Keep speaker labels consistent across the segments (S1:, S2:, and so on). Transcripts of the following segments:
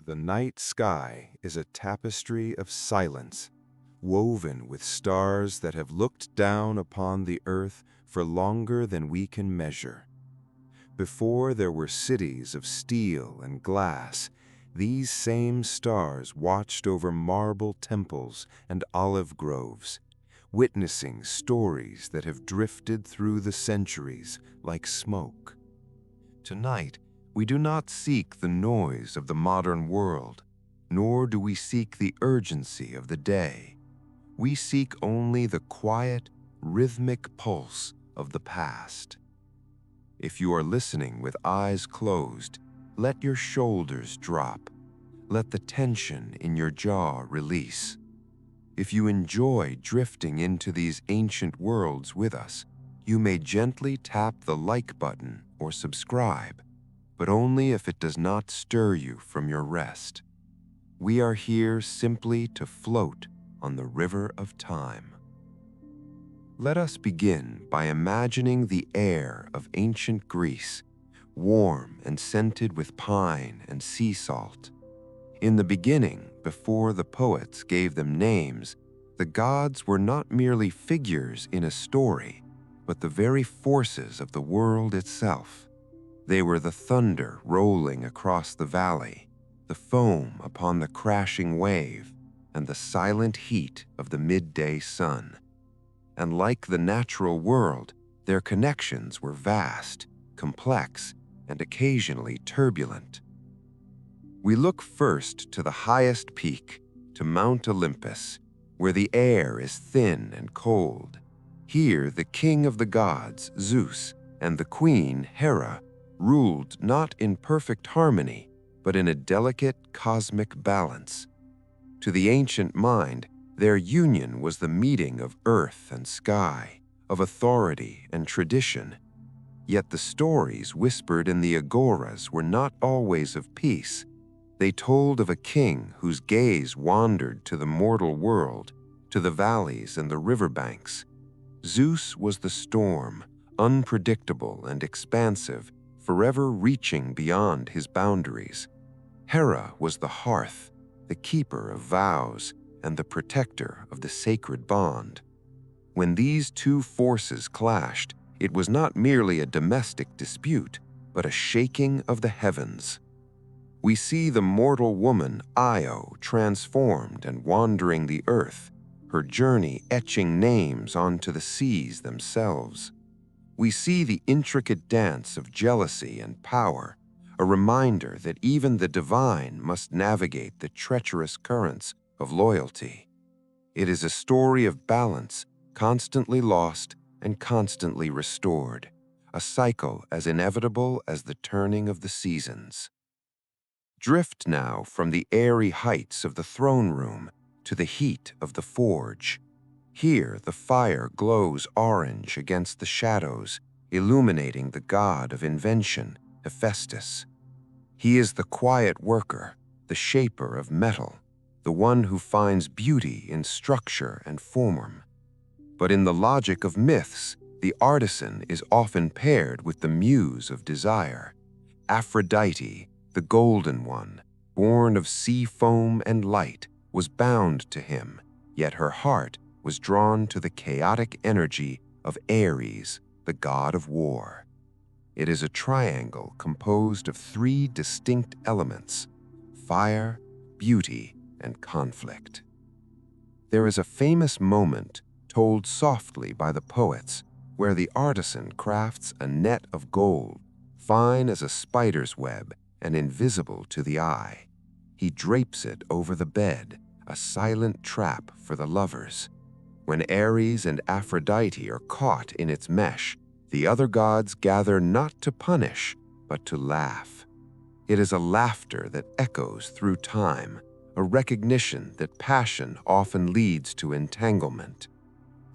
S1: The night sky is a tapestry of silence, woven with stars that have looked down upon the earth for longer than we can measure. Before there were cities of steel and glass, these same stars watched over marble temples and olive groves, witnessing stories that have drifted through the centuries like smoke. Tonight, we do not seek the noise of the modern world, nor do we seek the urgency of the day. We seek only the quiet, rhythmic pulse of the past. If you are listening with eyes closed, let your shoulders drop. Let the tension in your jaw release. If you enjoy drifting into these ancient worlds with us, you may gently tap the like button or subscribe, but only if it does not stir you from your rest. We are here simply to float on the river of time. Let us begin by imagining the air of ancient Greece, warm and scented with pine and sea salt. In the beginning, before the poets gave them names, the gods were not merely figures in a story, but the very forces of the world itself. They were the thunder rolling across the valley, the foam upon the crashing wave, and the silent heat of the midday sun. And like the natural world, their connections were vast, complex, and occasionally turbulent. We look first to the highest peak, to Mount Olympus, where the air is thin and cold. Here, the king of the gods, Zeus, and the queen, Hera, ruled not in perfect harmony, but in a delicate cosmic balance. To the ancient mind, their union was the meeting of earth and sky, of authority and tradition. Yet the stories whispered in the agoras were not always of peace. They told of a king whose gaze wandered to the mortal world, to the valleys and the riverbanks. Zeus was the storm, unpredictable and expansive, forever reaching beyond his boundaries. Hera was the hearth, the keeper of vows, and the protector of the sacred bond. When these two forces clashed, it was not merely a domestic dispute, but a shaking of the heavens. We see the mortal woman, Io, transformed and wandering the earth, her journey etching names onto the seas themselves. We see the intricate dance of jealousy and power, a reminder that even the divine must navigate the treacherous currents of loyalty. It is a story of balance, constantly lost and constantly restored, a cycle as inevitable as the turning of the seasons. Drift now from the airy heights of the throne room to the heat of the forge. Here the fire glows orange against the shadows, illuminating the god of invention, Hephaestus. He is the quiet worker, the shaper of metal, the one who finds beauty in structure and form. But in the logic of myths, the artisan is often paired with the muse of desire. Aphrodite, the golden one, born of sea foam and light, was bound to him, yet her heart was drawn to the chaotic energy of Ares, the god of war. It is a triangle composed of three distinct elements: fire, beauty, and conflict. There is a famous moment told softly by the poets where the artisan crafts a net of gold, fine as a spider's web and invisible to the eye. He drapes it over the bed, a silent trap for the lovers. When Ares and Aphrodite are caught in its mesh, the other gods gather not to punish, but to laugh. It is a laughter that echoes through time, a recognition that passion often leads to entanglement.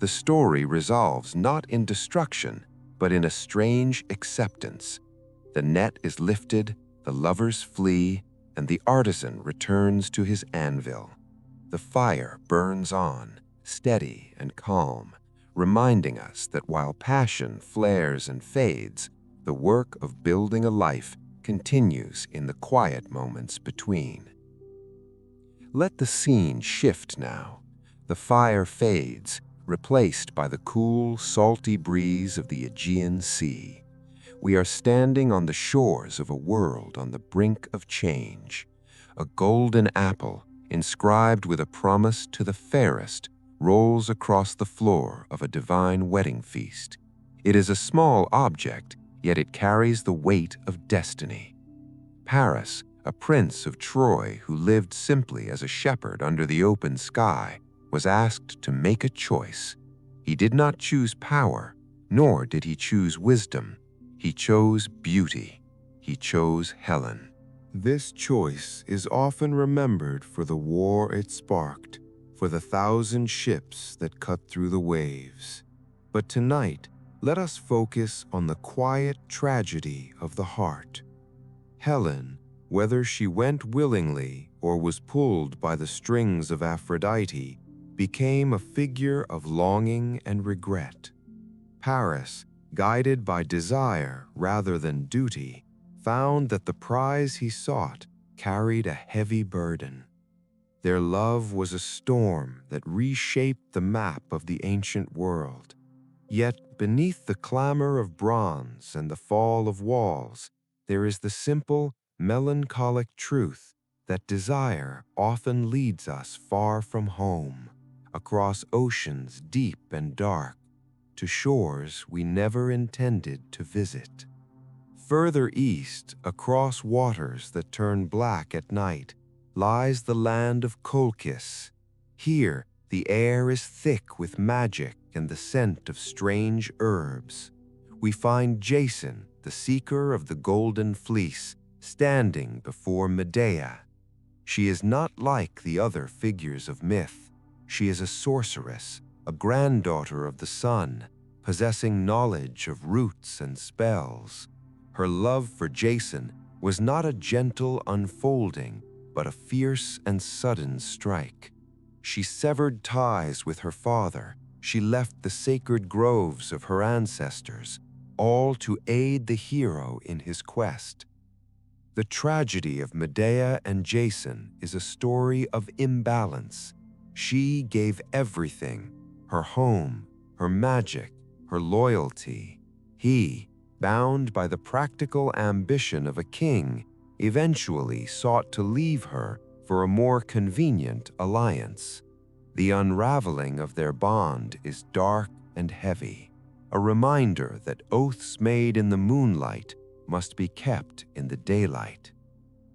S1: The story resolves not in destruction, but in a strange acceptance. The net is lifted, the lovers flee, and the artisan returns to his anvil. The fire burns on, steady and calm, reminding us that while passion flares and fades, the work of building a life continues in the quiet moments between. Let the scene shift now. The fire fades, replaced by the cool, salty breeze of the Aegean Sea. We are standing on the shores of a world on the brink of change. A golden apple, inscribed with a promise to the fairest, rolls across the floor of a divine wedding feast. It is a small object, yet it carries the weight of destiny. Paris, a prince of Troy who lived simply as a shepherd under the open sky, was asked to make a choice. He did not choose power, nor did he choose wisdom. He chose beauty. He chose Helen. This choice is often remembered for the war it sparked, for the 1,000 ships that cut through the waves. But tonight, let us focus on the quiet tragedy of the heart. Helen, whether she went willingly or was pulled by the strings of Aphrodite, became a figure of longing and regret. Paris, guided by desire rather than duty, found that the prize he sought carried a heavy burden. Their love was a storm that reshaped the map of the ancient world. Yet beneath the clamor of bronze and the fall of walls, there is the simple, melancholic truth that desire often leads us far from home, across oceans deep and dark, to shores we never intended to visit. Further east, across waters that turn black at night, lies the land of Colchis. Here, the air is thick with magic and the scent of strange herbs. We find Jason, the seeker of the golden fleece, standing before Medea. She is not like the other figures of myth. She is a sorceress, a granddaughter of the sun, possessing knowledge of roots and spells. Her love for Jason was not a gentle unfolding, but a fierce and sudden strike. She severed ties with her father. She left the sacred groves of her ancestors, all to aid the hero in his quest. The tragedy of Medea and Jason is a story of imbalance. She gave everything, her home, her magic, her loyalty. He, bound by the practical ambition of a king, eventually sought to leave her for a more convenient alliance. The unraveling of their bond is dark and heavy, a reminder that oaths made in the moonlight must be kept in the daylight.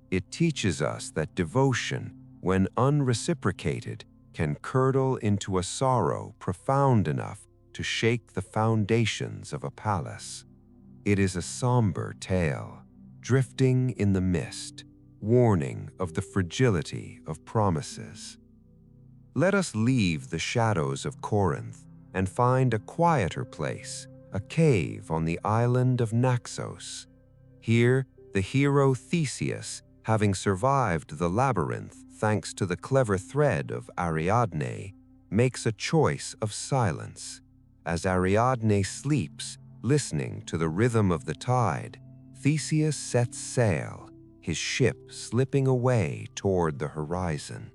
S1: It teaches us that devotion, when unreciprocated, can curdle into a sorrow profound enough to shake the foundations of a palace. It is a somber tale, drifting in the mist, warning of the fragility of promises. Let us leave the shadows of Corinth and find a quieter place, a cave on the island of Naxos. Here, the hero Theseus, having survived the labyrinth thanks to the clever thread of Ariadne, makes a choice of silence. As Ariadne sleeps, listening to the rhythm of the tide, Theseus sets sail, his ship slipping away toward the horizon.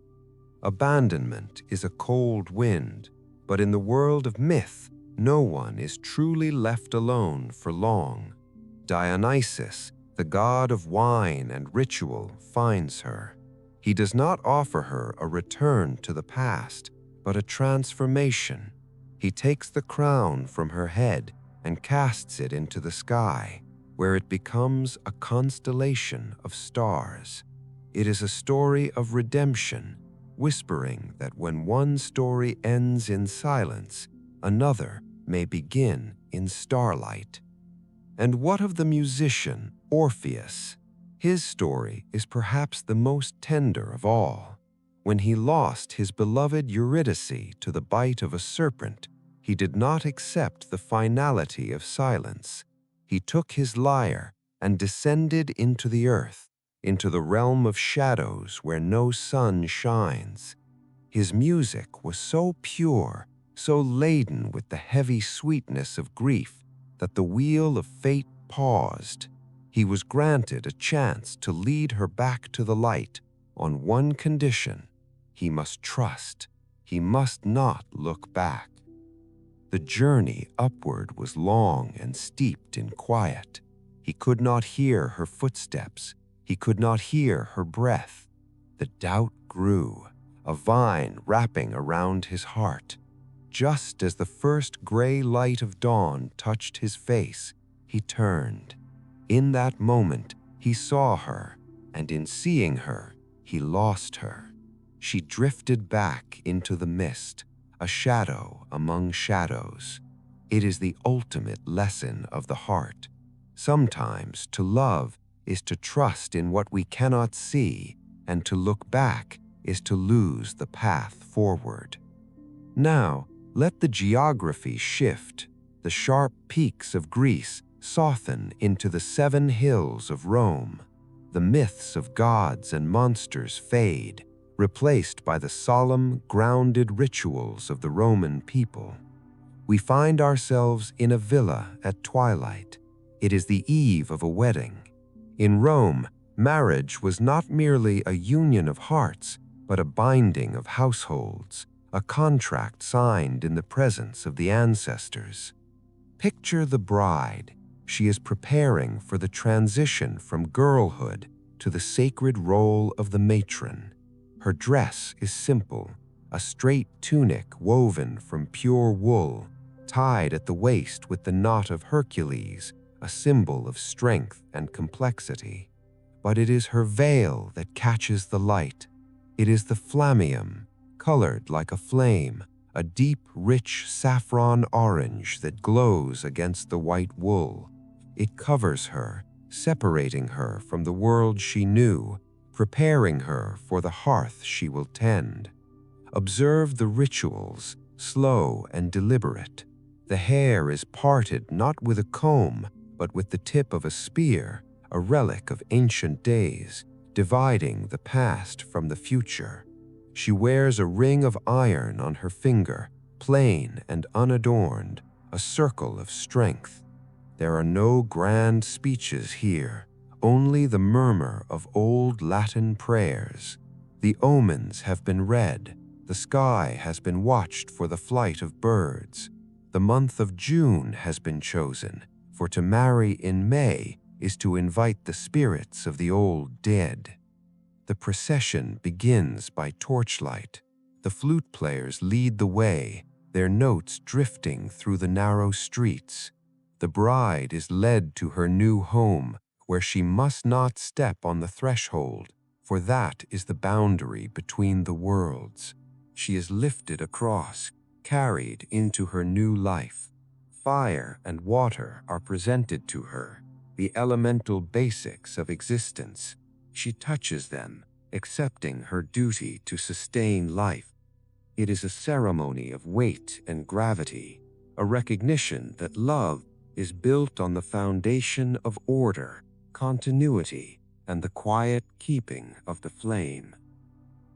S1: Abandonment is a cold wind, but in the world of myth, no one is truly left alone for long. Dionysus, the god of wine and ritual, finds her. He does not offer her a return to the past, but a transformation. He takes the crown from her head and casts it into the sky, where it becomes a constellation of stars. It is a story of redemption, whispering that when one story ends in silence, another may begin in starlight. And what of the musician, Orpheus? His story is perhaps the most tender of all. When he lost his beloved Eurydice to the bite of a serpent, he did not accept the finality of silence. He took his lyre and descended into the earth, into the realm of shadows where no sun shines. His music was so pure, so laden with the heavy sweetness of grief, that the wheel of fate paused. He was granted a chance to lead her back to the light on one condition:
S2: He must trust. He must not look back. The journey upward was long and steeped in quiet. He could not hear her footsteps. He could not hear her breath. The doubt grew, a vine wrapping around his heart. Just as the first gray light of dawn touched his face, he turned. In that moment, he saw her, and in seeing her, he lost her. She drifted back into the mist, a shadow among shadows. It is the ultimate lesson of the heart. Sometimes to love is to trust in what we cannot see, and to look back is to lose the path forward. Now, let the geography shift. The sharp peaks of Greece soften into the 7 hills of Rome. The myths of gods and monsters fade, replaced by the solemn, grounded rituals of the Roman people. We find ourselves in a villa at twilight. It is the eve of a wedding. In Rome, marriage was not merely a union of hearts, but a binding of households, a contract signed in the presence of the ancestors. Picture the bride. She is preparing for the transition from girlhood to the sacred role of the matron. Her dress is simple, a straight tunic woven from pure wool, tied at the waist with the knot of Hercules, a symbol of strength and complexity. But it is her veil that catches the light. It is the flammeum, colored like a flame, a deep, rich saffron orange that glows against the white wool. It covers her, separating her from the world she knew, preparing her for the hearth she will tend. Observe the rituals, slow and deliberate. The hair is parted not with a comb, but with the tip of a spear, a relic of ancient days, dividing the past from the future. She wears a ring of iron on her finger, plain and unadorned, a circle of strength. There are no grand speeches here, only the murmur of old Latin prayers. The omens have been read, the sky has been watched for the flight of birds. The month of June has been chosen, for to marry in May is to invite the spirits of the old dead. The procession begins by torchlight. The flute players lead the way, their notes drifting through the narrow streets. The bride is led to her new home, where she must not step on the threshold, for that is the boundary between the worlds. She is lifted across, carried into her new life. Fire and water are presented to her, the elemental basics of existence. She touches them, accepting her duty to sustain life. It is a ceremony of weight and gravity, a recognition that love is built on the foundation of order, continuity, and the quiet keeping of the flame.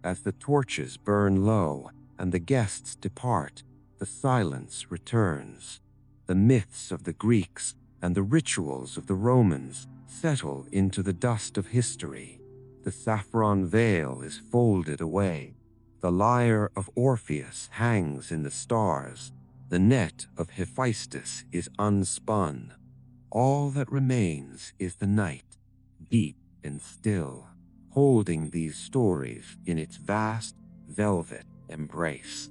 S2: As the torches burn low and the guests depart, the silence returns. The myths of the Greeks and the rituals of the Romans settle into the dust of history. The saffron veil is folded away. The lyre of Orpheus hangs in the stars. The net of Hephaestus is unspun. All that remains is the night, deep and still, holding these stories in its vast, velvet embrace.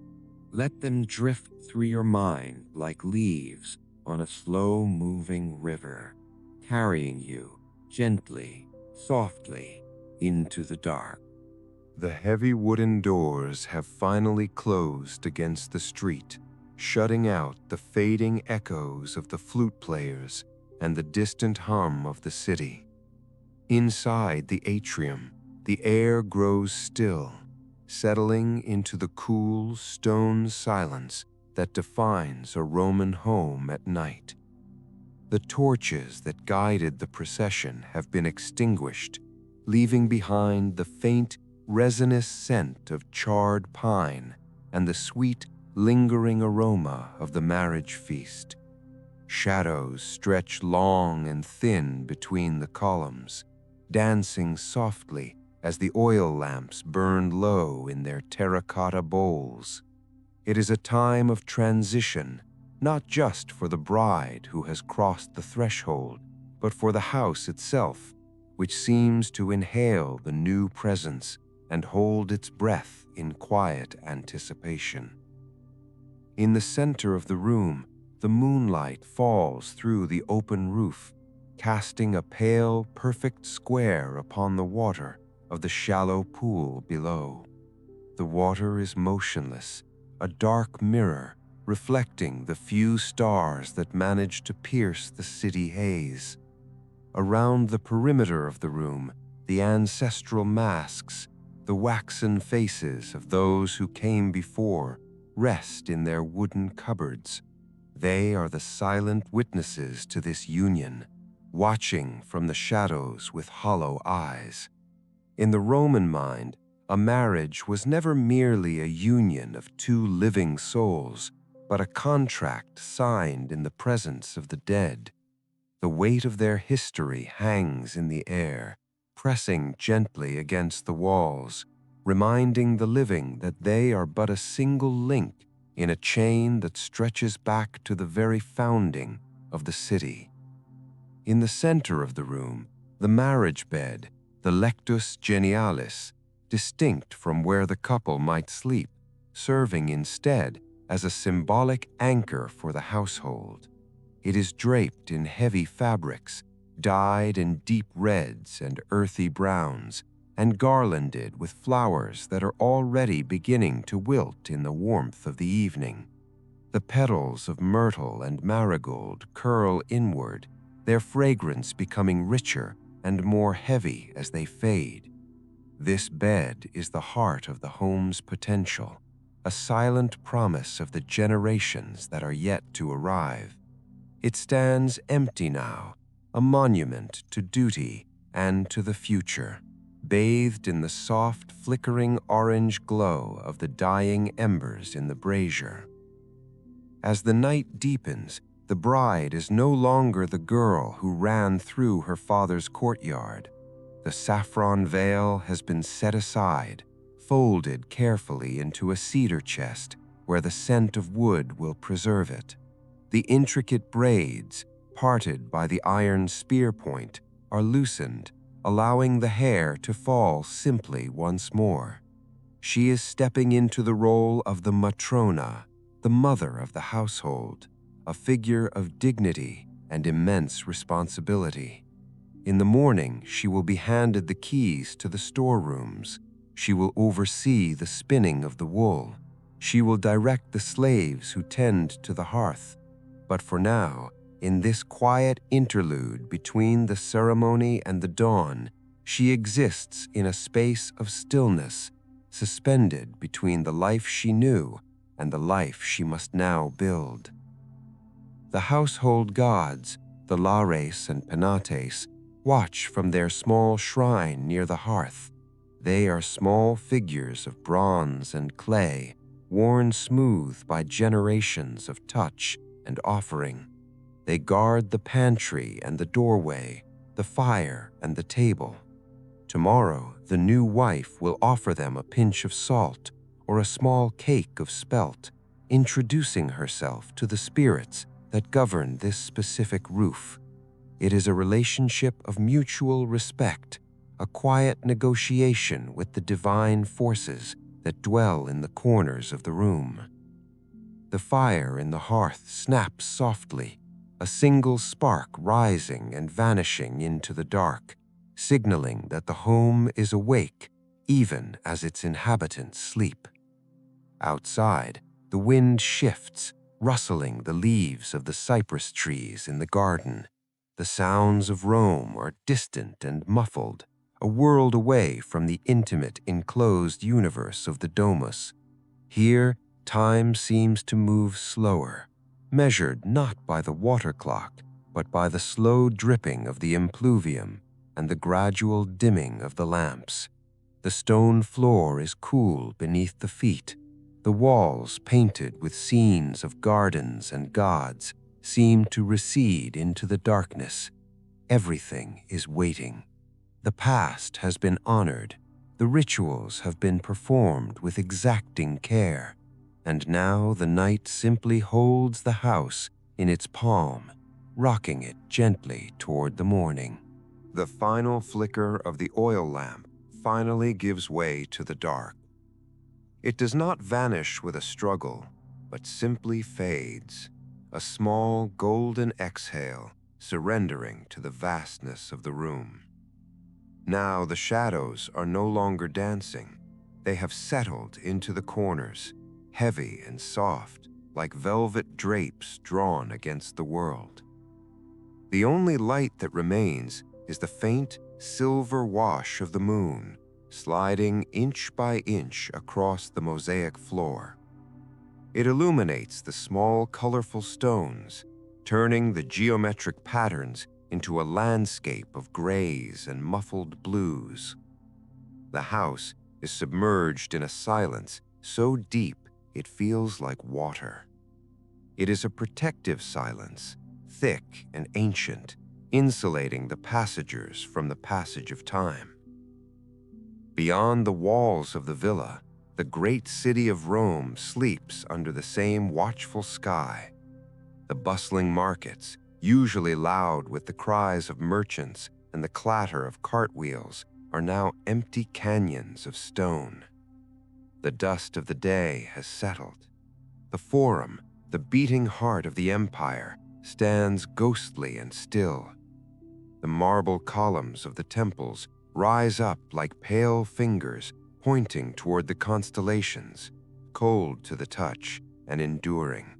S2: Let them drift through your mind like leaves on a slow-moving river, carrying you gently, softly, into the dark.
S1: The heavy wooden doors have finally closed against the street, shutting out the fading echoes of the flute players and the distant hum of the city. Inside the atrium, the air grows still, settling into the cool, stone silence that defines a Roman home at night. The torches that guided the procession have been extinguished, leaving behind the faint, resinous scent of charred pine and the sweet, lingering aroma of the marriage feast. Shadows stretch long and thin between the columns, dancing softly
S2: as the oil lamps burned low in their terracotta bowls. It is a time of transition, not just for the bride who has crossed the threshold, but for the house itself, which seems to inhale the new presence and hold its breath in quiet anticipation. In the center of the room, the moonlight falls through the open roof, casting a pale, perfect square upon the water of the shallow pool below. The water is motionless, a dark mirror reflecting the few stars that manage to pierce the city haze. Around the perimeter of the room, the ancestral masks, the waxen faces of those who came before, rest in their wooden cupboards. They are the silent witnesses to this union, watching from the shadows with hollow eyes. In the Roman mind, a marriage was never merely a union of two living souls, but a contract signed in the presence of the dead. The weight of their history hangs in the air, pressing gently against the walls, reminding the living that they are but a single link in a chain that stretches back to the very founding of the city. In the center of the room, the marriage bed, the lectus genialis, distinct from where the couple might sleep, serving instead as a symbolic anchor for the household. It is draped in heavy fabrics, dyed in deep reds and earthy browns, and garlanded with flowers that are already beginning to wilt in the warmth of the evening. The petals of myrtle and marigold curl inward, their fragrance becoming richer and more heavy as they fade. This bed is the heart of the home's potential, a silent promise of the generations that are yet to arrive. It stands empty now, a monument to duty and to the future, bathed in the soft, flickering orange glow of the dying embers in the brazier. As the night deepens, the bride is no longer the girl who ran through her father's courtyard. The saffron veil has been set aside, folded carefully into a cedar chest where the scent of wood will preserve it. The intricate braids, parted by the iron spear point, are loosened, allowing the hair to fall simply once more. She is stepping into the role of the matrona, the mother of the household, a figure of dignity and immense responsibility. In the morning, she will be handed the keys to the storerooms. She will oversee the spinning of the wool. She will direct the slaves who tend to the hearth. But for now, in this quiet interlude between the ceremony and the dawn, she exists in a space of stillness, suspended between the life she knew and the life she must now build. The household gods, the Lares and Penates, watch from their small shrine near the hearth. They are small figures of bronze and clay, worn smooth by generations of touch and offering. They guard the pantry and the doorway, the fire and the table. Tomorrow, the new wife will offer them a pinch of salt or a small cake of spelt, introducing herself to the spirits that govern this specific roof. It is a relationship of mutual respect, a quiet negotiation with the divine forces that dwell in the corners of the room. The fire in the hearth snaps softly, a single spark rising and vanishing into the dark, signaling that the home is awake even as its inhabitants sleep. Outside, the wind shifts, rustling the leaves of the cypress trees in the garden. The sounds of Rome are distant and muffled, a world away from the intimate, enclosed universe of the domus. Here, time seems to move slower, measured not by the water clock, but by the slow dripping of the impluvium and the gradual dimming of the lamps. The stone floor is cool beneath the feet. The walls, painted with scenes of gardens and gods, seem to recede into the darkness. Everything is waiting. The past has been honored. The rituals have been performed with exacting care, and now the night simply holds the house in its palm, rocking it gently toward the morning. The final flicker of the oil lamp finally gives way to the dark. It does not vanish with a struggle, but simply fades, a small golden exhale surrendering to the vastness of the room. Now the shadows are no longer dancing. They have settled into the corners, heavy and soft, like velvet drapes drawn against the world. The only light that remains is the faint silver wash of the moon, sliding inch by inch across the mosaic floor. It illuminates the small, colorful stones, turning the geometric patterns into a landscape of grays and muffled blues. The house is submerged in a silence so deep it feels like water. It is a protective silence, thick and ancient, insulating the passengers from the passage of time. Beyond the walls of the villa, the great city of Rome sleeps under the same watchful sky. The bustling markets, usually loud with the cries of merchants and the clatter of cartwheels, are now empty canyons of stone. The dust of the day has settled. The Forum, the beating heart of the empire, stands ghostly and still. The marble columns of the temples rise up like pale fingers pointing toward the constellations, cold to the touch and enduring.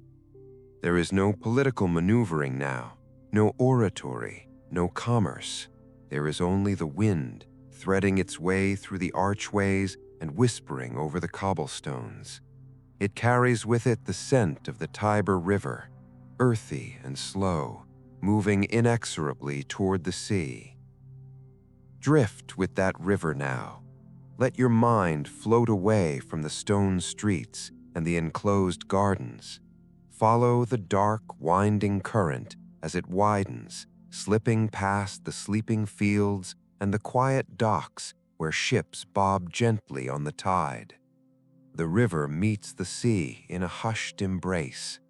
S2: There is no political maneuvering now, no oratory, no commerce. There is only the wind, threading its way through the archways and whispering over the cobblestones. It carries with it the scent of the Tiber River, earthy and slow, moving inexorably toward the sea. Drift with that river now. Let your mind float away from the stone streets and the enclosed gardens. Follow the dark, winding current as it widens, slipping past the sleeping fields and the quiet docks where ships bob gently on the tide. The river meets the sea in a hushed embrace.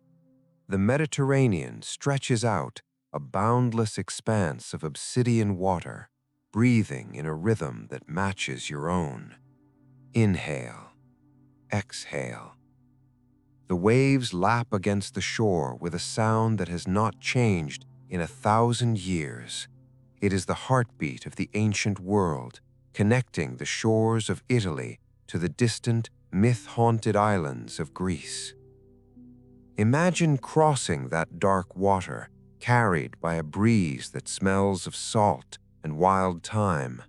S2: The Mediterranean stretches out, a boundless expanse of obsidian water, breathing in a rhythm that matches your own. Inhale, exhale. The waves lap against the shore with a sound that has not changed in 1,000 years. It is the heartbeat of the ancient world, connecting the shores of Italy to the distant, myth-haunted islands of Greece. Imagine crossing that dark water, carried by a breeze that smells of salt and wild thyme.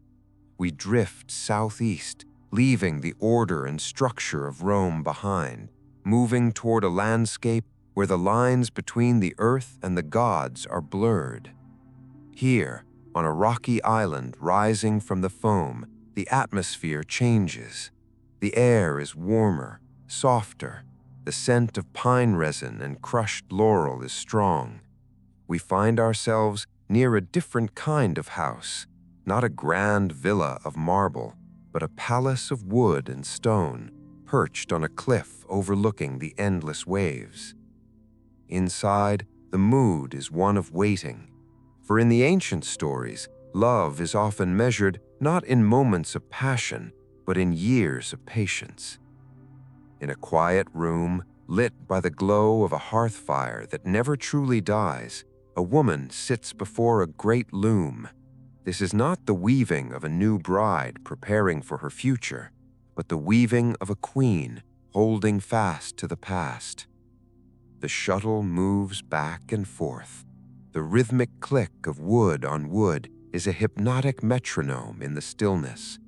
S2: We drift southeast, leaving the order and structure of Rome behind, moving toward a landscape where the lines between the earth and the gods are blurred. Here, on a rocky island rising from the foam, the atmosphere changes. The air is warmer, softer. The scent of pine resin and crushed laurel is strong. We find ourselves near a different kind of house, not a grand villa of marble, but a palace of wood and stone, perched on a cliff overlooking the endless waves. Inside, the mood is one of waiting. For in the ancient stories, love is often measured not in moments of passion, but in years of patience. In a quiet room, lit by the glow of a hearth fire that never truly dies, a woman sits before a great loom. This is not the weaving of a new bride preparing for her future, but the weaving of a queen holding fast to the past. The shuttle moves back and forth. The rhythmic click of wood on wood is a hypnotic metronome in the stillness.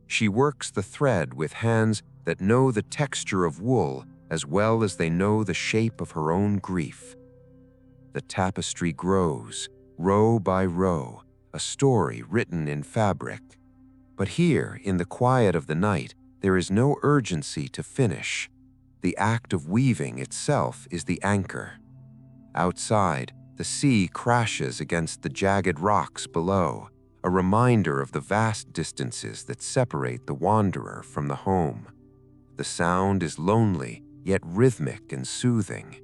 S2: She works the thread with hands that know the texture of wool as well as they know the shape of her own grief. The tapestry grows, row by row, a story written in fabric. But here, in the quiet of the night, there is no urgency to finish. The act of weaving itself is the anchor. Outside, the sea crashes against the jagged rocks below, a reminder of the vast distances that separate the wanderer from the home. The sound is lonely, yet rhythmic and soothing.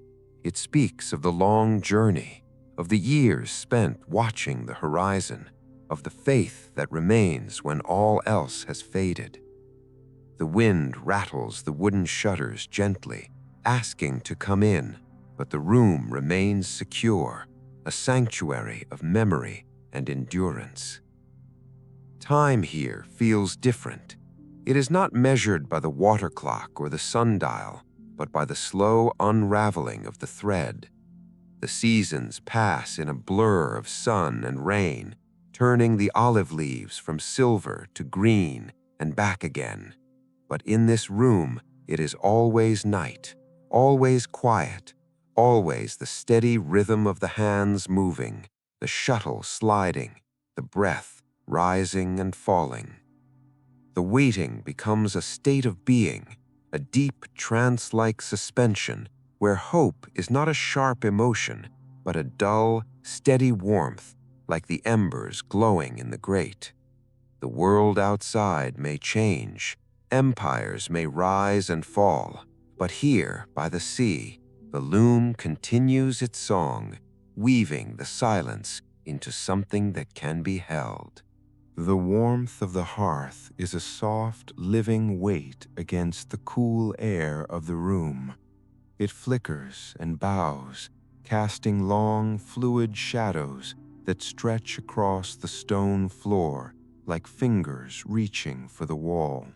S2: It speaks of the long journey, of the years spent watching the horizon, of the faith that remains when all else has faded. The wind rattles the wooden shutters gently, asking to come in, but the room remains secure, a sanctuary of memory and endurance. Time here feels different. It is not measured by the water clock or the sundial, but by the slow unraveling of the thread. The seasons pass in a blur of sun and rain, turning the olive leaves from silver to green and back again. But in this room, it is always night, always quiet, always the steady rhythm of the hands moving, the shuttle sliding, the breath rising and falling. The waiting becomes a state of being, a deep trance-like suspension where hope is not a sharp emotion, but a dull, steady warmth like the embers glowing in the grate. The world outside may change, empires may rise and fall, but here, by the sea, the loom continues its song, weaving the silence into something that can be held.
S1: The warmth of the hearth is a soft, living weight against the cool air of the room. It flickers and bows, casting long, fluid shadows that stretch across the stone floor like fingers reaching for the wall.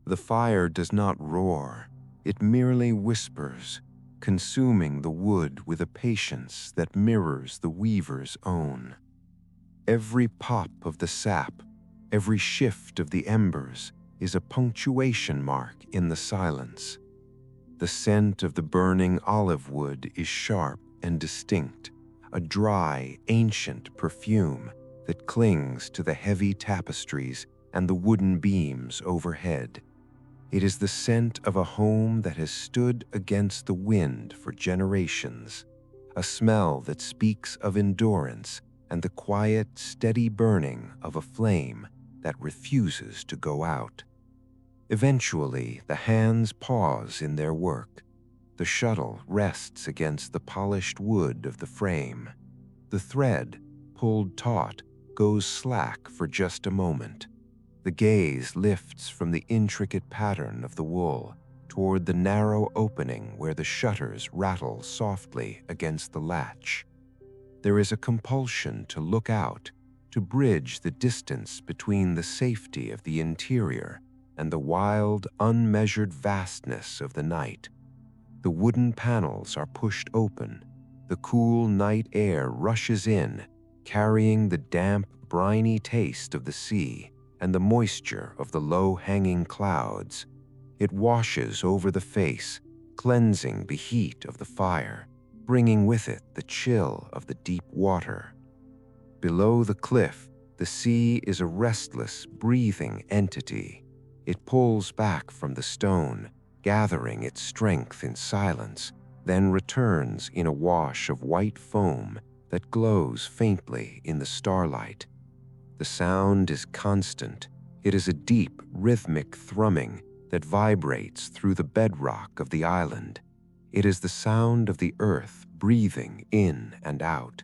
S1: The fire does not roar, it merely whispers, consuming the wood with a patience that mirrors the weaver's own. Every pop of the sap, every shift of the embers is a punctuation mark in the silence. The scent of the burning olive wood is sharp and distinct, a dry, ancient perfume that clings to the heavy tapestries and the wooden beams overhead. It is the scent of a home that has stood against the wind for generations, a smell that speaks of endurance and the quiet, steady burning of a flame that refuses to go out. Eventually, the hands pause in their work. The shuttle rests against the polished wood of the frame. The thread, pulled taut, goes slack for just a moment. The gaze lifts from the intricate pattern of the wool toward the narrow opening where the shutters rattle softly against the latch. There is a compulsion to look out, to bridge the distance between the safety of the interior and the wild, unmeasured vastness of the night. The wooden panels are pushed open. The cool night air rushes in, carrying the damp, briny taste of the sea and the moisture of the low-hanging clouds. It washes over the face, cleansing the heat of the fire, bringing with it the chill of the deep water. Below the cliff, the sea is a restless, breathing entity. It pulls back from the stone, gathering its strength in silence, then returns in a wash of white foam that glows faintly in the starlight. The sound is constant. It is a deep, rhythmic thrumming that vibrates through the bedrock of the island. It is the sound of the earth breathing in and out.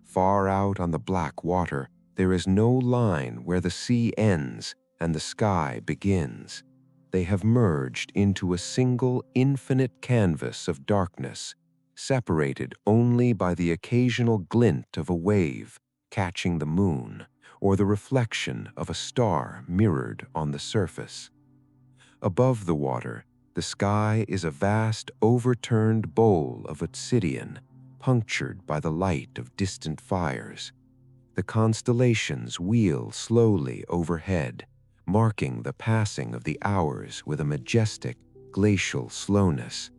S1: Far out on the black water, there is no line where the sea ends and the sky begins. They have merged into a single infinite canvas of darkness, separated only by the occasional glint of a wave catching the moon or the reflection of a star mirrored on the surface. Above the water, the sky is a vast, overturned bowl of obsidian, punctured by the light of distant fires. The constellations wheel slowly overhead, marking the passing of the hours with a majestic, glacial slowness.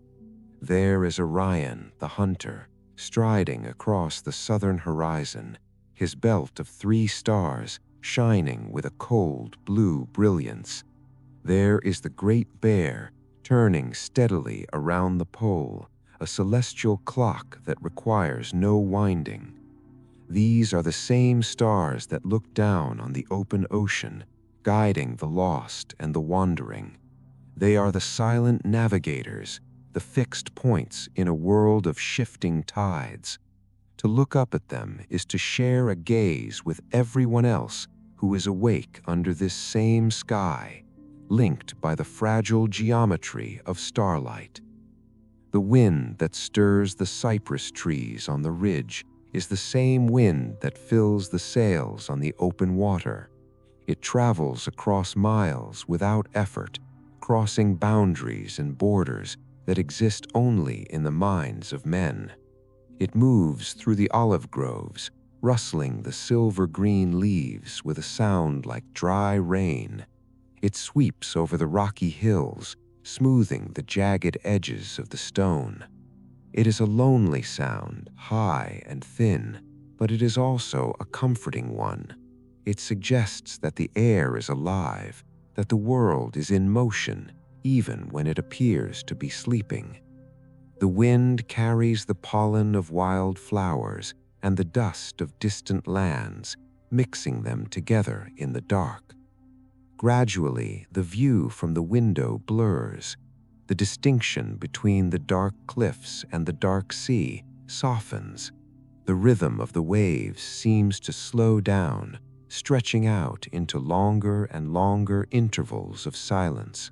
S1: There is Orion, the hunter, striding across the southern horizon, his belt of 3 stars shining with a cold blue brilliance. There is the Great Bear, turning steadily around the pole, a celestial clock that requires no winding.
S2: These are the same stars that look down on the open ocean, guiding the lost and the wandering. They are the silent navigators, the fixed points in a world of shifting tides. To look up at them is to share a gaze with everyone else who is awake under this same sky, linked by the fragile geometry of starlight. The wind that stirs the cypress trees on the ridge is the same wind that fills the sails on the open water. It travels across miles without effort, crossing boundaries and borders that exist only in the minds of men. It moves through the olive groves, rustling the silver-green leaves with a sound like dry rain. It sweeps over the rocky hills, smoothing the jagged edges of the stone. It is a lonely sound, high and thin, but it is also a comforting one. It suggests that the air is alive, that the world is in motion, even when it appears to be sleeping. The wind carries the pollen of wild flowers and the dust of distant lands, mixing them together in the dark. Gradually, the view from the window blurs. The distinction between the dark cliffs and the dark sea softens. The rhythm of the waves seems to slow down, stretching out into longer and longer intervals of silence.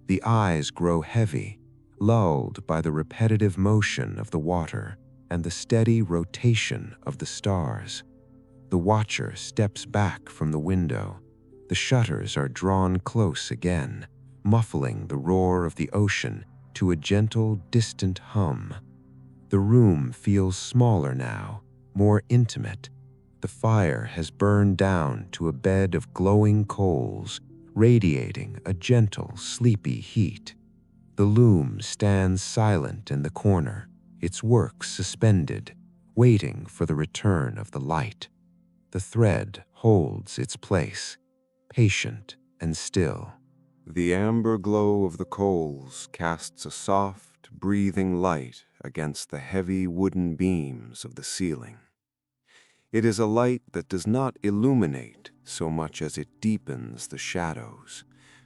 S2: The eyes grow heavy, lulled by the repetitive motion of the water and the steady rotation of the stars. The watcher steps back from the window. The shutters are drawn close again, muffling the roar of the ocean to a gentle, distant hum. The room feels smaller now, more intimate. The fire has burned down to a bed of glowing coals, radiating a gentle, sleepy heat. The loom stands silent in the corner, its work suspended, waiting for the return of the light. The thread holds its place, patient and still.
S1: The amber glow of the coals casts a soft, breathing light against the heavy wooden beams of the ceiling. It is a light that does not illuminate so much as it deepens the shadows,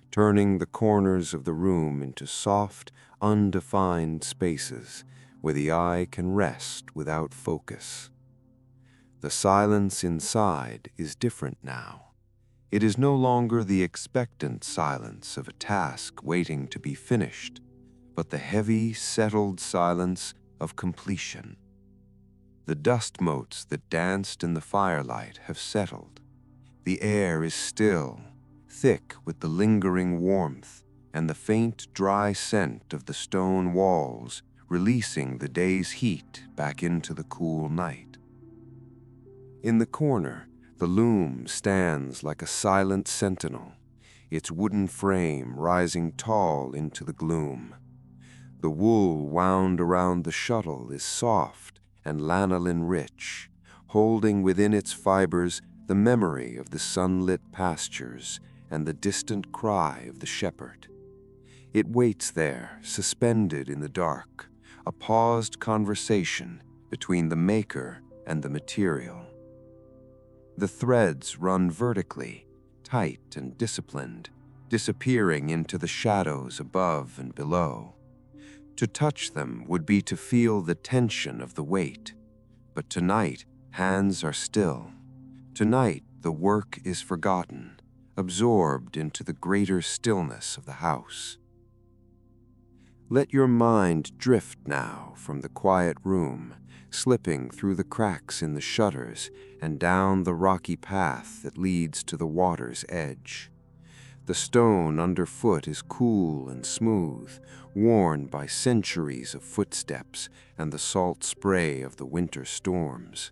S1: turning the corners of the room into soft, undefined spaces where the eye can rest without focus. The silence inside is different now. It is no longer the expectant silence of a task waiting to be finished, but the heavy, settled silence of completion. The dust motes that danced in the firelight have settled. The air is still, thick with the lingering warmth and the faint, dry scent of the stone walls, releasing the day's heat back into the cool night. In the corner, the loom stands like a silent sentinel, its wooden frame rising tall into the gloom. The wool wound around the shuttle is soft and lanolin-rich, holding within its fibers the memory of the sunlit pastures and the distant cry of the shepherd. It waits there, suspended in the dark, a paused conversation between the maker and the material. The threads run vertically, tight and disciplined, disappearing into the shadows above and below. To touch them would be to feel the tension of the weight, but tonight hands are still. Tonight the work is forgotten, absorbed into the greater stillness of the house. Let your mind drift now from the quiet room, slipping through the cracks in the shutters and down the rocky path that leads to the water's edge. The stone underfoot is cool and smooth, worn by centuries of footsteps and the salt spray of the winter storms.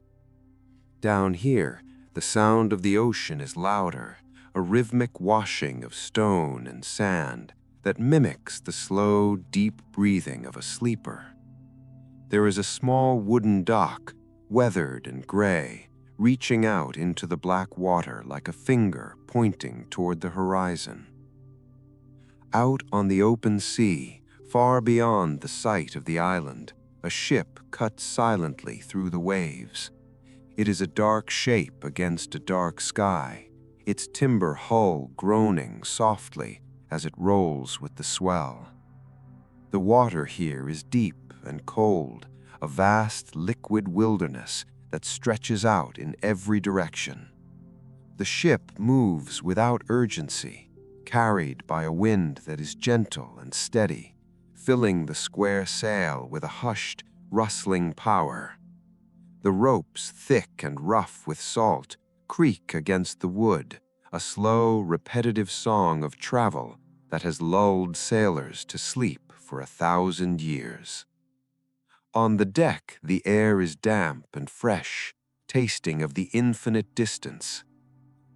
S1: Down here, the sound of the ocean is louder, a rhythmic washing of stone and sand that mimics the slow, deep breathing of a sleeper. There is a small wooden dock, weathered and gray, reaching out into the black water like a finger pointing toward the horizon. Out on the open sea, far beyond the sight of the island, a ship cuts silently through the waves.
S2: It is a dark shape against a dark sky, its timber hull groaning softly as it rolls with the swell. The water here is deep and cold, a vast liquid wilderness that stretches out in every direction. The ship moves without urgency, carried by a wind that is gentle and steady, filling the square sail with a hushed, rustling power. The ropes, thick and rough with salt, creak against the wood, a slow, repetitive song of travel that has lulled sailors to sleep for 1,000 years. On the deck, the air is damp and fresh, tasting of the infinite distance.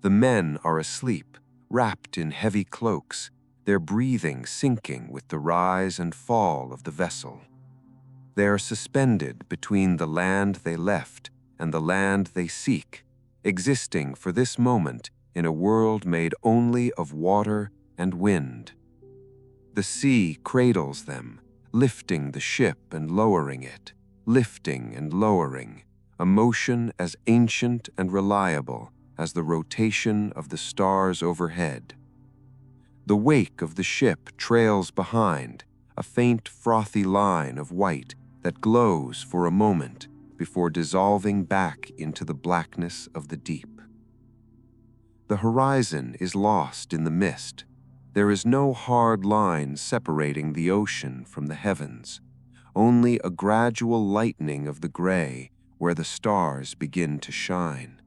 S2: The men are asleep, wrapped in heavy cloaks, their breathing syncing with the rise and fall of the vessel. They are suspended between the land they left and the land they seek, existing for this moment in a world made only of water and wind. The sea cradles them, lifting the ship and lowering it, lifting and lowering, a motion as ancient and reliable as the rotation of the stars overhead. The wake of the ship trails behind, a faint frothy line of white that glows for a moment before dissolving back into the blackness of the deep. The horizon is lost in the mist. There is no hard line separating the ocean from the heavens, only a gradual lightening of the gray where the stars begin to shine.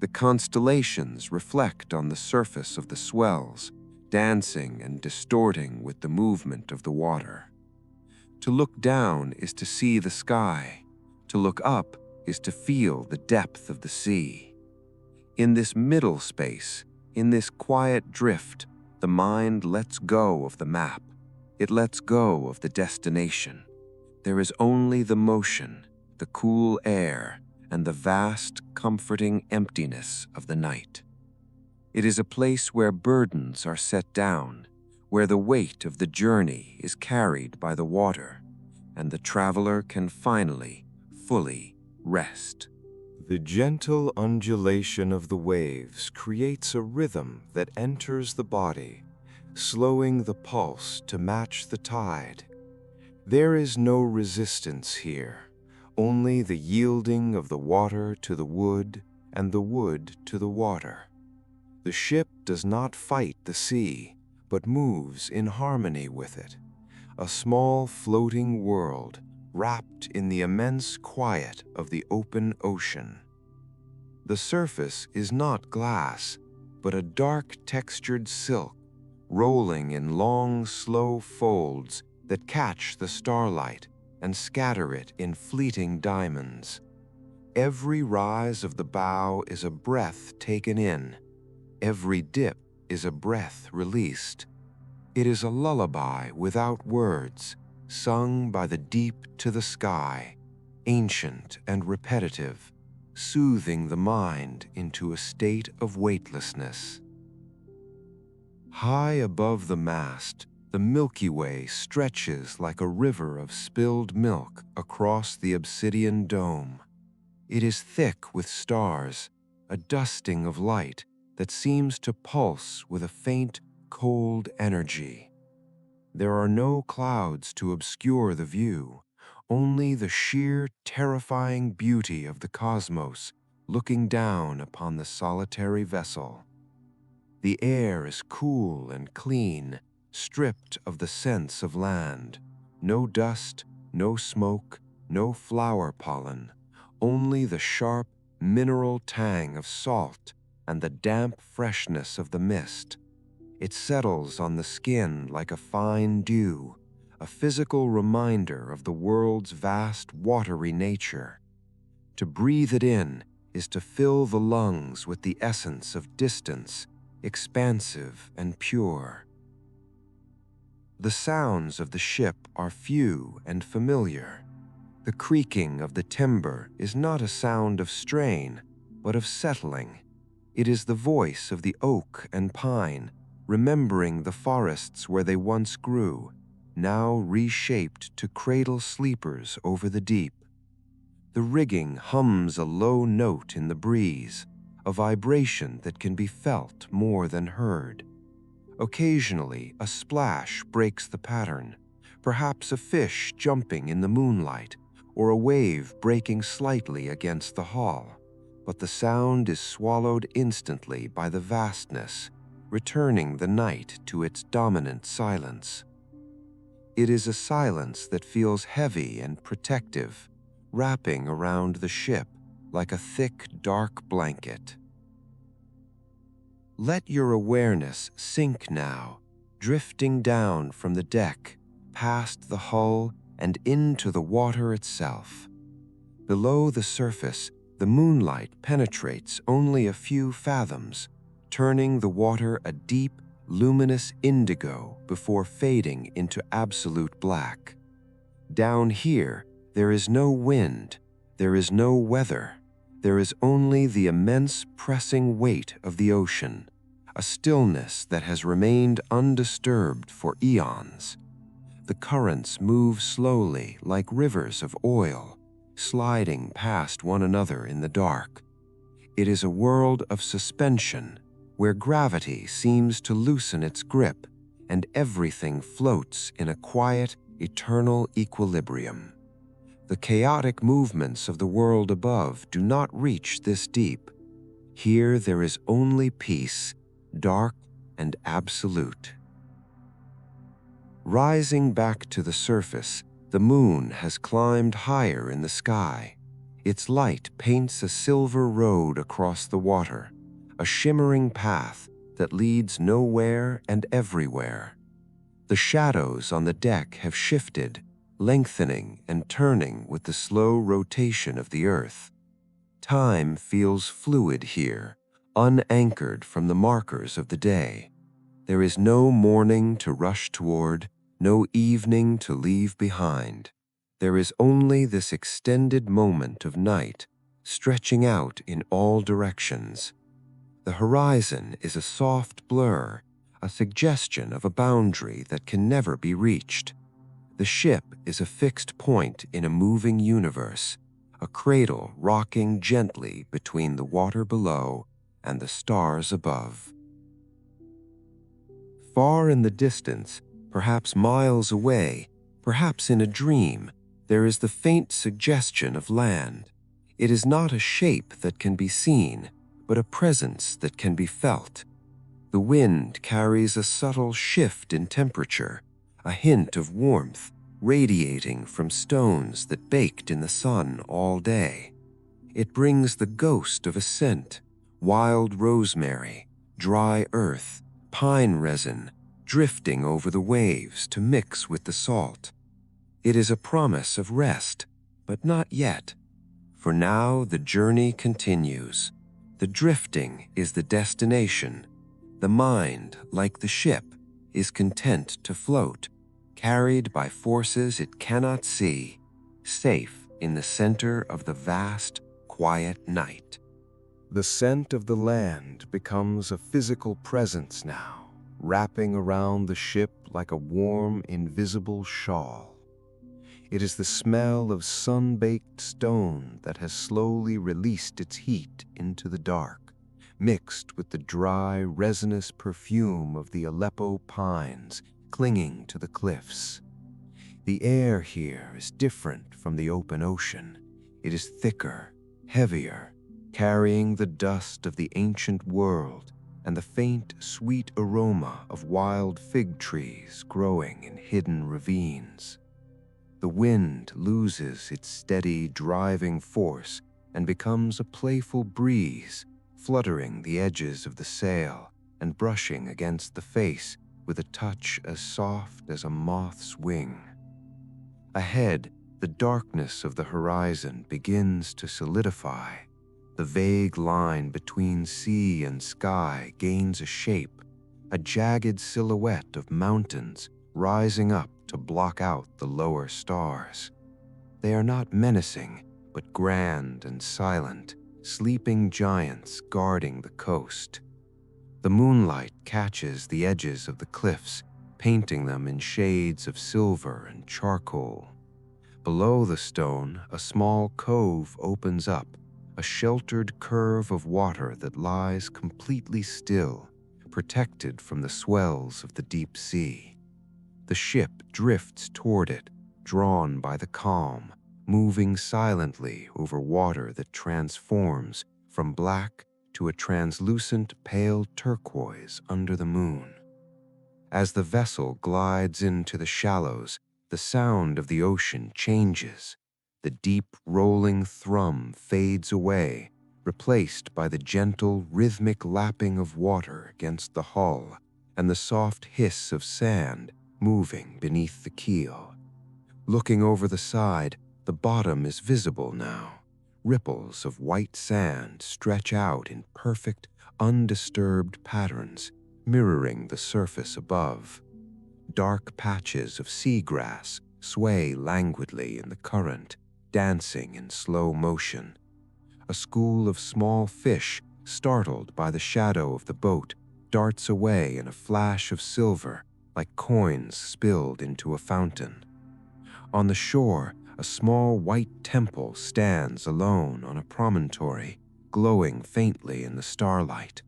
S2: The constellations reflect on the surface of the swells, dancing and distorting with the movement of the water. To look down is to see the sky. To look up is to feel the depth of the sea. In this middle space, in this quiet drift, the mind lets go of the map. It lets go of the destination. There is only the motion, the cool air, and the vast, comforting emptiness of the night. It is a place where burdens are set down, where the weight of the journey is carried by the water, and the traveler can finally, fully rest.
S1: The gentle undulation of the waves creates a rhythm that enters the body, slowing the pulse to match the tide. There is no resistance here, only the yielding of the water to the wood and the wood to the water. The ship does not fight the sea, but moves in harmony with it, a small floating world wrapped in the immense quiet of the open ocean. The surface is not glass, but a dark textured silk, rolling in long, slow folds that catch the starlight and scatter it in fleeting diamonds. Every rise of the bow is a breath taken in. Every dip is a breath released. It is a lullaby without words, sung by the deep to the sky, ancient and repetitive, soothing the mind into a state of weightlessness. High above the mast, the Milky Way stretches like a river of spilled milk across the obsidian dome. It is thick with stars, a dusting of light that seems to pulse with a faint, cold energy. There are no clouds to obscure the view, only the sheer, terrifying beauty of the cosmos looking down upon the solitary vessel. The air is cool and clean, stripped of the sense of land. No dust, no smoke, no flower pollen, only the sharp, mineral tang of salt and the damp freshness of the mist. It settles on the skin like a fine dew, a physical reminder of the world's vast watery nature. To breathe it in is to fill the lungs with the essence of distance, expansive and pure. The sounds of the ship are few and familiar. The creaking of the timber is not a sound of strain, but of settling. It is the voice of the oak and pine, remembering the forests where they once grew, now reshaped to cradle sleepers over the deep.
S2: The rigging hums a low note in the breeze, a vibration that can be felt more than heard. Occasionally, a splash breaks the pattern, perhaps a fish jumping in the moonlight, or a wave breaking slightly against the hull. But the sound is swallowed instantly by the vastness, returning the night to its dominant silence. It is a silence that feels heavy and protective, wrapping around the ship like a thick, dark blanket. Let your awareness sink now, drifting down from the deck, past the hull, and into the water itself. Below the surface, the moonlight penetrates only a few fathoms, turning the water a deep, luminous indigo before fading into absolute black. Down here, there is no wind, there is no weather. There is only the immense pressing weight of the ocean, a stillness that has remained undisturbed for eons. The currents move slowly like rivers of oil, sliding past one another in the dark. It is a world of suspension, where gravity seems to loosen its grip, and everything floats in a quiet, eternal equilibrium. The chaotic movements of the world above do not reach this deep. Here there is only peace, dark and absolute. Rising back to the surface, the moon has climbed higher in the sky. Its light paints a silver road across the water, a shimmering path that leads nowhere and everywhere. The shadows on the deck have shifted, lengthening and turning with the slow rotation of the earth. Time feels fluid here, unanchored from the markers of the day. There is no morning to rush toward, no evening to leave behind. There is only this extended moment of night, stretching out in all directions. The horizon is a soft blur, a suggestion of a boundary that can never be reached. The ship is a fixed point in a moving universe, a cradle rocking gently between the water below and the stars above. Far in the distance, perhaps miles away, perhaps in a dream, there is the faint suggestion of land. It is not a shape that can be seen, but a presence that can be felt. The wind carries a subtle shift in temperature, a hint of warmth radiating from stones that baked in the sun all day. It brings the ghost of a scent, wild rosemary, dry earth, pine resin, drifting over the waves to mix with the salt. It is a promise of rest, but not yet. For now the journey continues. The drifting is the destination. The mind, like the ship, is content to float, carried by forces it cannot see, safe in the center of the vast, quiet night.
S1: The scent of the land becomes a physical presence now, wrapping around the ship like a warm, invisible shawl. It is the smell of sun-baked stone that has slowly released its heat into the dark, mixed with the dry, resinous perfume of the Aleppo pines clinging to the cliffs. The air here is different from the open ocean. It is thicker, heavier, carrying the dust of the ancient world and the faint, sweet aroma of wild fig trees growing in hidden ravines. The wind loses its steady, driving force and becomes a playful breeze, fluttering the edges of the sail and brushing against the face with a touch as soft as a moth's wing. Ahead, the darkness of the horizon begins to solidify. The vague line between sea and sky gains a shape, a jagged silhouette of mountains rising up to block out the lower stars. They are not menacing, but grand and silent, sleeping giants guarding the coast. The moonlight catches the edges of the cliffs, painting them in shades of silver and charcoal.
S2: Below the stone, a small cove opens up, a sheltered curve of water that lies completely still, protected from the swells of the deep sea. The ship drifts toward it, drawn by the calm, moving silently over water that transforms from black to a translucent pale turquoise under the moon. As the vessel glides into the shallows, the sound of the ocean changes. The deep, rolling thrum fades away, replaced by the gentle, rhythmic lapping of water against the hull and the soft hiss of sand moving beneath the keel. Looking over the side, the bottom is visible now. Ripples of white sand stretch out in perfect, undisturbed patterns, mirroring the surface above. Dark patches of seagrass sway languidly in the current, dancing in slow motion. A school of small fish, startled by the shadow of the boat, darts away in a flash of silver, like coins spilled into a fountain. On the shore, a small white temple stands alone on a promontory, glowing faintly in the starlight.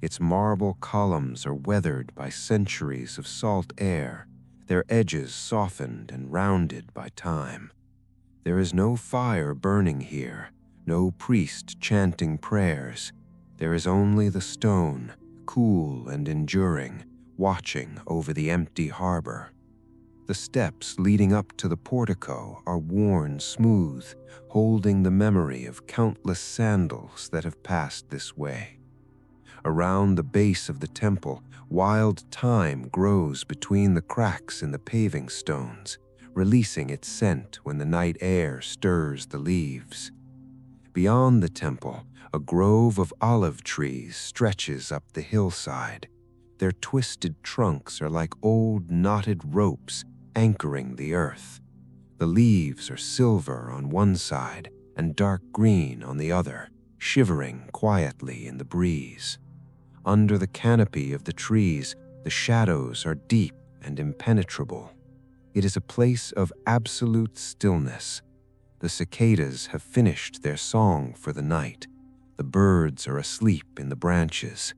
S2: Its marble columns are weathered by centuries of salt air, their edges softened and rounded by time. There is no fire burning here, no priest chanting prayers. There is only the stone, cool and enduring, watching over the empty harbor. The steps leading up to the portico are worn smooth, holding the memory of countless sandals that have passed this way. Around the base of the temple, wild thyme grows between the cracks in the paving stones, releasing its scent when the night air stirs the leaves. Beyond the temple, a grove of olive trees stretches up the hillside. Their twisted trunks are like old knotted ropes anchoring the earth. The leaves are silver on one side and dark green on the other, shivering quietly in the breeze. Under the canopy of the trees, the shadows are deep and impenetrable. It is a place of absolute stillness. The cicadas have finished their song for the night. The birds are asleep in the branches.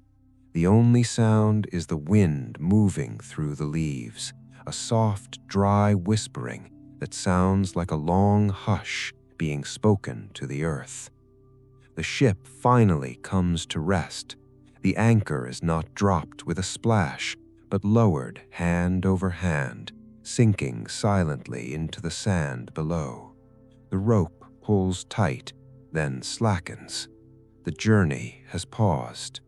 S2: The only sound is the wind moving through the leaves, a soft, dry whispering that sounds like a long hush being spoken to the earth. The ship finally comes to rest. The anchor is not dropped with a splash, but lowered hand over hand, sinking silently into the sand below. The rope pulls tight, then slackens. The journey has paused.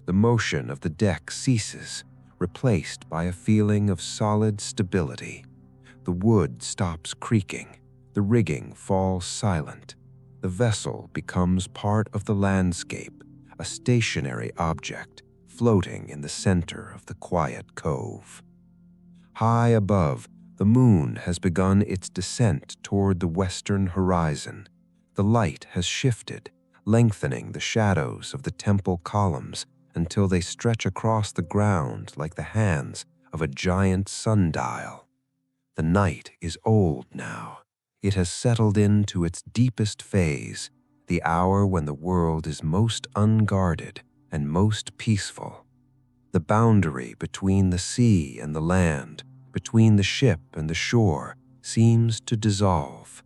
S2: The motion of the deck ceases, replaced by a feeling of solid stability. The wood stops creaking. The rigging falls silent. The vessel becomes part of the landscape, a stationary object floating in the center of the quiet cove. High above, the moon has begun its descent toward the western horizon. The light has shifted, lengthening the shadows of the temple columns until they stretch across the ground like the hands of a giant sundial. The night is old now. It has settled into its deepest phase, the hour when the world is most unguarded and most peaceful. The boundary between the sea and the land, between the ship and the shore, seems to dissolve.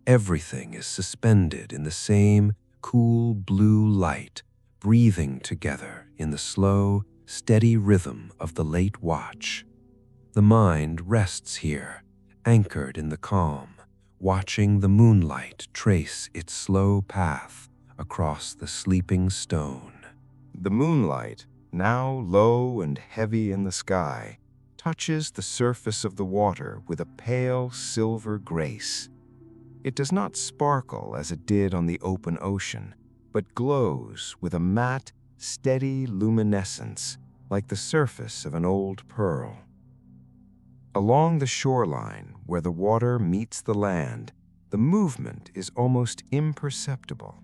S2: Everything is suspended in the same cool blue light, breathing together in the slow, steady rhythm of the late watch. The mind rests here, anchored in the calm, watching the moonlight trace its slow path across the sleeping stone.
S1: The moonlight, now low and heavy in the sky, touches the surface of the water with a pale silver grace. It does not sparkle as it did on the open ocean, but glows with a matte, steady luminescence like the surface of an old pearl. Along the shoreline, where the water meets the land, the movement is almost imperceptible.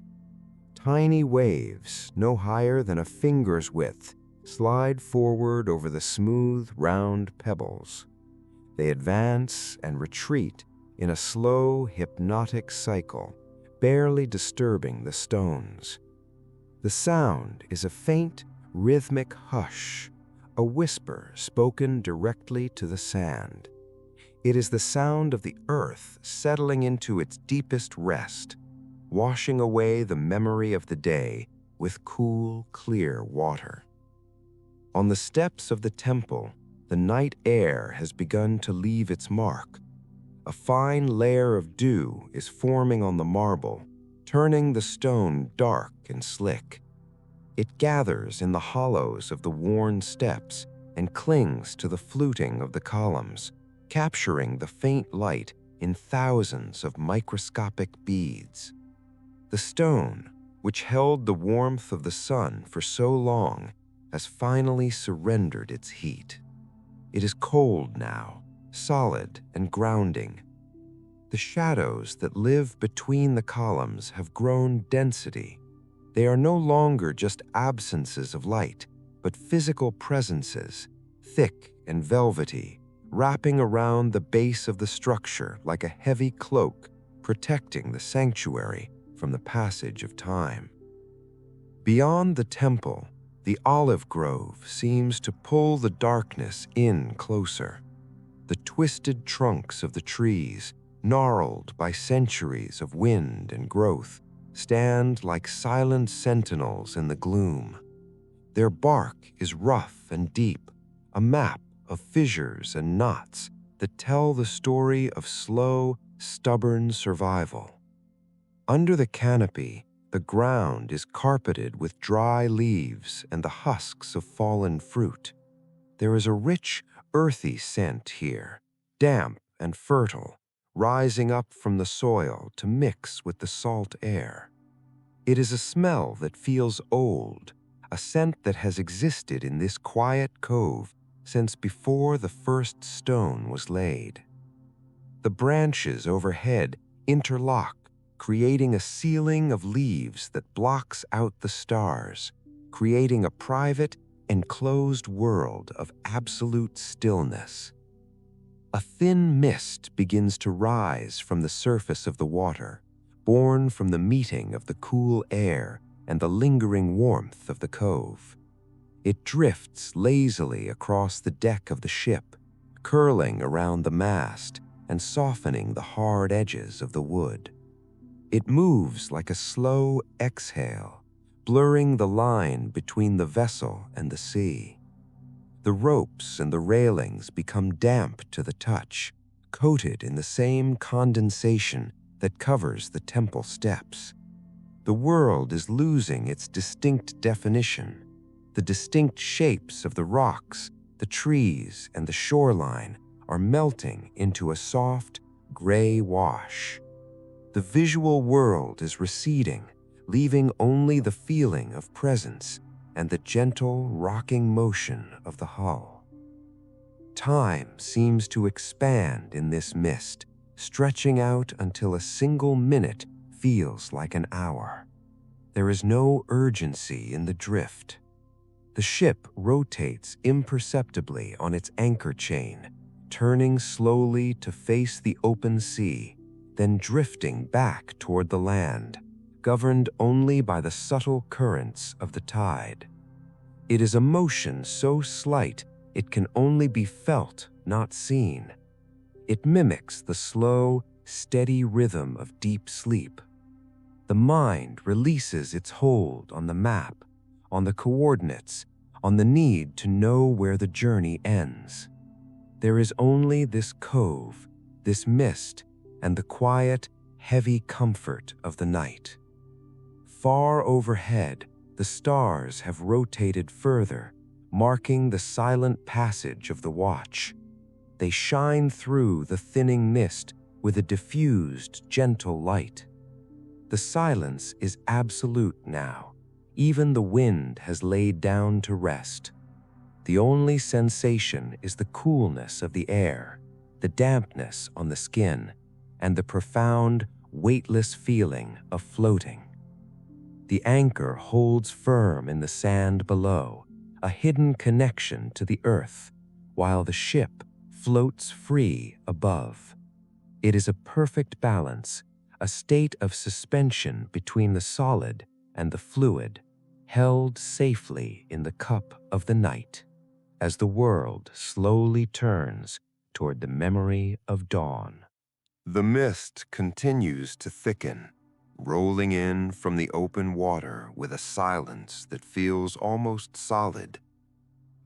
S1: Tiny waves, no higher than a finger's width, slide forward over the smooth, round pebbles. They advance and retreat in a slow, hypnotic cycle, barely disturbing the stones. The sound is a faint, rhythmic hush, a whisper spoken directly to the sand. It is the sound of the earth settling into its deepest rest, washing away the memory of the day with cool, clear water. On the steps of the temple, the night air has begun to leave its mark. A fine layer of dew is forming on the marble, turning the stone dark and slick. It gathers in the hollows of the worn steps and clings to the fluting of the columns, capturing the faint light in thousands of microscopic beads. The stone, which held the warmth of the sun for so long, has finally surrendered its heat. It is cold now, solid and grounding. The shadows that live between the columns have grown density. They are no longer just absences of light, but physical presences, thick and velvety, wrapping around the base of the structure like a heavy cloak, protecting the sanctuary from the passage of time. Beyond the temple, the olive grove seems to pull the darkness in closer. The twisted trunks of the trees, gnarled by centuries of wind and growth, stand like silent sentinels in the gloom. Their bark is rough and deep, a map of fissures and knots that tell the story of slow, stubborn survival. Under the canopy, the ground is carpeted with dry leaves and the husks of fallen fruit. There is a rich, earthy scent here, damp and fertile, rising up from the soil to mix with the salt air. It is a smell that feels old, a scent that has existed in this quiet cove since before the first stone was laid. The branches overhead interlock, creating a ceiling of leaves that blocks out the stars, creating a private, enclosed world of absolute stillness. A thin mist begins to rise from the surface of the water, born from the meeting of the cool air and the lingering warmth of the cove. It drifts lazily across the deck of the ship, curling around the mast and softening the hard edges of the wood. It moves like a slow exhale, blurring the line between the vessel and the sea. The ropes and the railings become damp to the touch, coated in the same condensation that covers the temple steps. The world is losing its distinct definition. The distinct shapes of the rocks, the trees, and the shoreline are melting into a soft, gray wash. The visual world is receding, leaving only the feeling of presence and the gentle, rocking motion of the hull. Time seems to expand in this mist, stretching out until a single minute feels like an hour. There is no urgency in the drift. The ship rotates imperceptibly on its anchor chain, turning slowly to face the open sea, then drifting back toward the land, governed only by the subtle currents of the tide. It is a motion so slight it can only be felt, not seen. It mimics the slow, steady rhythm of deep sleep. The mind releases its hold on the map, on the coordinates, on the need to know where the journey ends. There is only this cove, this mist, and the quiet, heavy comfort of the night. Far overhead, the stars have rotated further, marking the silent passage of the watch. They shine through the thinning mist with a diffused, gentle light. The silence is absolute now. Even the wind has laid down to rest. The only sensation is the coolness of the air, the dampness on the skin, and the profound, weightless feeling of floating. The anchor holds firm in the sand below, a hidden connection to the earth, while the ship floats free above.
S2: It is a perfect balance, a state of suspension between the solid and the fluid, held safely in the cup of the night, as the world slowly turns toward the memory of dawn.
S1: The mist continues to thicken, rolling in from the open water with a silence that feels almost solid.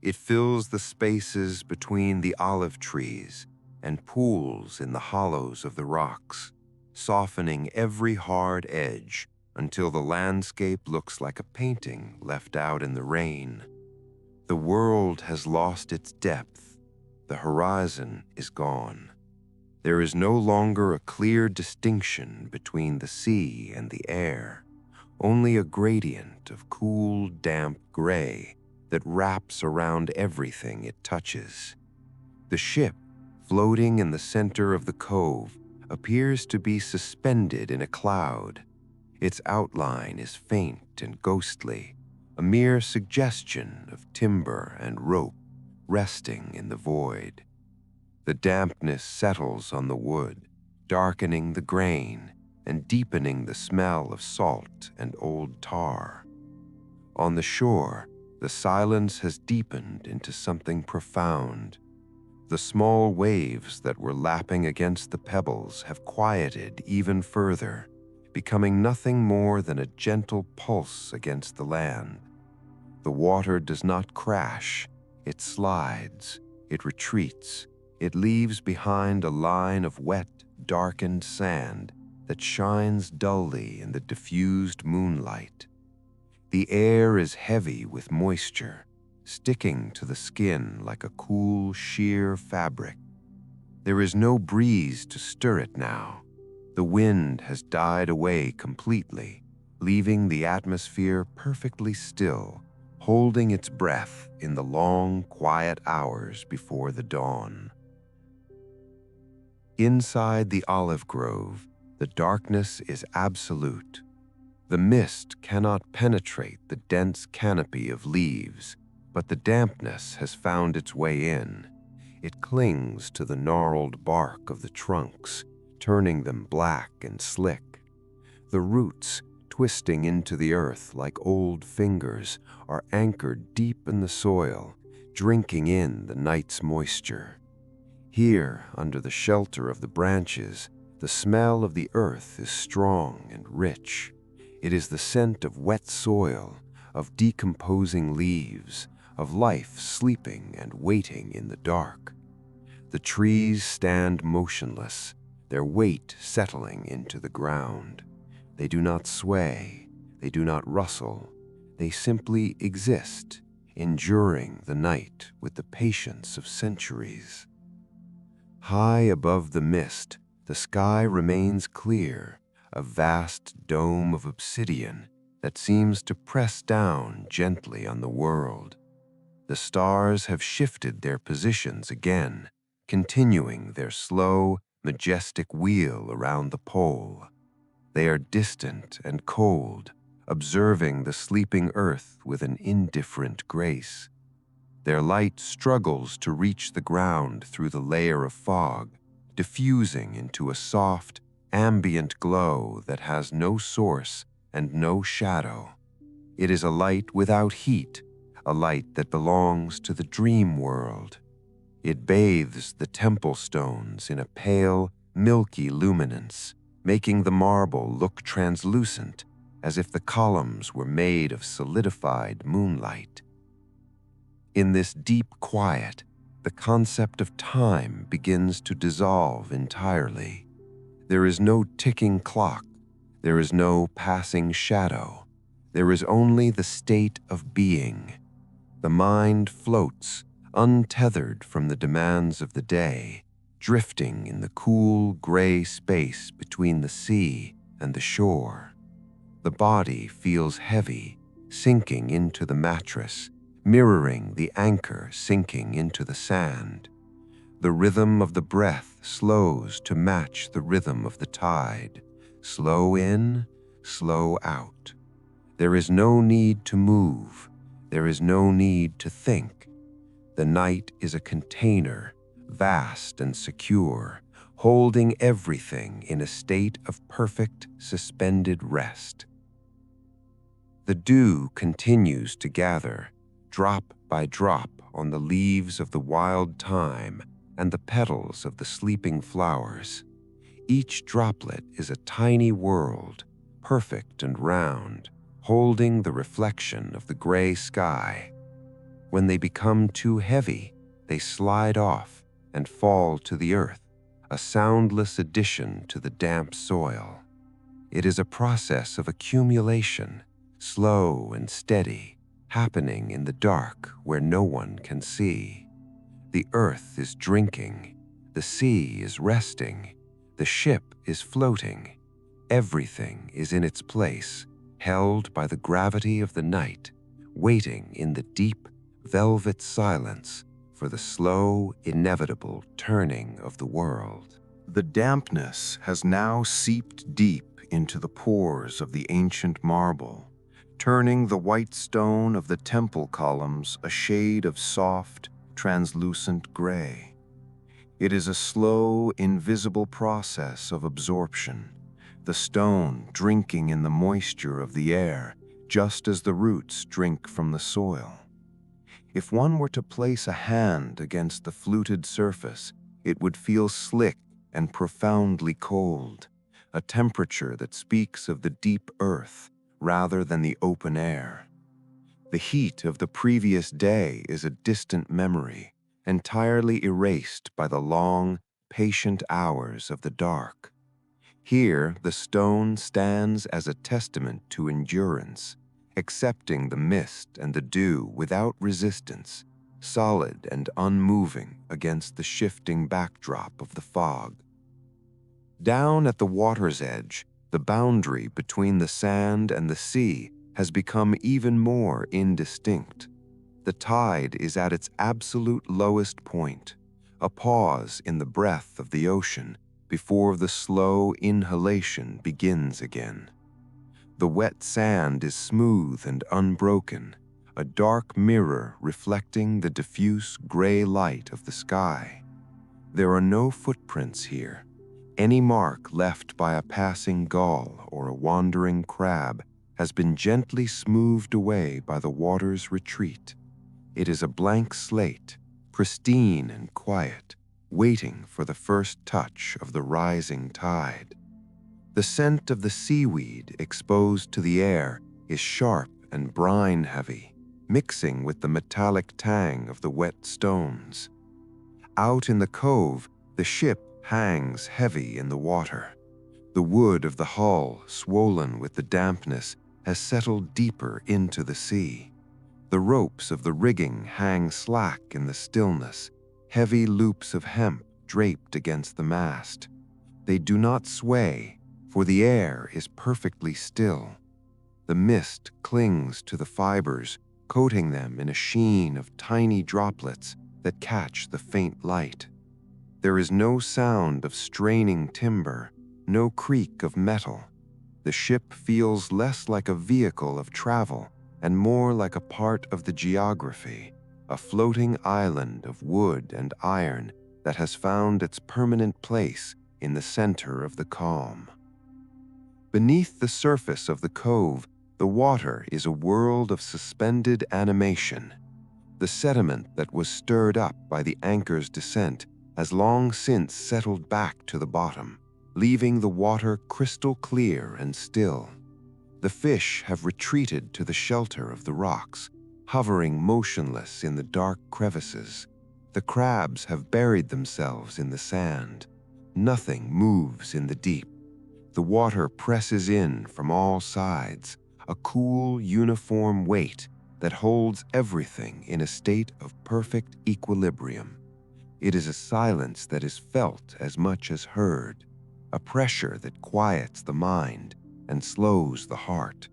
S1: It fills the spaces between the olive trees and pools in the hollows of the rocks, softening every hard edge until the landscape looks like a painting left out in the rain. The world has lost its depth. The horizon is gone. There is no longer a clear distinction between the sea and the air, only a gradient of cool, damp gray that wraps around everything it touches. The ship, floating in the center of the cove, appears to be suspended in a cloud. Its outline is faint and ghostly, a mere suggestion of timber and rope resting in the void. The dampness settles on the wood, darkening the grain and deepening the smell of salt and old tar. On the shore, the silence has deepened into something profound. The small waves that were lapping against the pebbles have quieted even further, becoming nothing more than a gentle pulse against the land. The water does not crash, it slides, it retreats, it leaves behind a line of wet, darkened sand that shines dully in the diffused moonlight. The air is heavy with moisture, sticking to the skin like a cool, sheer fabric. There is no breeze to stir it now. The wind has died away completely, leaving the atmosphere perfectly still, holding its breath in the long, quiet hours before the dawn. Inside the olive grove, the darkness is absolute. The mist cannot penetrate the dense canopy of leaves, but the dampness has found its way in. It clings to the gnarled bark of the trunks, turning them black and slick. The roots, twisting into the earth like old fingers, are anchored deep in the soil, drinking in the night's moisture. Here, under the shelter of the branches, the smell of the earth is strong and rich. It is the scent of wet soil, of decomposing leaves, of life sleeping and waiting in the dark. The trees stand motionless, their weight settling into the ground. They do not sway, they do not rustle, they simply exist, enduring the night with the patience of centuries. High above the mist, the sky remains clear, a vast dome of obsidian that seems to press down gently on the world. The stars have shifted their positions again, continuing their slow, majestic wheel around the pole. They are distant and cold, observing the sleeping earth with an indifferent grace. Their light struggles to reach the ground through the layer of fog, diffusing into a soft, ambient glow that has no source and no shadow. It is a light without heat, a light that belongs to the dream world. It bathes the temple stones in a pale, milky luminance, making the marble look translucent, as if the columns were made of solidified moonlight. In this deep quiet, the concept of time begins to dissolve entirely. There is no ticking clock, there is no passing shadow, there is only the state of being. The mind floats, untethered from the demands of the day, drifting in the cool, gray space between the sea and the shore. The body feels heavy, sinking into the mattress, mirroring the anchor sinking into the sand. The rhythm of the breath slows to match the rhythm of the tide. Slow in, slow out. There is no need to move. There is no need to think. The night is a container, vast and secure,
S2: holding everything in a state of perfect, suspended rest. The dew continues to gather, drop by drop, on the leaves of the wild thyme and the petals of the sleeping flowers. Each droplet is a tiny world, perfect and round, holding the reflection of the gray sky. When they become too heavy, they slide off and fall to the earth, a soundless addition to the damp soil. It is a process of accumulation, slow and steady, happening in the dark where no one can see. The earth is drinking, the sea is resting, the ship is floating. Everything is in its place, held by the gravity of the night, waiting in the deep, velvet silence for the slow, inevitable turning of the world.
S1: The dampness has now seeped deep into the pores of the ancient marble, turning the white stone of the temple columns a shade of soft, translucent gray. It is a slow, invisible process of absorption, the stone drinking in the moisture of the air, just as the roots drink from the soil. If one were to place a hand against the fluted surface, it would feel slick and profoundly cold, a temperature that speaks of the deep earth rather than the open air. The heat of the previous day is a distant memory, entirely erased by the long, patient hours of the dark. Here, the stone stands as a testament to endurance, accepting the mist and the dew without resistance, solid and unmoving against the shifting backdrop of the fog. Down at the water's edge, the boundary between the sand and the sea has become even more indistinct. The tide is at its absolute lowest point, a pause in the breath of the ocean before the slow inhalation begins again. The wet sand is smooth and unbroken, a dark mirror reflecting the diffuse gray light of the sky. There are no footprints here. Any mark left by a passing gull or a wandering crab has been gently smoothed away by the water's retreat. It is a blank slate, pristine and quiet, waiting for the first touch of the rising tide. The scent of the seaweed exposed to the air is sharp and brine-heavy, mixing with the metallic tang of the wet stones. Out in the cove, the ship hangs heavy in the water. The wood of the hull, swollen with the dampness, has settled deeper into the sea. The ropes of the rigging hang slack in the stillness, heavy loops of hemp draped against the mast. They do not sway, for the air is perfectly still. The mist clings to the fibers, coating them in a sheen of tiny droplets that catch the faint light. There is no sound of straining timber, no creak of metal. The ship feels less like a vehicle of travel and more like a part of the geography, a floating island of wood and iron that has found its permanent place in the center of the calm. Beneath the surface of the cove, the water is a world of suspended animation. The sediment that was stirred up by the anchor's descent has long since settled back to the bottom, leaving the water crystal clear and still. The fish have retreated to the shelter of the rocks, hovering motionless in the dark crevices. The crabs have buried themselves in the sand. Nothing moves in the deep. The water presses in from all sides, a cool, uniform weight that holds everything in a state of perfect equilibrium. It is a silence that is felt as much as heard, a pressure that quiets the mind and slows the heart.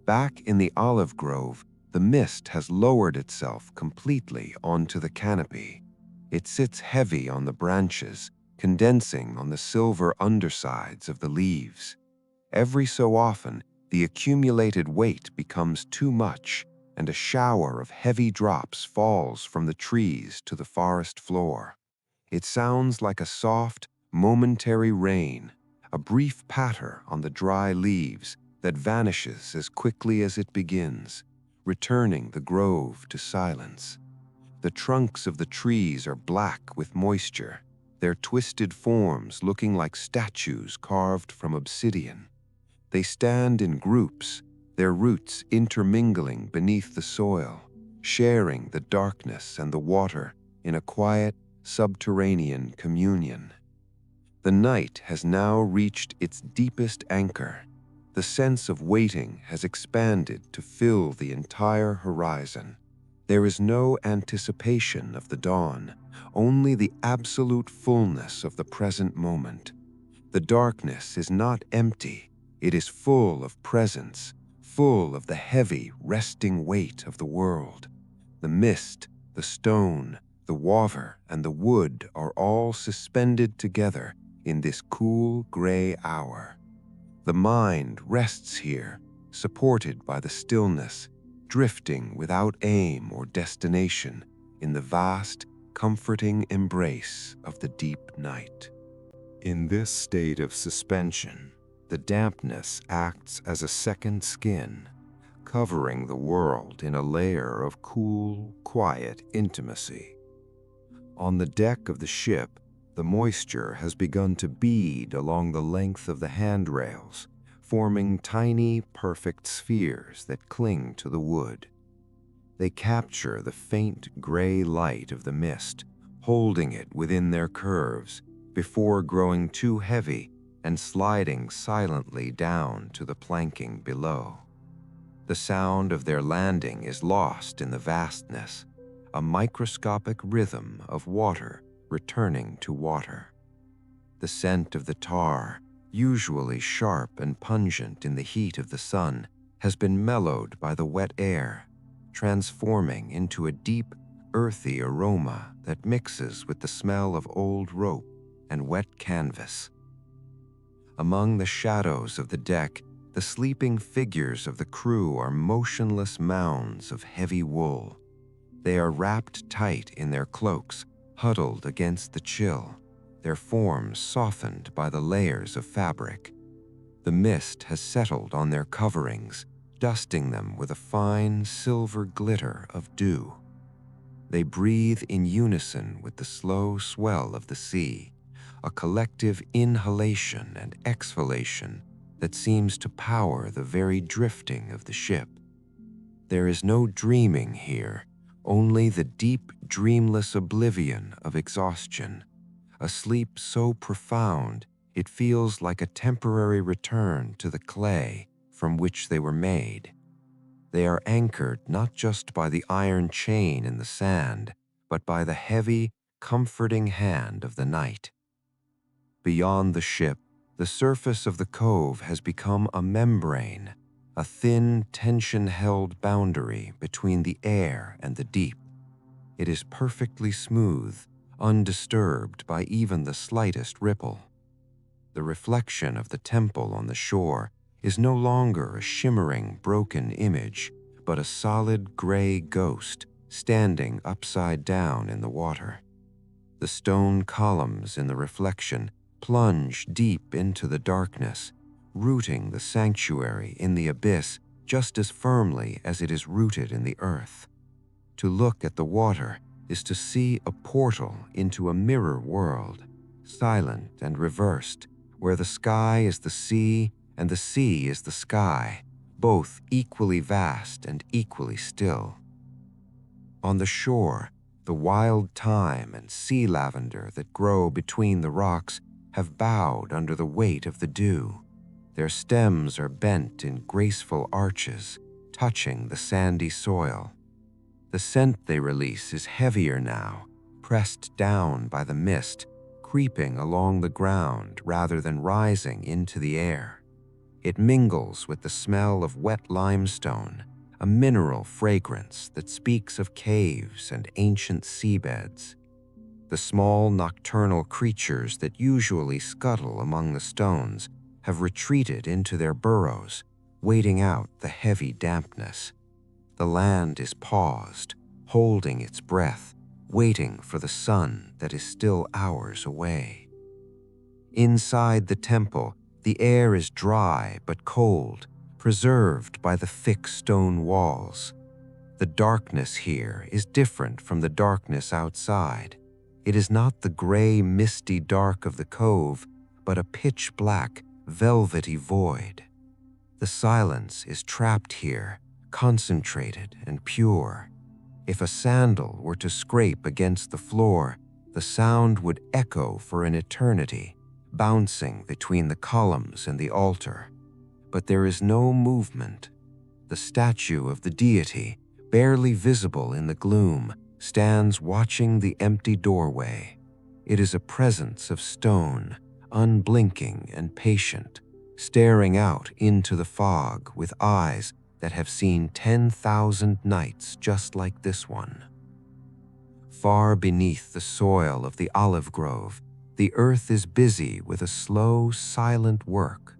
S1: Back in the olive grove, the mist has lowered itself completely onto the canopy. It sits heavy on the branches, condensing on the silver undersides of the leaves. Every so often, the accumulated weight becomes too much, and a shower of heavy drops falls from the trees to the forest floor. It sounds like a soft,
S2: Momentary rain, a brief patter on the dry leaves that vanishes as quickly as it begins, returning the grove to silence. The trunks of the trees are black with moisture, their twisted forms looking like statues carved from obsidian. They stand in groups, their roots intermingling beneath the soil, sharing the darkness and the water in a quiet, subterranean communion. The night has now reached its deepest anchor. The sense of waiting has expanded to fill the entire horizon. There is no anticipation of the dawn, only the absolute fullness of the present moment. The darkness is not empty, it is full of presence, full of the heavy, resting weight of the world. The mist, the stone, the water, and the wood are all suspended together in this cool, gray hour. The mind rests here, supported by the stillness, drifting without aim or destination in the vast, comforting embrace of the deep night.
S1: In this state of suspension, the dampness acts as a second skin, covering the world in a layer of cool, quiet intimacy. On the deck of the ship, the moisture has begun to bead along the length of the handrails, forming tiny, perfect spheres that cling to the wood. They capture the faint gray light of the mist, holding it within their curves before growing too heavy and sliding silently down to the planking below. The sound of their landing is lost in the vastness, a microscopic rhythm of water returning to water. The scent of the tar, usually sharp and pungent in the heat of the sun, has been mellowed by the wet air, transforming into a deep, earthy aroma that mixes with the smell of old rope and wet canvas. Among the shadows of the deck, the sleeping figures of the crew are motionless mounds of heavy wool. They are wrapped tight in their cloaks, huddled against the chill, their forms softened by the layers of fabric. The mist has settled on their coverings, dusting them with a fine silver glitter of dew. They breathe in unison with the slow swell of the sea, a collective inhalation and exhalation that seems to power the very drifting of the ship. There is no dreaming here, only the deep, dreamless oblivion of exhaustion, a sleep so profound it feels like a temporary return to the clay from which they were made. They are anchored not just by the iron chain in the sand, but by the heavy, comforting hand of the night. Beyond the ship, the surface of the cove has become a membrane, a thin, tension-held boundary between the air and the deep. It is perfectly smooth, undisturbed by even the slightest ripple. The reflection of the temple on the shore is no longer a shimmering, broken image, but a solid gray ghost standing upside down in the water. The stone columns in the reflection plunge deep into the darkness, rooting the sanctuary in the abyss just as firmly as it is rooted in the earth. To look at the water is to see a portal into a mirror world, silent and reversed, where the sky is the sea and the sea is the sky, both equally vast and equally still. On the shore, the wild thyme and sea lavender that grow between the rocks have bowed under the weight of the dew. Their stems are bent in graceful arches, touching the sandy soil. The scent they release is heavier now, pressed down by the mist, creeping along the ground rather than rising into the air. It mingles with the smell of wet limestone, a mineral fragrance that speaks of caves and ancient seabeds. The small nocturnal creatures that usually scuttle among the stones have retreated into their burrows, waiting out the heavy dampness. The land is paused, holding its breath, waiting for the sun that is still hours away.
S2: Inside the temple, the air is dry but cold, preserved by the thick stone walls. The darkness here is different from the darkness outside. It is not the gray, misty dark of the cove, but a pitch-black, velvety void. The silence is trapped here, concentrated and pure. If a sandal were to scrape against the floor, the sound would echo for an eternity, bouncing between the columns and the altar. But there is no movement. The statue of the deity, barely visible in the gloom, stands watching the empty doorway. It is a presence of stone, unblinking and patient, staring out into the fog with eyes that have seen 10,000 nights just like this one. Far beneath the soil of the olive grove, the earth is busy with a slow, silent work.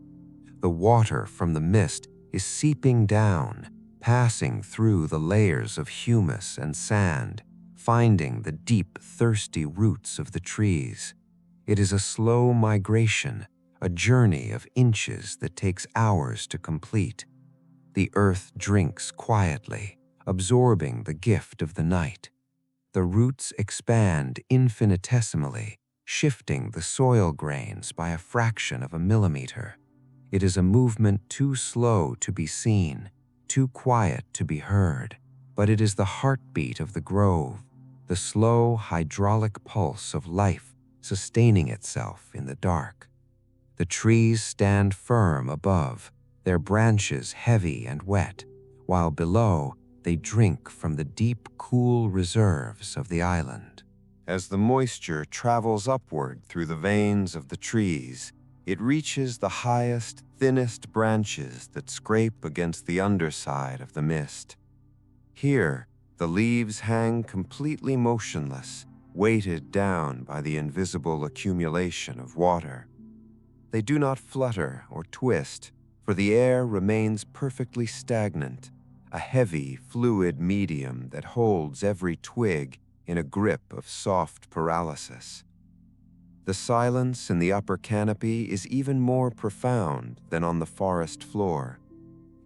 S2: The water from the mist is seeping down, passing through the layers of humus and sand, finding the deep, thirsty roots of the trees. It is a slow migration, a journey of inches that takes hours to complete. The earth drinks quietly, absorbing the gift of the night. The roots expand infinitesimally, shifting the soil grains by a fraction of a millimeter. It is a movement too slow to be seen, too quiet to be heard, but it is the heartbeat of the grove, the slow hydraulic pulse of life sustaining itself in the dark. The trees stand firm above, their branches heavy and wet, while below they drink from the deep, cool reserves of the island. As the moisture travels upward through the veins of the trees, it reaches the highest, thinnest branches that scrape against the underside of the mist. Here, the leaves hang completely motionless, weighted down by the invisible accumulation of water. They do not flutter or twist, for the air remains perfectly stagnant, a heavy, fluid medium that holds every twig in a grip of soft paralysis. The silence in the upper canopy is even more profound than on the forest floor.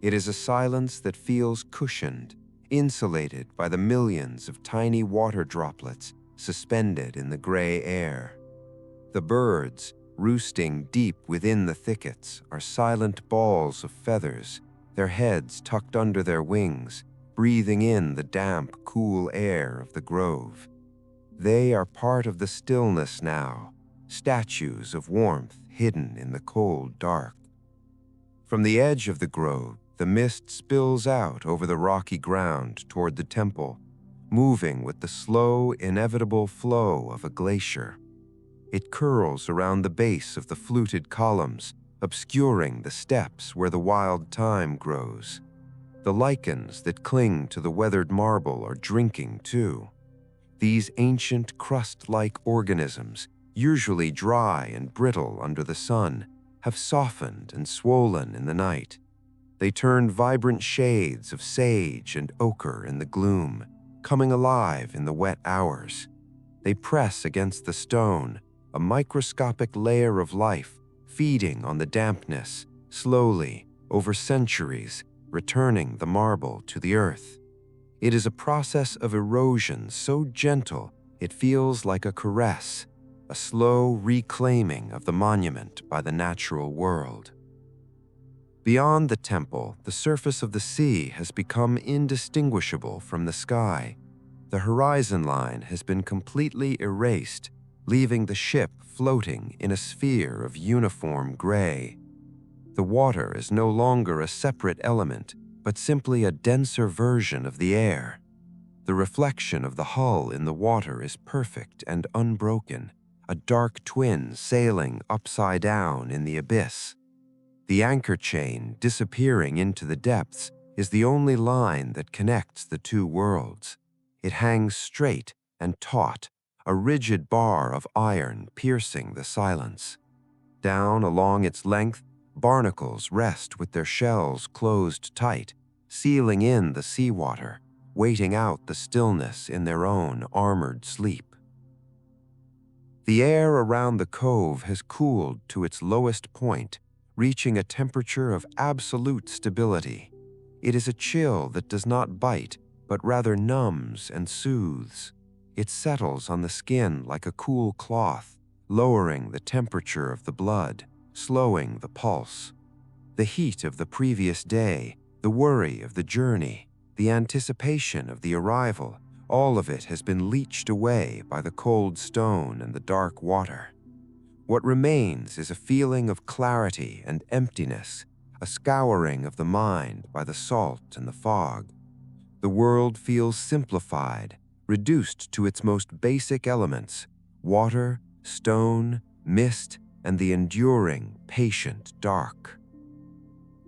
S2: It is a silence that feels cushioned, insulated by the millions of tiny water droplets suspended in the gray air. The birds, roosting deep within the thickets, are silent balls of feathers, their heads tucked under their wings, breathing in the damp, cool air of the grove. They are part of the stillness now, statues of warmth hidden in the cold dark. From the edge of the grove, the mist spills out over the rocky ground toward the temple, moving with the slow, inevitable flow of a glacier. It curls around the base of the fluted columns, obscuring the steps where the wild thyme grows. The lichens that cling to the weathered marble are drinking too. These ancient crust-like organisms, usually dry and brittle under the sun, have softened and swollen in the night. They turn vibrant shades of sage and ochre in the gloom, coming alive in the wet hours. They press against the stone, a microscopic layer of life, feeding on the dampness, slowly, over centuries, returning the marble to the earth. It is a process of erosion so gentle it feels like a caress, a slow reclaiming of the monument by the natural world. Beyond the temple, the surface of the sea has become indistinguishable from the sky. The horizon line has been completely erased, leaving the ship floating in a sphere of uniform gray. The water is no longer a separate element, but simply a denser version of the air. The reflection of the hull in the water is perfect and unbroken, a dark twin sailing upside down in the abyss. The anchor chain disappearing into the depths is the only line that connects the two worlds. It hangs straight and taut, a rigid bar of iron piercing the silence. Down along its length, barnacles rest with their shells closed tight, sealing in the seawater, waiting out the stillness in their own armored sleep. The air around the cove has cooled to its lowest point, reaching a temperature of absolute stability. It is a chill that does not bite, but rather numbs and soothes. It settles on the skin like a cool cloth, lowering the temperature of the blood, slowing the pulse. The heat of the previous day, the worry of the journey, the anticipation of the arrival, all of it has been leached away by the cold stone and the dark water. What remains is a feeling of clarity and emptiness, a scouring of the mind by the salt and the fog. The world feels simplified, reduced to its most basic elements: water, stone, mist, and the enduring, patient dark.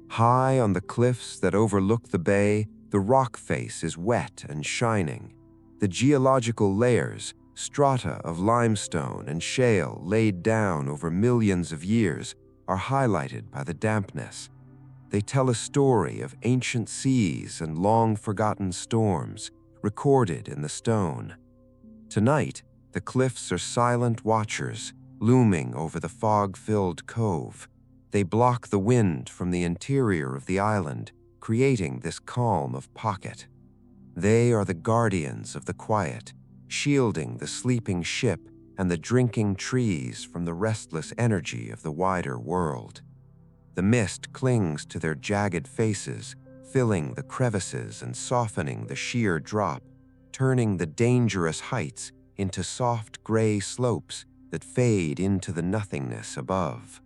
S2: High on the cliffs that overlook the bay, the rock face is wet and shining. The geological layers, strata of limestone and shale laid down over millions of years, are highlighted by the dampness. They tell a story of ancient seas and long-forgotten storms, recorded in the stone. Tonight, the cliffs are silent watchers, looming over the fog-filled cove. They block the wind from the interior of the island, creating this calm of pocket. They are the guardians of the quiet, shielding the sleeping ship and the drinking trees from the restless energy of the wider world. The mist clings to their jagged faces, filling the crevices and softening the sheer drop, turning the dangerous heights into soft gray slopes that fade into the nothingness above.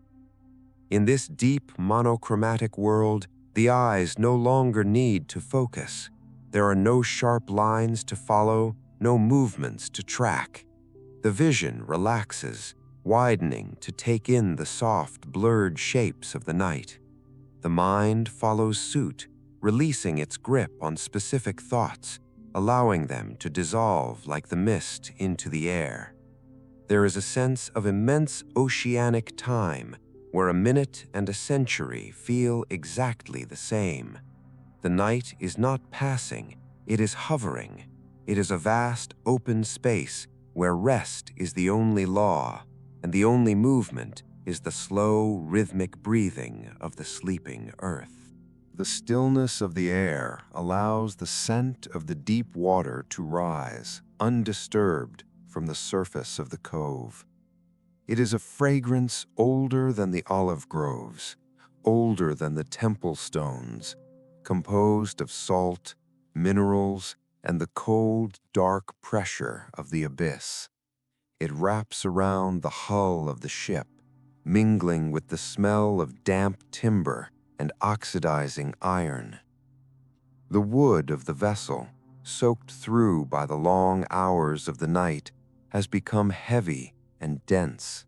S2: In this deep, monochromatic world, the eyes no longer need to focus. There are no sharp lines to follow, no movements to track. The vision relaxes, widening to take in the soft, blurred shapes of the night. The mind follows suit, releasing its grip on specific thoughts, allowing them to dissolve like the mist into the air. There is a sense of immense oceanic time, where a minute and a century feel exactly the same. The night is not passing, it is hovering. It is a vast, open space where rest is the only law, and the only movement is the slow, rhythmic breathing of the sleeping earth.
S1: The stillness of the air allows the scent of the deep water to rise, undisturbed, from the surface of the cove. It is a fragrance older than the olive groves, older than the temple stones, composed of salt, minerals, and the cold, dark pressure of the abyss. It wraps around the hull of the ship, mingling with the smell of damp timber and oxidizing iron. The wood of the vessel, soaked through by the long hours of the night, has become heavy and dense.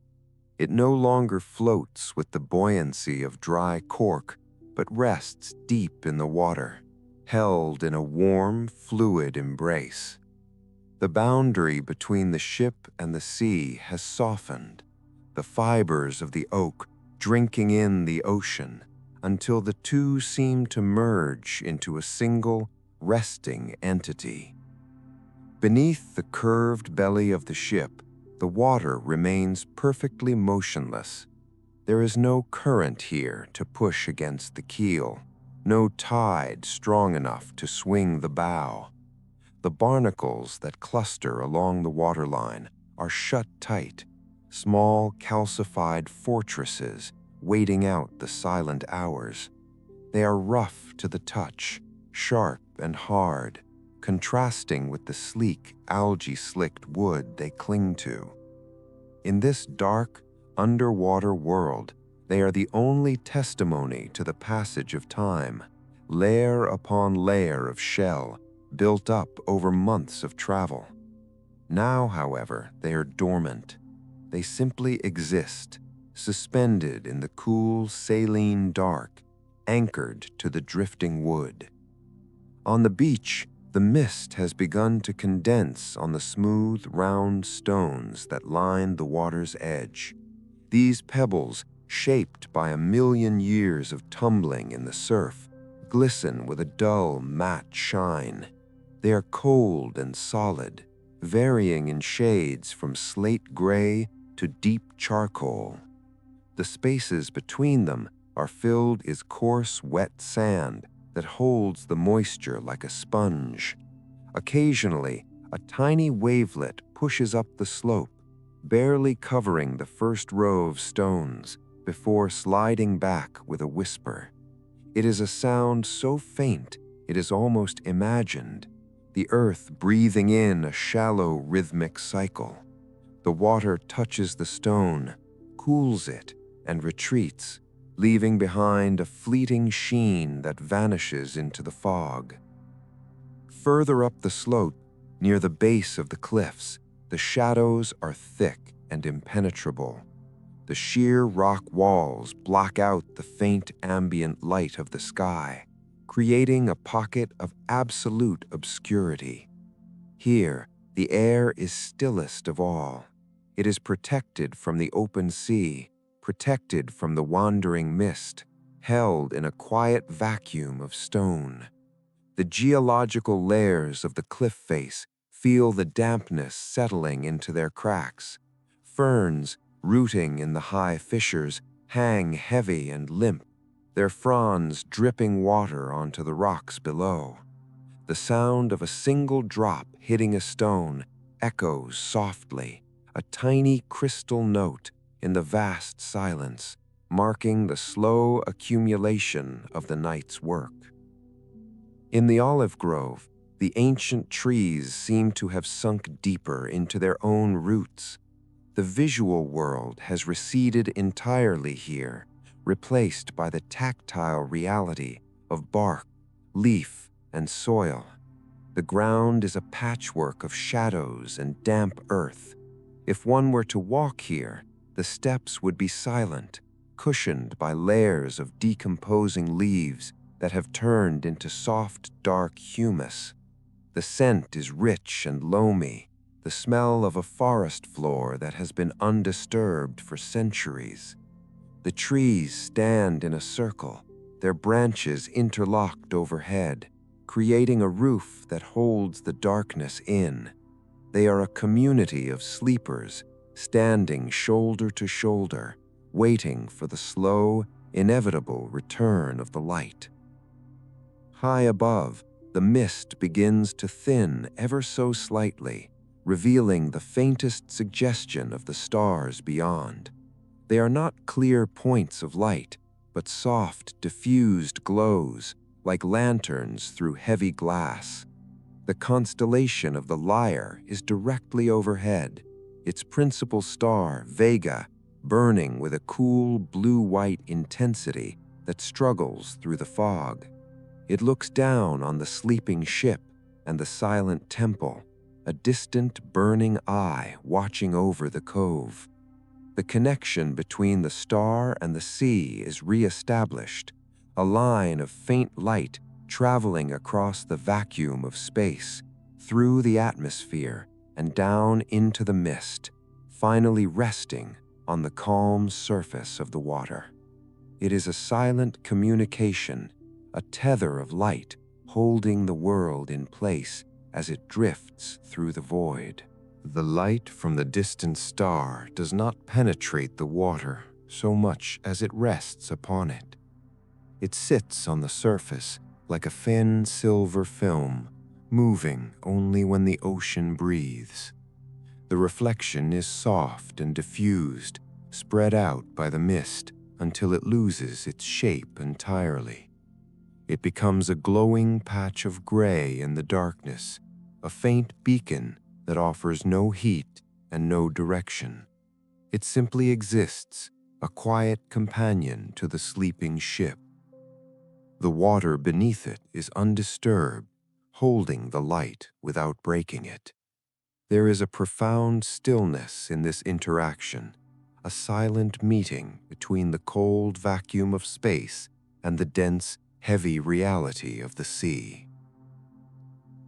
S1: It no longer floats with the buoyancy of dry cork, but rests deep in the water, held in a warm, fluid embrace. The boundary between the ship and the sea has softened, the fibers of the oak drinking in the ocean, until the two seem to merge into a single, resting entity. Beneath the curved belly of the ship, the water remains perfectly motionless. There is no current here to push against the keel, no tide strong enough to swing the bow. The barnacles that cluster along the waterline are shut tight, small calcified fortresses waiting out the silent hours. They are rough to the touch, sharp and hard, contrasting with the sleek, algae-slicked wood they cling to. In this dark, underwater world, they are the only testimony to the passage of time, layer upon layer of shell, built up over months of travel. Now, however, they are dormant. They simply exist, suspended in the cool, saline dark, anchored to the drifting wood. On the beach, the mist has begun to condense on the smooth, round stones that line the water's edge. These pebbles, shaped by a million years of tumbling in the surf, glisten with a dull, matte shine. They are cold and solid, varying in shades from slate gray
S2: to deep charcoal. The spaces between them are filled with coarse, wet sand that holds the moisture like a sponge. Occasionally, a tiny wavelet pushes up the slope, barely covering the first row of stones before sliding back with a whisper. It is a sound so faint it is almost imagined, the earth breathing in a shallow rhythmic cycle. The water touches the stone, cools it, and retreats, leaving behind a fleeting sheen that vanishes into the fog. Further up the slope, near the base of the cliffs, the shadows are thick and impenetrable. The sheer rock walls block out the faint ambient light of the sky, creating a pocket of absolute obscurity. Here, the air is stillest of all. It is protected from the open sea, protected from the wandering mist, held in a quiet vacuum of stone. The geological layers of the cliff face feel the dampness settling into their cracks. Ferns, rooting in the high fissures, hang heavy and limp, their fronds dripping water onto the rocks below. The sound of a single drop hitting a stone echoes softly, a tiny crystal note in the vast silence, marking the slow accumulation of the night's work. In the olive grove, the ancient trees seem to have sunk deeper into their own roots. The visual world has receded entirely here, replaced by the tactile reality of bark, leaf, and soil. The ground is a patchwork of shadows and damp earth. If one were to walk here, the steps would be silent, cushioned by layers of decomposing leaves that have turned into soft, dark humus. The scent is rich and loamy, the smell of a forest floor that has been undisturbed for centuries. The trees stand in a circle, their branches interlocked overhead, creating a roof that holds the darkness in. They are a community of sleepers, standing shoulder to shoulder, waiting for the slow, inevitable return of the light. High above, the mist begins to thin ever so slightly, revealing the faintest suggestion of the stars beyond. They are not clear points of light, but soft, diffused glows, like lanterns through heavy glass. The constellation of the Lyre is directly overhead, its principal star, Vega, burning with a cool blue-white intensity that struggles through the fog. It looks down on the sleeping ship and the silent temple, a distant burning eye watching over the cove. The connection between the star and the sea is re-established, a line of faint light traveling across the vacuum of space, through the atmosphere and down into the mist, finally resting on the calm surface of the water. It is a silent communication, a tether of light holding the world in place as it drifts through the void.
S1: The light from the distant star does not penetrate the water so much as it rests upon it. It sits on the surface like a thin silver film, moving only when the ocean breathes. The reflection is soft and diffused, spread out by the mist until it loses its shape entirely. It becomes a glowing patch of gray in the darkness, a faint beacon that offers no heat and no direction. It simply exists, a quiet companion to the sleeping ship. The water beneath it is undisturbed, holding the light without breaking it. There is a profound stillness in this interaction, a silent meeting between the cold vacuum of space and the dense, heavy reality of the sea.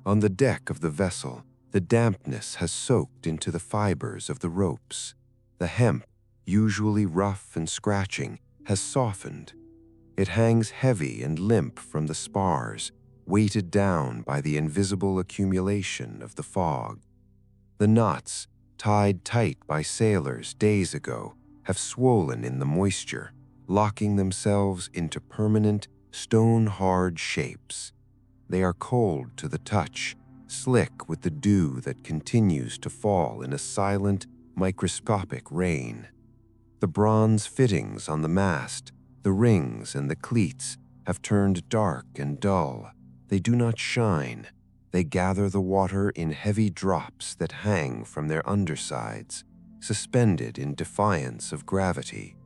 S1: On the deck of the vessel, the dampness has soaked into the fibers of the ropes. The hemp, usually rough and scratching, has softened. It hangs heavy and limp from the spars, weighted down by the invisible accumulation of the fog. The knots,
S2: tied tight by sailors days ago, have swollen in the moisture, locking themselves into permanent, stone-hard shapes. They are cold to the touch, slick with the dew that continues to fall in a silent, microscopic rain. The bronze fittings on the mast, the rings and the cleats have turned dark and dull. They do not shine. They gather the water in heavy drops that hang from their undersides, suspended in defiance of gravity,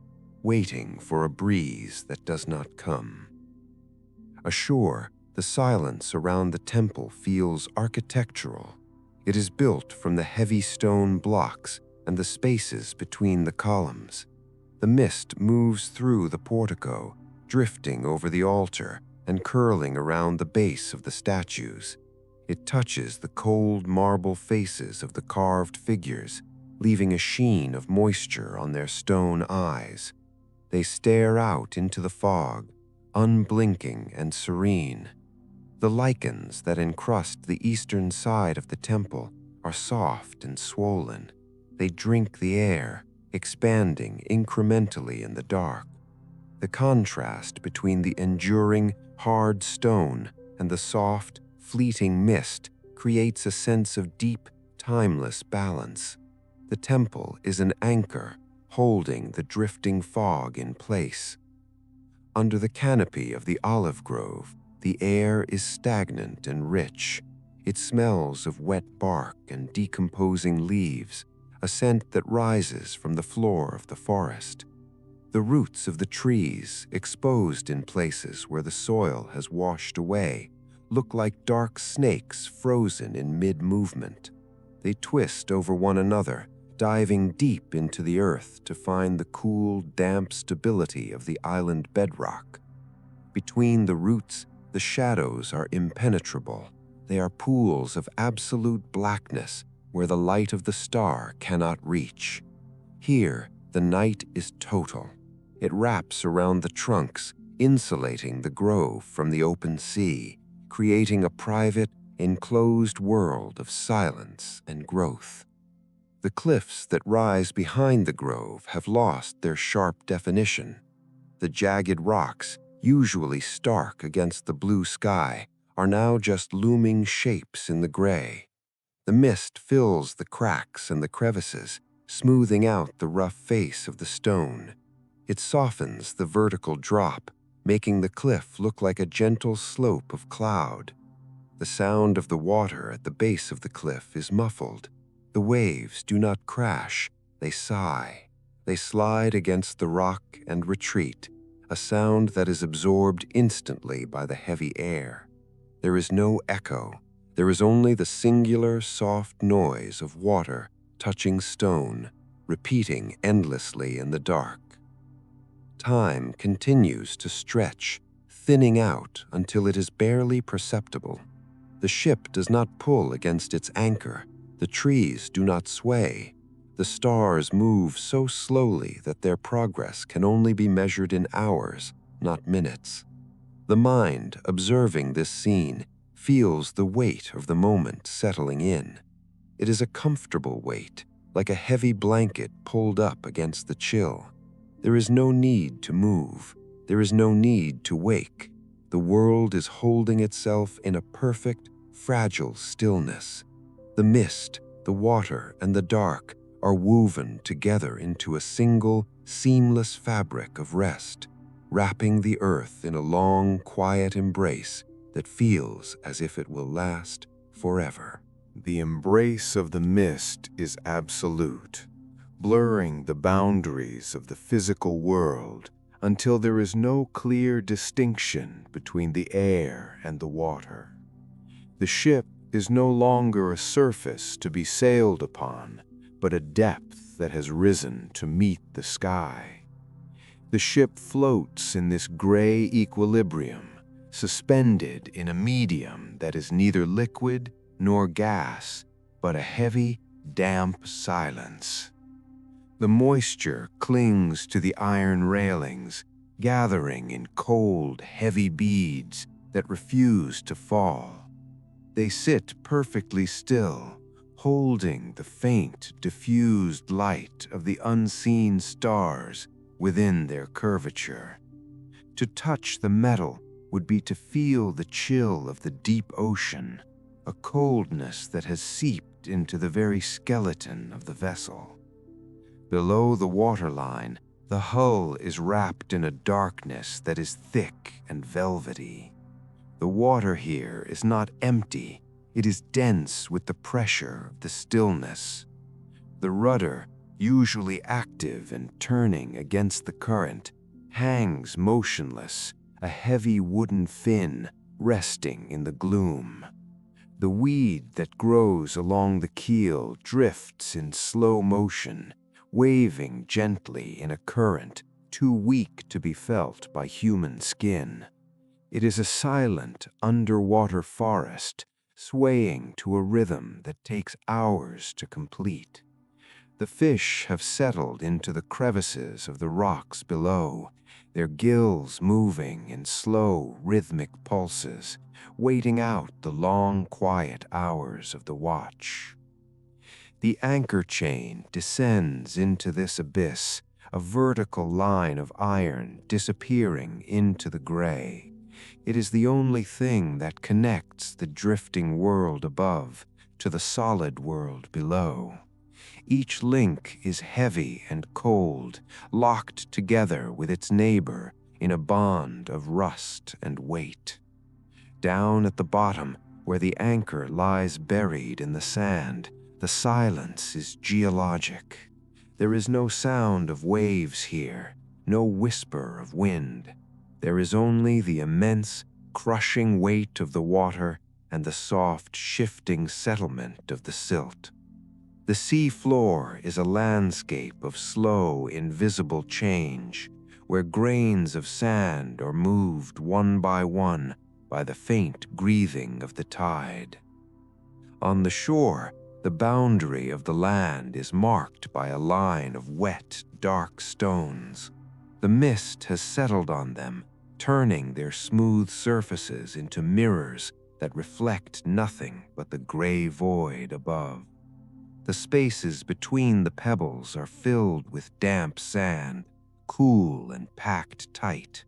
S2: waiting for a breeze that does not come. Ashore, the silence around the temple feels architectural. It is built from the heavy stone blocks and the spaces between the columns. The mist moves through the portico, drifting over the altar and curling around the base of the statues. It touches the cold marble faces of the carved figures, leaving a sheen of moisture on their stone eyes. They stare out into the fog, unblinking and serene. The lichens that encrust the eastern side of the temple are soft and swollen. They drink the air, expanding incrementally in the dark. The contrast between the enduring, hard stone and the soft, fleeting mist creates a sense of deep, timeless balance. The temple is an anchor, holding the drifting fog in place. Under the canopy of the olive grove, the air is stagnant and rich. It smells of wet bark and decomposing leaves, a scent that rises from the floor of the forest. The roots of the trees, exposed in places where the soil has washed away, look like dark snakes frozen in mid-movement. They twist over one another, diving deep into the earth to find the cool, damp stability of the island bedrock. Between the roots, the shadows are impenetrable. They are pools of absolute blackness where the light of the star cannot reach. Here, the night is total. It wraps around the trunks, insulating the grove from the open sea, creating a private, enclosed world of silence and growth. The cliffs that rise behind the grove have lost their sharp definition. The jagged rocks, usually stark against the blue sky, are now just looming shapes in the gray. The mist fills the cracks and the crevices, smoothing out the rough face of the stone. It softens the vertical drop, making the cliff look like a gentle slope of cloud. The sound of the water at the base of the cliff is muffled. The waves do not crash, they sigh. They slide against the rock and retreat, a sound that is absorbed instantly by the heavy air. There is no echo. There is only the singular, soft noise of water touching stone, repeating endlessly in the dark. Time continues to stretch, thinning out until it is barely perceptible. The ship does not pull against its anchor. The trees do not sway. The stars move so slowly that their progress can only be measured in hours, not minutes. The mind, observing this scene, feels the weight of the moment settling in. It is a comfortable weight, like a heavy blanket pulled up against the chill. There is no need to move. There is no need to wake. The world is holding itself in a perfect, fragile stillness. The mist, the water, and the dark are woven together into a single, seamless fabric of rest, wrapping the earth in a long, quiet embrace that feels as if it will last forever.
S1: The embrace of the mist is absolute, blurring the boundaries of the physical world until there is no clear distinction between the air and the water. The ship is no longer a surface to be sailed upon, but a depth that has risen to meet the sky. The ship floats in this gray equilibrium, suspended in a medium that is neither liquid nor gas, but a heavy, damp silence. The moisture clings to the iron railings, gathering in cold, heavy beads that refuse to fall. They sit perfectly still, holding the faint, diffused light of the unseen stars within their curvature. To touch the metal would be to feel the chill of the deep ocean, a coldness that has seeped into the very skeleton of the vessel. Below the waterline, the hull is wrapped in a darkness that is thick and velvety. The water here is not empty, it is dense with the pressure of the stillness. The rudder, usually active and turning against the current, hangs motionless, a heavy wooden fin resting in the gloom. The weed that grows along the keel drifts in slow motion, waving gently in a current too weak to be felt by human skin. It is a silent, underwater forest, swaying to a rhythm that takes hours to complete. The fish have settled into the crevices of the rocks below, their gills moving in slow, rhythmic pulses, waiting out the long, quiet hours of the watch. The anchor chain descends into this abyss, a vertical line of iron disappearing into the gray. It is the only thing that connects the drifting world above to the solid world below. Each link is heavy and cold, locked together with its neighbor in a bond of rust and weight. Down at the bottom, where the anchor lies buried in the sand, the silence is geologic. There is no sound of waves here, no whisper of wind. There is only the immense, crushing weight of the water and the soft, shifting settlement of the silt. The sea floor is a landscape of slow, invisible change, where grains of sand are moved one by the faint breathing of the tide. On the shore, the boundary of the land is marked by a line of wet, dark stones. The mist has settled on them, turning their smooth surfaces into mirrors that reflect nothing but the gray void above. The spaces between the pebbles are filled with damp sand, cool and packed tight.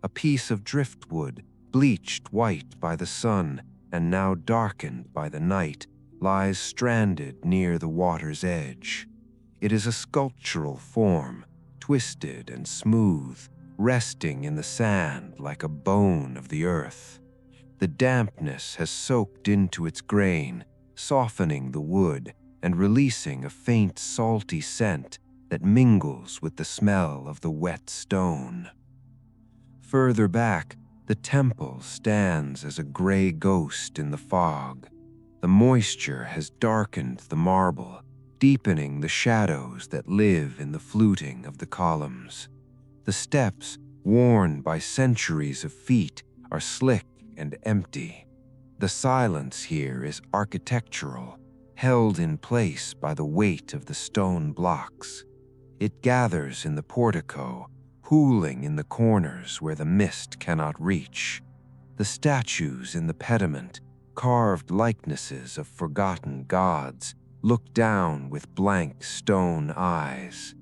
S1: A piece of driftwood, bleached white by the sun and now darkened by the night, lies stranded near the water's edge. It is a sculptural form, twisted and smooth, resting in the sand like a bone of the earth. The dampness has soaked into its grain, softening the wood and releasing a faint salty scent that mingles with the smell of the wet stone. Further back, the temple stands as a gray ghost in the fog. The moisture has darkened the marble, deepening the shadows that live in the fluting of the columns. The steps, worn by centuries of feet, are slick and empty. The silence here is architectural, held in place by the weight of the stone blocks. It gathers in the portico, pooling in the corners where the mist cannot reach. The statues in the pediment, carved likenesses of forgotten gods, look down with blank stone eyes.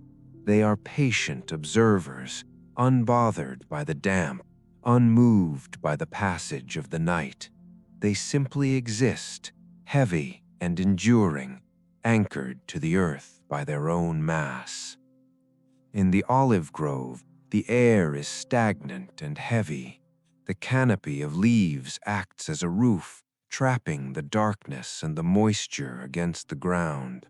S1: They are patient observers, unbothered by the damp, unmoved by the passage of the night. They simply exist, heavy and enduring, anchored to the earth by their own mass. In the olive grove, the air is stagnant and heavy. The canopy of leaves acts as a roof, trapping the darkness and the moisture against the ground.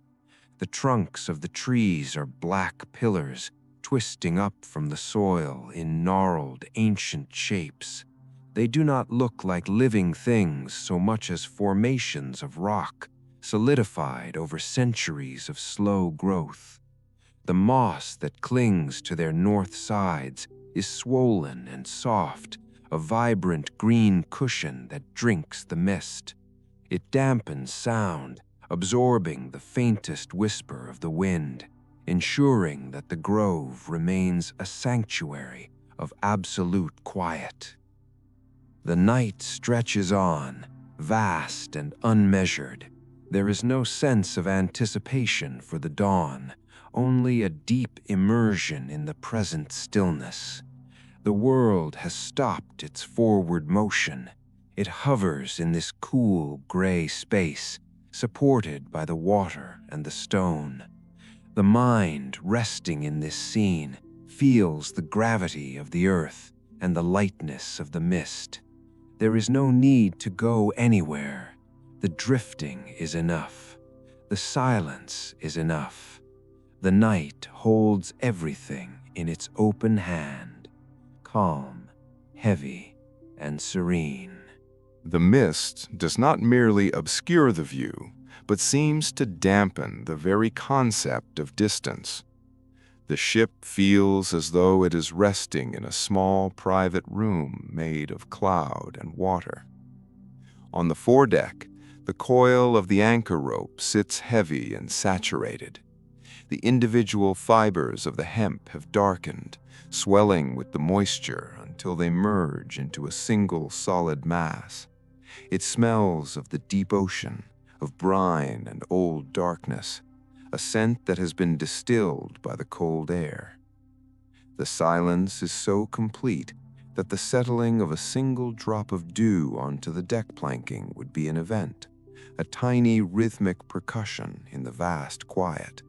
S1: The trunks of the trees are black pillars, twisting up from the soil in gnarled, ancient shapes. They do not look like living things so much as formations of rock, solidified over centuries of slow growth. The moss that clings to their north sides is swollen and soft, a vibrant green cushion that drinks the mist. It dampens sound, absorbing the faintest whisper of the wind, ensuring that the grove remains a sanctuary of absolute quiet. The night stretches on, vast and unmeasured.
S2: There is no sense of anticipation for the dawn, only a deep immersion in the present stillness. The world has stopped its forward motion. It hovers in this cool, gray space, supported by the water and the stone. The mind, resting in this scene, feels the gravity of the earth and the lightness of the mist. There is no need to go anywhere. The drifting is enough. The silence is enough. The night holds everything in its open hand, calm, heavy, and serene.
S1: The mist does not merely obscure the view, but seems to dampen the very concept of distance. The ship feels as though it is resting in a small private room made of cloud and water. On the foredeck, the coil of the anchor rope sits heavy and saturated. The individual fibers of the hemp have darkened, swelling with the moisture until they merge into a single solid mass. It smells of the deep ocean, of brine and old darkness, a scent that has been distilled by the cold air. The silence is so complete that the settling of a single drop of dew onto the deck planking would be an event, a tiny rhythmic percussion in the vast quiet.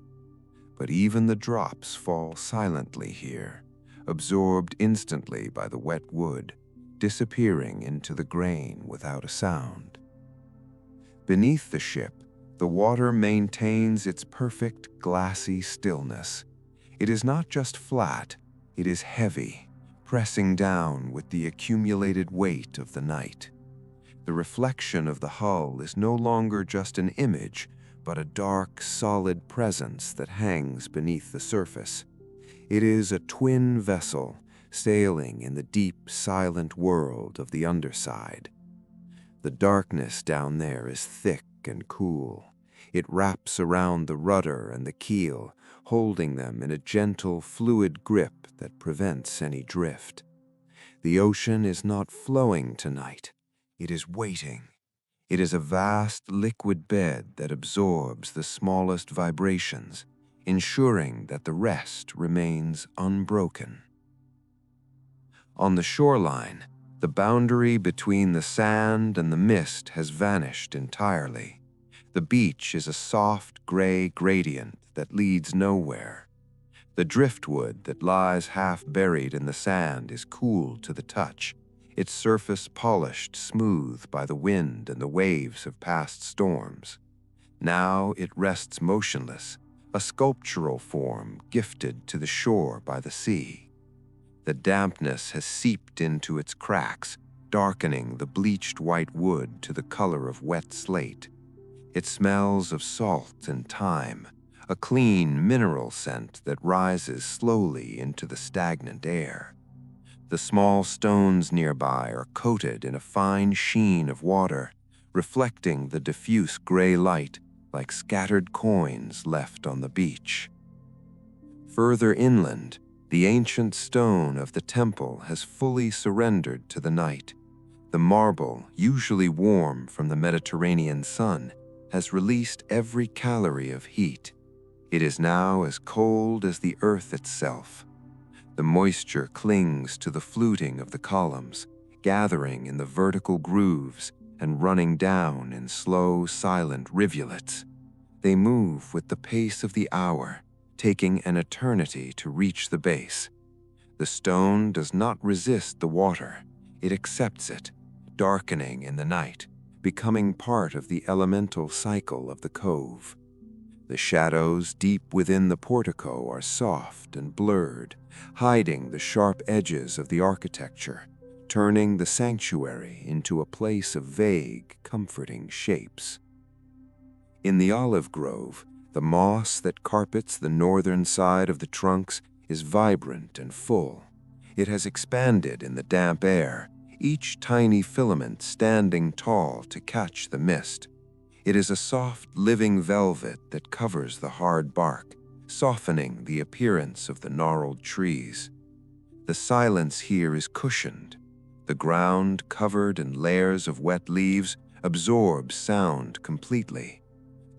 S1: But even the drops fall silently here, absorbed instantly by the wet wood, disappearing into the grain without a sound. Beneath the ship, the water maintains its perfect glassy stillness. It is not just flat, it is heavy, pressing down with the accumulated weight of the night. The reflection of the hull is no longer just an image, but a dark, solid presence that hangs beneath the surface. It is a twin vessel, sailing in the deep, silent world of the underside. The darkness down there is thick and cool. It wraps around the rudder and the keel, holding them in a gentle, fluid grip that prevents any drift. The ocean is not flowing tonight. It is waiting. It is a vast liquid bed that absorbs the smallest vibrations, ensuring that the rest remains unbroken. On the shoreline, the boundary between the sand and the mist has vanished entirely. The beach is a soft gray gradient that leads nowhere. The driftwood that lies half buried in the sand is cool to the touch, its surface polished smooth by the wind and the waves of past storms. Now it rests motionless, a sculptural form gifted to the shore by the sea. The dampness has seeped into its cracks, darkening the bleached white wood to the color of wet slate. It smells of salt and thyme, a clean mineral scent that rises slowly into the stagnant air. The small stones nearby are coated in a fine sheen of water, reflecting the diffuse gray light like scattered coins left on the beach. Further inland, the ancient stone of the temple has fully surrendered to the night. The marble, usually warm from the Mediterranean sun, has released every calorie of heat. It is now as cold as the earth itself. The moisture clings to the fluting of the columns, gathering in the vertical grooves and running down in slow, silent rivulets. They move with the pace of the hour, taking an eternity to reach the base. The stone does not resist the water. It accepts it, darkening in the night, becoming part of the elemental cycle of the cove. The shadows deep within the portico are soft and blurred, hiding the sharp edges of the architecture, turning the sanctuary into a place of vague, comforting shapes. In the olive grove, the moss that carpets the northern side of the trunks is vibrant and full. It has expanded in the damp air, each tiny filament standing tall to catch the mist. It is a soft, living velvet that covers the hard bark, softening the appearance of the gnarled trees. The silence here is cushioned. The ground, covered in layers of wet leaves, absorbs sound completely.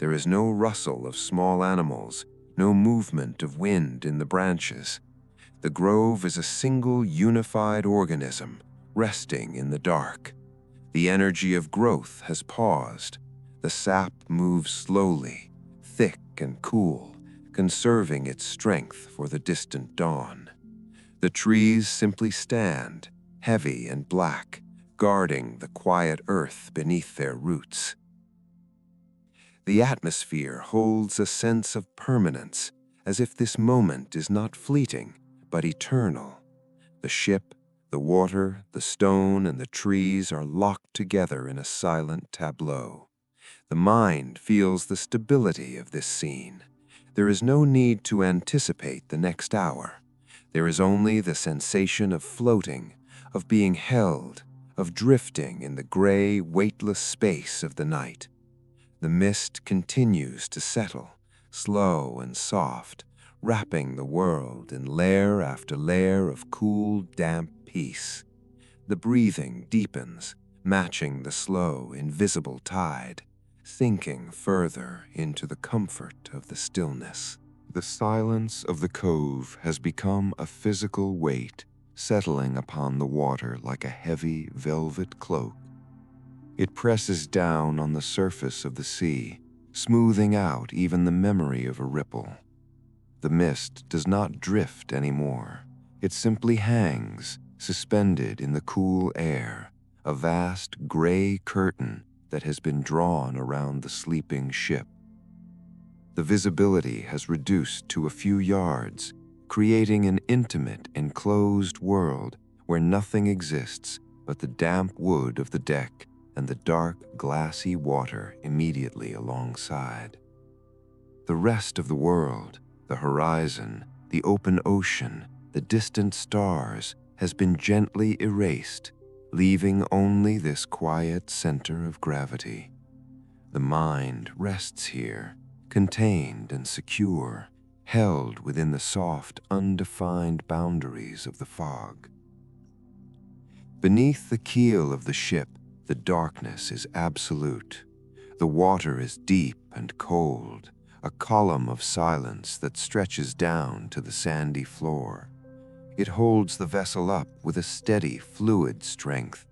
S2: There is no rustle of small animals, no movement of wind in the branches. The grove is a single unified organism, resting in the dark. The energy of growth has paused. The sap moves slowly, thick and cool, conserving its strength for the distant dawn. The trees simply stand, heavy and black, guarding the quiet earth beneath their roots. The atmosphere holds a sense of permanence, as if this moment is not fleeting, but eternal. The ship, the water, the stone, and the trees are locked together in a silent tableau. The mind feels the stability of this scene. There is no need to anticipate the next hour. There is only the sensation of floating, of being held, of drifting in the gray, weightless space of the night. The mist continues to settle, slow and soft, wrapping the world in layer after layer of cool, damp peace. The breathing deepens, matching the slow, invisible tide, sinking further into the comfort of the stillness.
S1: The silence of the cove has become a physical weight, settling upon the water like a heavy velvet cloak. It presses down on the surface of the sea, smoothing out even the memory of a ripple. The mist does not drift anymore. It simply hangs, suspended in the cool air, a vast gray curtain that has been drawn around the sleeping ship. The visibility has reduced to a few yards, creating an intimate, enclosed world where nothing exists but the damp wood of the deck and the dark, glassy water immediately alongside. The rest of the world, the horizon, the open ocean, the distant stars, has been gently erased, leaving only this quiet center of gravity. The mind rests here, contained and secure, held within the soft, undefined boundaries of the fog. Beneath the keel of the ship, the darkness is absolute. The water is deep and cold, a column of silence that stretches down to the sandy floor. It holds the vessel up with a steady, fluid strength.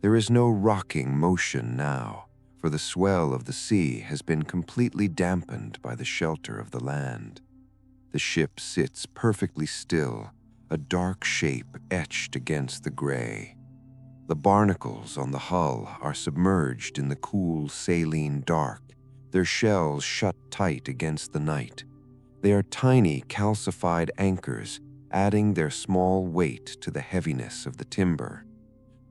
S1: There is no rocking motion now, for the swell of the sea has been completely dampened by the shelter of the land. The ship sits perfectly still, a dark shape etched against the gray. The barnacles on the hull are submerged in the cool saline dark, their shells shut tight against the night. They are tiny calcified anchors, adding their small weight to the heaviness of the timber.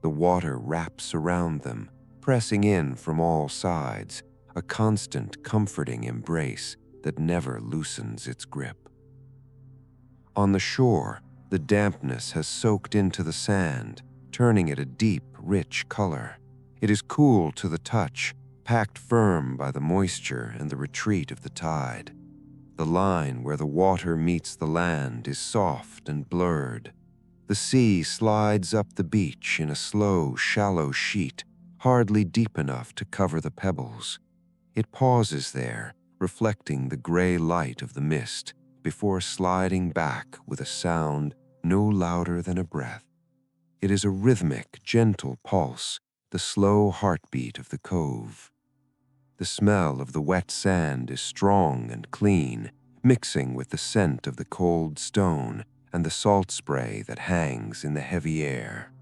S1: The water wraps around them, pressing in from all sides, a constant comforting embrace that never loosens its grip. On the shore, the dampness has soaked into the sand, turning it a deep, rich color. It is cool to the touch, packed firm by the moisture and the retreat of the tide. The line where the water meets the land is soft and blurred. The sea slides up the beach in a slow, shallow sheet, hardly deep enough to cover the pebbles. It pauses there, reflecting the gray light of the mist, before sliding back with a sound no louder than a breath. It is a rhythmic, gentle pulse, the slow heartbeat of the cove. The smell of the wet sand is strong and clean, mixing with the scent of the cold stone and the salt spray that hangs in the heavy air.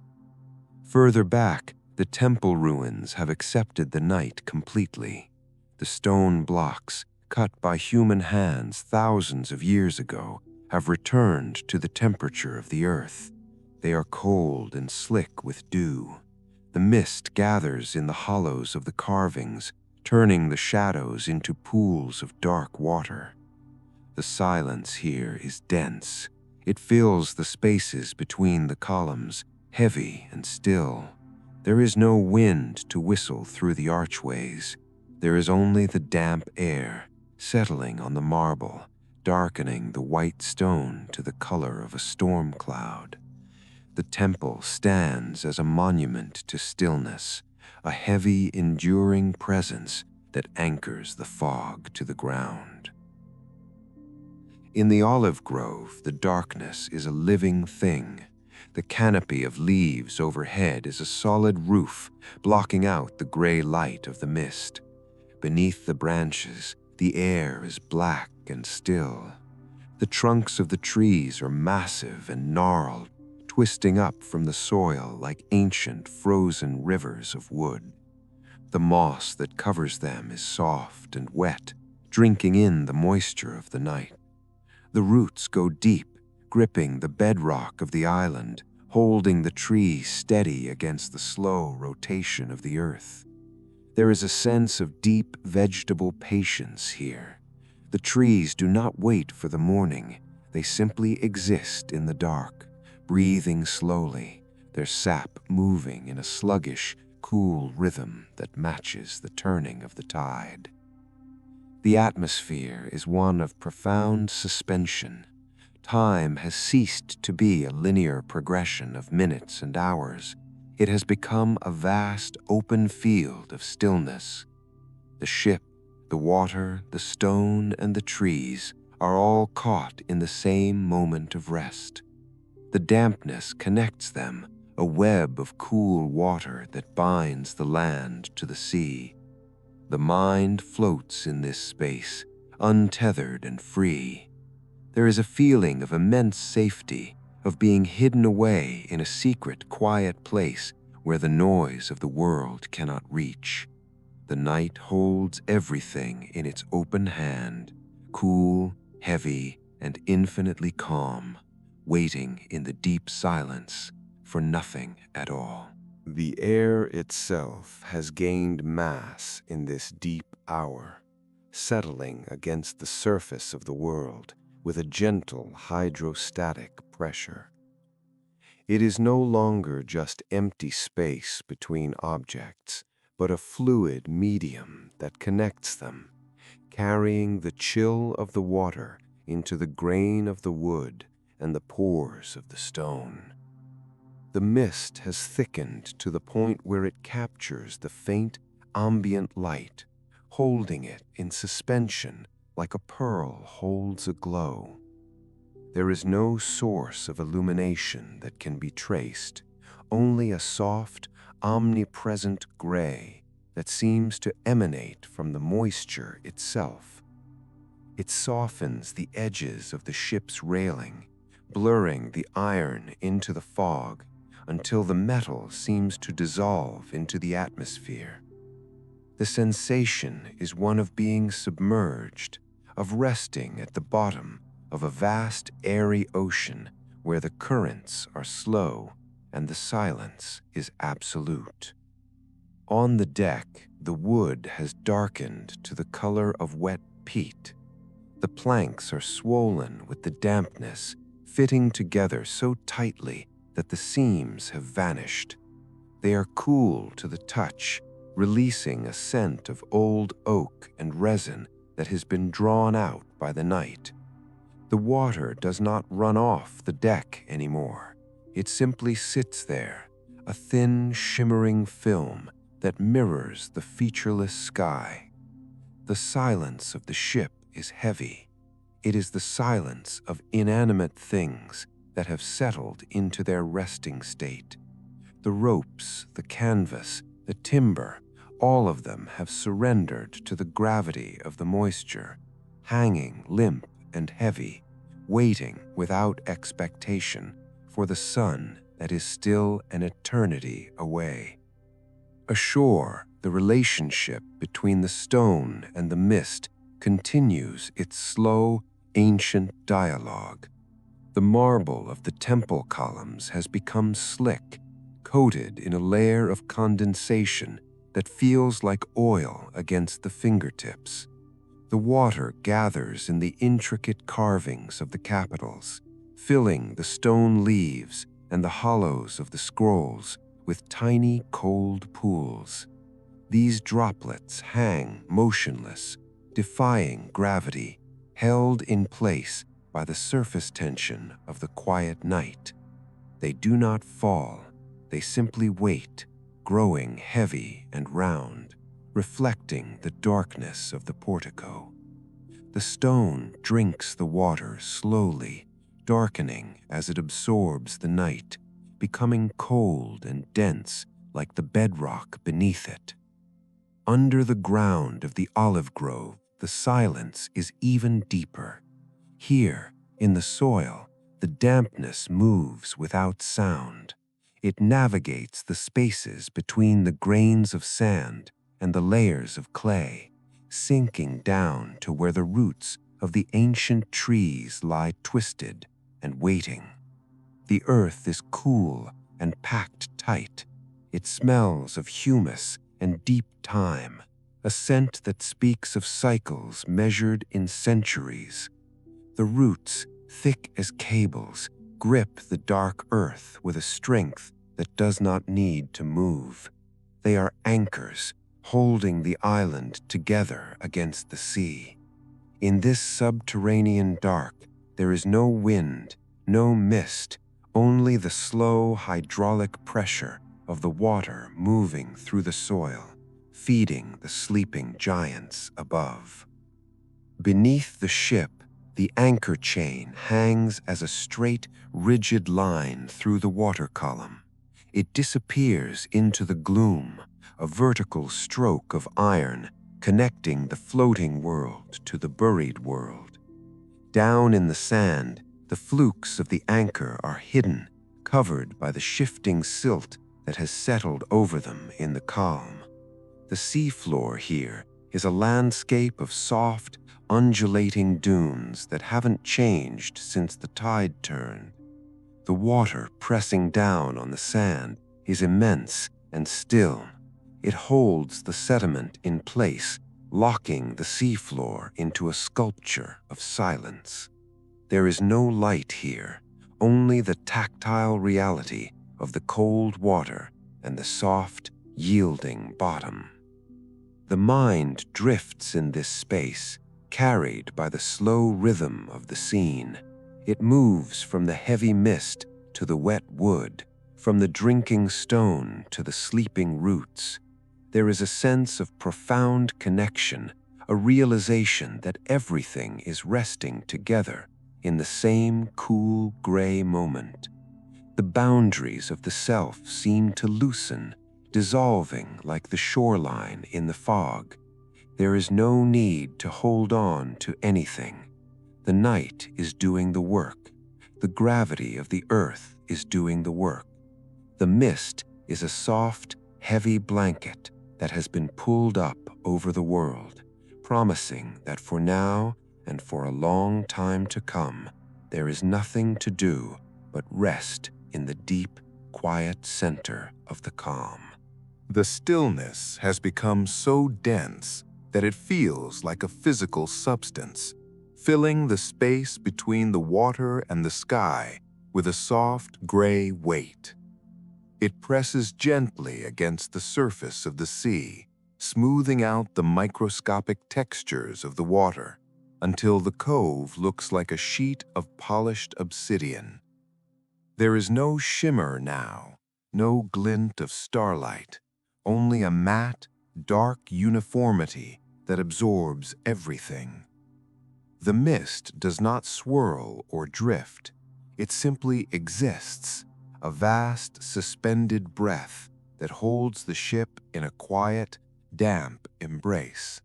S1: Further back, the temple ruins have accepted the night completely. The stone blocks, cut by human hands thousands of years ago, have returned to the temperature of the earth. They are cold and slick with dew. The mist gathers in the hollows of the carvings, turning the shadows into pools of dark water. The silence here is dense. It fills the spaces between the columns, heavy and still. There is no wind to whistle through the archways. There is only the damp air, settling on the marble, darkening the white stone to the color of a storm cloud. The temple stands as a monument to stillness, a heavy, enduring presence,
S2: that anchors the fog to the ground. In the olive grove, the darkness is a living thing. The canopy of leaves overhead is a solid roof, blocking out the gray light of the mist. Beneath the branches, the air is black and still. The trunks of the trees are massive and gnarled, twisting up from the soil like ancient frozen rivers of wood. The moss that covers them is soft and wet, drinking in the moisture of the night. The roots go deep, gripping the bedrock of the island, holding the trees steady against the slow rotation of the earth. There is a sense of deep vegetable patience here. The trees do not wait for the morning. They simply exist in the dark, breathing slowly, their sap moving in a sluggish, cool rhythm that matches the turning of the tide. The atmosphere is one of profound suspension. Time has ceased to be a linear progression of minutes and hours. It has become a vast, open field of stillness. The ship, the water, the stone, and the trees are all caught in the same moment of rest. The dampness connects them, a web of cool water that binds the land to the sea. The mind floats in this space, untethered and free. There is a feeling of immense safety, of being hidden away in a secret, quiet place where the noise of the world cannot reach. The night holds everything in its open hand, cool, heavy, and infinitely calm, waiting in the deep silence for nothing at all.
S1: The air itself has gained mass in this deep hour, settling against the surface of the world with a gentle hydrostatic pressure. It is no longer just empty space between objects, but a fluid medium that connects them, carrying the chill of the water into the grain of the wood and the pores of the stone. The mist has thickened to the point where it captures the faint, ambient light, holding it in suspension like a pearl holds a glow. There is no source of illumination that can be traced, only a soft, omnipresent gray that seems to emanate from the moisture itself. It softens the edges of the ship's railing, blurring the iron into the fog until the metal seems to dissolve into the atmosphere. The sensation is one of being submerged, of resting at the bottom of a vast, airy ocean where the currents are slow and the silence is absolute. On the deck, the wood has darkened to the color of wet peat. The planks are swollen with the dampness, fitting together so tightly that the seams have vanished. They are cool to the touch, releasing a scent of old oak and resin that has been drawn out by the night. The water does not run off the deck anymore. It simply sits there, a thin, shimmering film that mirrors the featureless sky. The silence of the ship is heavy. It is the silence of inanimate things that have settled into their resting state. The ropes, the canvas, the timber, all of them have surrendered to the gravity of the moisture, hanging limp and heavy, waiting without expectation for the sun that is still an eternity away. Ashore, the relationship between the stone and the mist continues its slow, ancient dialogue. The marble of the temple columns has become slick, coated in a layer of condensation that feels like oil against the fingertips. The water gathers in the intricate carvings of the capitals, filling the stone leaves and the hollows of the scrolls with tiny cold pools. These droplets hang motionless, defying gravity, held in place by the surface tension of the quiet night. They do not fall, they simply wait, growing heavy and round,
S2: reflecting the darkness of the portico. The stone drinks the water slowly, darkening as it absorbs the night, becoming cold and dense like the bedrock beneath it. Under the ground of the olive grove, the silence is even deeper. Here, in the soil, the dampness moves without sound. It navigates the spaces between the grains of sand and the layers of clay, sinking down to where the roots of the ancient trees lie twisted and waiting. The earth is cool and packed tight. It smells of humus and deep time, a scent that speaks of cycles measured in centuries. The roots, thick as cables, grip the dark earth with a strength that does not need to move. They are anchors, holding the island together against the sea. In this subterranean dark, there is no wind, no mist, only the slow hydraulic pressure of the water moving through the soil, feeding the sleeping giants above. Beneath the ship, the anchor chain hangs as a straight, rigid line through the water column. It disappears into the gloom, a vertical stroke of iron connecting the floating world to the buried world. Down in the sand, the flukes of the anchor are hidden, covered by the shifting silt that has settled over them in the calm. The seafloor here is a landscape of soft, undulating dunes that haven't changed since the tide turned. The water pressing down on the sand is immense and still. It holds the sediment in place, locking the seafloor into a sculpture of silence. There is no light here, only the tactile reality of the cold water and the soft, yielding bottom. The mind drifts in this space, carried by the slow rhythm of the scene. It moves from the heavy mist to the wet wood, from the drinking stone to the sleeping roots. There is a sense of profound connection, a realization that everything is resting together in the same cool gray moment. The boundaries of the self seem to loosen, dissolving like the shoreline in the fog. There is no need to hold on to anything. The night is doing the work. The gravity of the earth is doing the work. The mist is a soft, heavy blanket that has been pulled up over the world, promising that for now and for a long time to come, there is nothing to do but rest in the deep, quiet center of the calm.
S1: The stillness has become so dense that it feels like a physical substance, filling the space between the water and the sky with a soft gray weight. It presses gently against the surface of the sea, smoothing out the microscopic textures of the water until the cove looks like a sheet of polished obsidian. There is no shimmer now, no glint of starlight, only a matte, dark uniformity that absorbs everything. The mist does not swirl or drift. It simply exists, a vast, suspended breath that holds the ship in a quiet, damp embrace.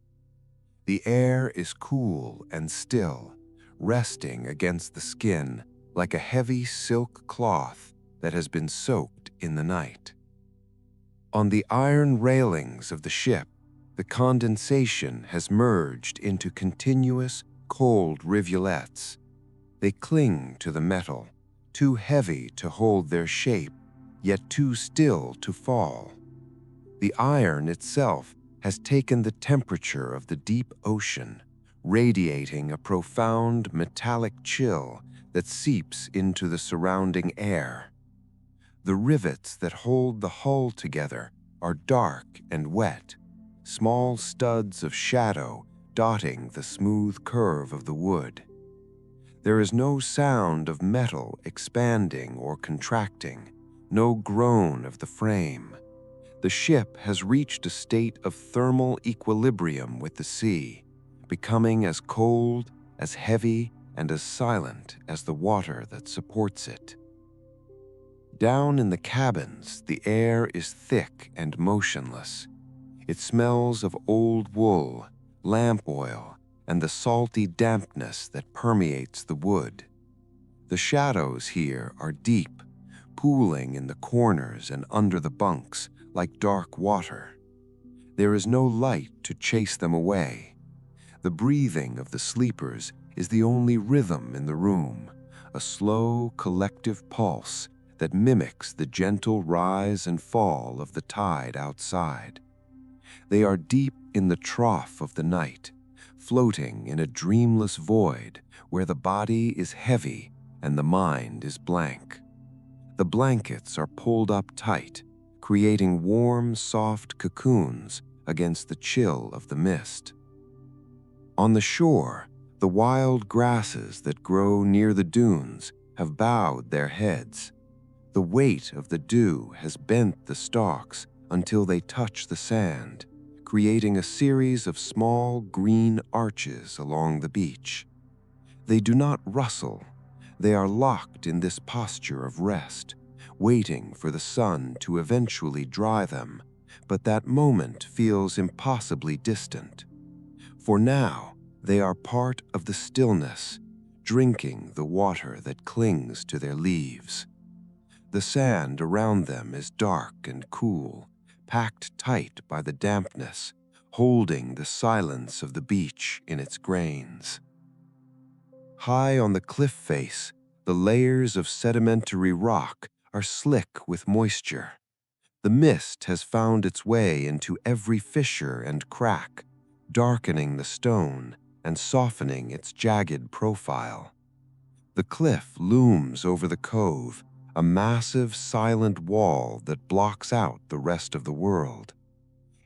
S1: The air is cool and still, resting against the skin like a heavy silk cloth that has been soaked in the night. On the iron railings of the ship, the condensation has merged into continuous, cold rivulets. They cling to the metal, too heavy to hold their shape, yet too still to fall. The iron itself has taken the temperature of the deep ocean, radiating a profound metallic chill that seeps into the surrounding air. The rivets that hold the hull together are dark and wet, small studs of shadow dotting the smooth curve of the wood. There is no sound of metal expanding or contracting, no groan of the frame.
S2: The ship has reached a state of thermal equilibrium with the sea, becoming as cold, as heavy, and as silent as the water that supports it. Down in the cabins, the air is thick and motionless. It smells of old wool, lamp oil, and the salty dampness that permeates the wood. The shadows here are deep, pooling in the corners and under the bunks like dark water. There is no light to chase them away. The breathing of the sleepers is the only rhythm in the room, a slow, collective pulse that mimics the gentle rise and fall of the tide outside. They are deep in the trough of the night, floating in a dreamless void where the body is heavy and the mind is blank. The blankets are pulled up tight, creating warm, soft cocoons against the chill of the mist. On the shore, the wild grasses that grow near the dunes have bowed their heads. The weight of the dew has bent the stalks until they touch the sand, creating a series of small green arches along the beach. They do not rustle. They are locked in this posture of rest, waiting for the sun to eventually dry them, but that moment feels impossibly distant. For now, they are part of the stillness, drinking the water that clings to their leaves. The sand around them is dark and cool, packed tight by the dampness, holding the silence of the beach in its grains. High on the cliff face, the layers of sedimentary rock are slick with moisture. The mist has found its way into every fissure and crack, darkening the stone and softening its jagged profile. The cliff looms over the cove, a massive, silent wall that blocks out the rest of the world.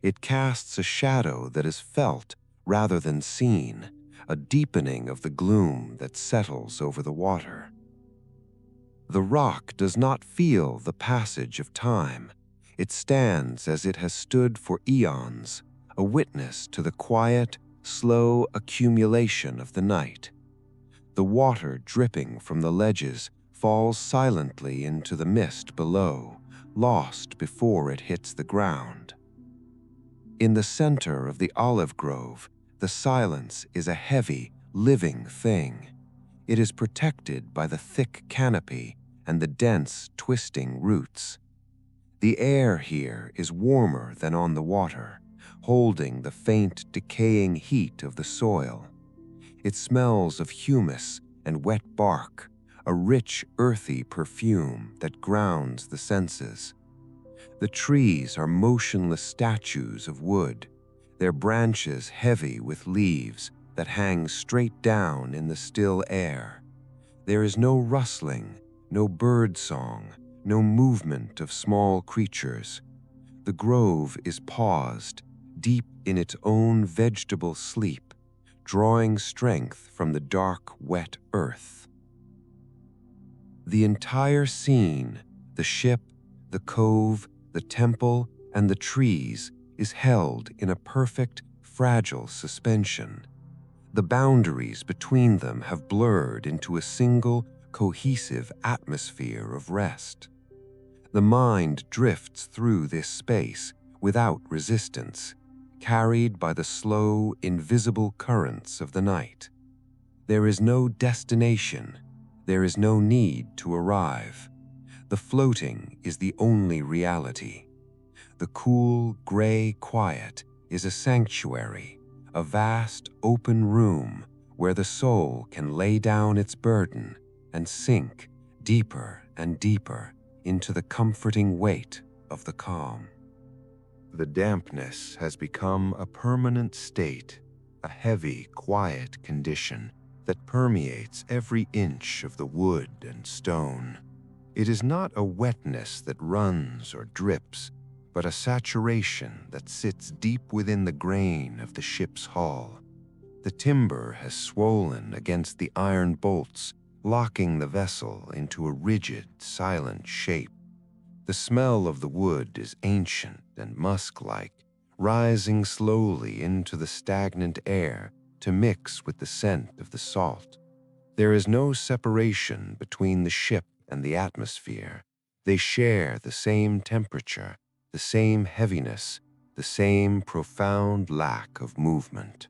S2: It casts a shadow that is felt rather than seen, a deepening of the gloom that settles over the water. The rock does not feel the passage of time. It stands as it has stood for eons, a witness to the quiet, slow accumulation of the night. The water dripping from the ledges falls silently into the mist below, lost before it hits the ground. In the center of the olive grove, the silence is a heavy, living thing. It is protected by the thick canopy and the dense, twisting roots. The air here is warmer than on the water, holding the faint, decaying heat of the soil. It smells of humus and wet bark, a rich, earthy perfume that grounds the senses. The trees are motionless statues of wood, their branches heavy with leaves that hang straight down in the still air. There is no rustling, no bird song, no movement of small creatures. The grove is paused, deep in its own vegetable sleep, drawing strength from the dark, wet earth. The entire scene, the ship, the cove, the temple, and the trees, is held in a perfect, fragile suspension. The boundaries between them have blurred into a single, cohesive atmosphere of rest. The mind drifts through this space without resistance, carried by the slow, invisible currents of the night. There is no destination. There is no need to arrive. The floating is the only reality. The cool, gray quiet is a sanctuary, a vast, open room where the soul can lay down its burden and sink deeper and deeper into the comforting weight of the calm.
S1: The dampness has become a permanent state, a heavy, quiet condition that permeates every inch of the wood and stone. It is not a wetness that runs or drips, but a saturation that sits deep within the grain of the ship's hull. The timber has swollen against the iron bolts, locking the vessel into a rigid, silent shape. The smell of the wood is ancient
S2: and musk-like, rising slowly into the stagnant air to mix with the scent of the salt. There is no separation between the ship and the atmosphere. They share the same temperature, the same heaviness, the same profound lack of movement.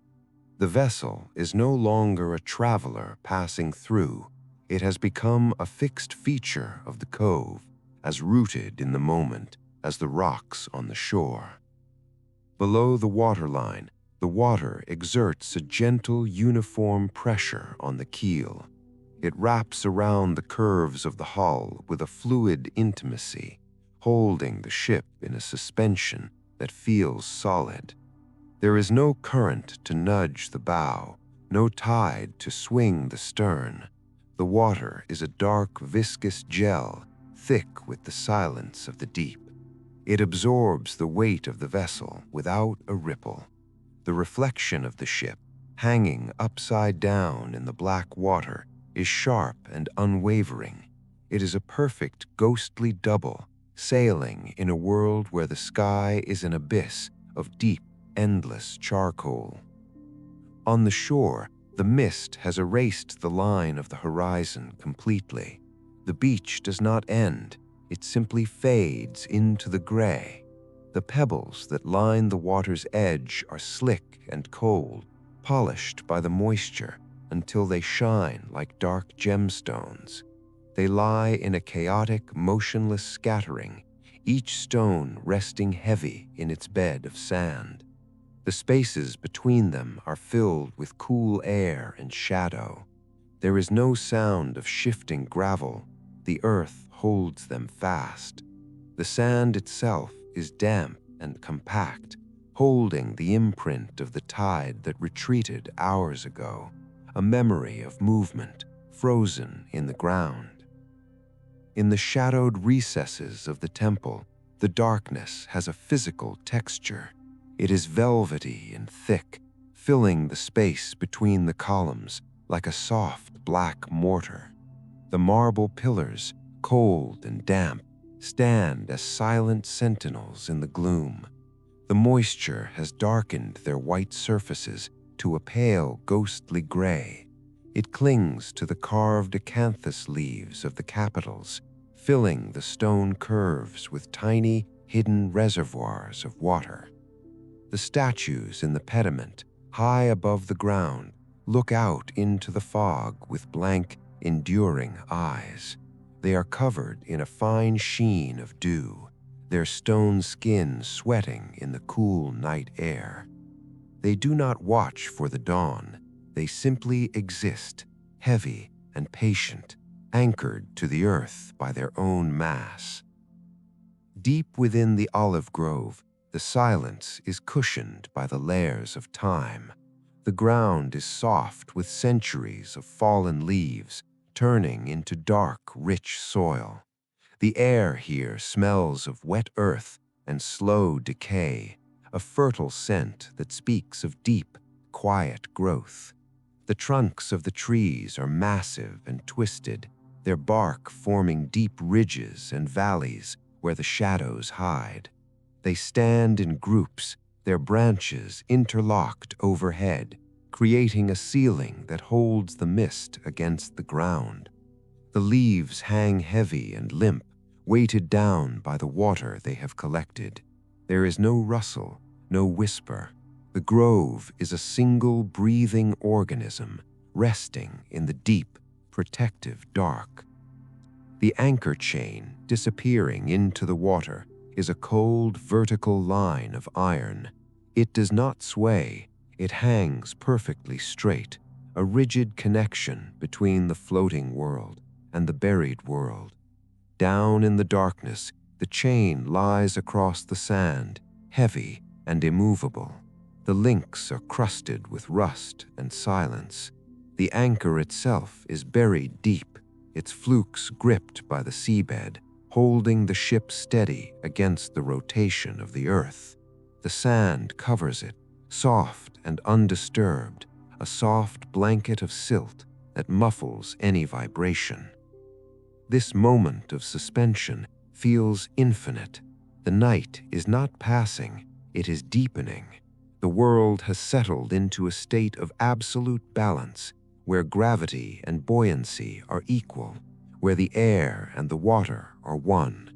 S2: The vessel is no longer a traveler passing through. It has become a fixed feature of the cove, as rooted in the moment as the rocks on the shore. Below the waterline, the water exerts a gentle, uniform pressure on the keel. It wraps around the curves of the hull with a fluid intimacy, holding the ship in a suspension that feels solid. There is no current to nudge the bow, no tide to swing the stern. The water is a dark, viscous gel, thick with the silence of the deep. It absorbs the weight of the vessel without a ripple. The reflection of the ship, hanging upside down in the black water, is sharp and unwavering. It is a perfect ghostly double, sailing in a world where the sky is an abyss of deep, endless charcoal. On the shore, the mist has erased the line of the horizon completely. The beach does not end, it simply fades into the gray. The pebbles that line the water's edge are slick and cold, polished by the moisture until they shine like dark gemstones. They lie in a chaotic, motionless scattering, each stone resting heavy in its bed of sand. The spaces between them are filled with cool air and shadow. There is no sound of shifting gravel. The earth holds them fast. The sand itself is damp and compact, holding the imprint of the tide that retreated hours ago, a memory of movement frozen in the ground. In the shadowed recesses of the temple, the darkness has a physical texture. It is velvety and thick, filling the space between the columns like a soft black mortar. The marble pillars, cold and damp, stand as silent sentinels in the gloom. The moisture has darkened their white surfaces to a pale, ghostly gray. It clings to the carved acanthus leaves of the capitals, filling the stone curves with tiny, hidden reservoirs of water. The statues in the pediment, high above the ground, look out into the fog with blank, enduring eyes. They are covered in a fine sheen of dew, their stone skin sweating in the cool night air. They do not watch for the dawn. They simply exist, heavy and patient, anchored to the earth by their own mass. Deep within the olive grove, the silence is cushioned by the layers of time. The ground is soft with centuries of fallen leaves, turning into dark, rich soil. The air here smells of wet earth and slow decay, a fertile scent that speaks of deep, quiet growth. The trunks of the trees are massive and twisted, their bark forming deep ridges and valleys where the shadows hide. They stand in groups, their branches interlocked overhead, creating a ceiling that holds the mist against the ground. The leaves hang heavy and limp, weighted down by the water they have collected. There is no rustle, no whisper. The grove is a single breathing organism, resting in the deep, protective dark. The anchor chain, disappearing into the water, is a cold, vertical line of iron. It does not sway, it hangs perfectly straight, a rigid connection between the floating world and the buried world. Down in the darkness, the chain lies across the sand, heavy and immovable. The links are crusted with rust and silence. The anchor itself is buried deep, its flukes gripped by the seabed, holding the ship steady against the rotation of the earth. The sand covers it, soft and undisturbed, a soft blanket of silt that muffles any vibration. This moment of suspension feels infinite. The night is not passing, it is deepening. The world has settled into a state of absolute balance, where gravity and buoyancy are equal, where the air and the water are one.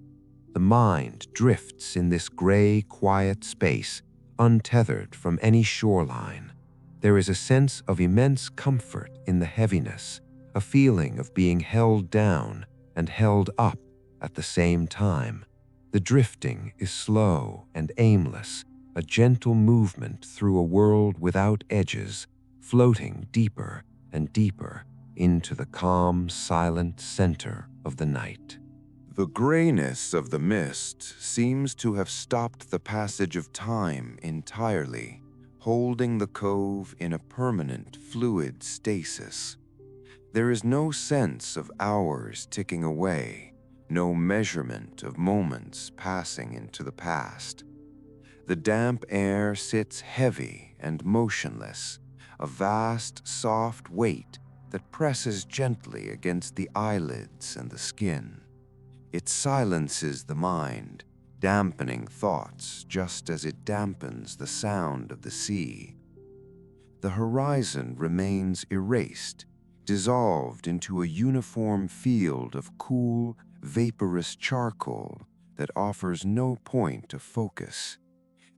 S2: The mind drifts in this gray, quiet space, untethered from any shoreline. There is a sense of immense comfort in the heaviness, a feeling of being held down and held up at the same time. The drifting is slow and aimless, a gentle movement through a world without edges, floating deeper and deeper into the calm, silent center of the night.
S1: The grayness of the mist seems to have stopped the passage of time entirely, holding the cove in a permanent fluid stasis. There is no sense of hours ticking away, no measurement of moments passing into the past. The damp air sits heavy and motionless, a vast, soft weight that presses gently against the eyelids and the skin. It silences the mind, dampening thoughts just as it dampens the sound of the sea. The horizon remains erased, dissolved into a uniform field of cool, vaporous charcoal that offers no point of focus.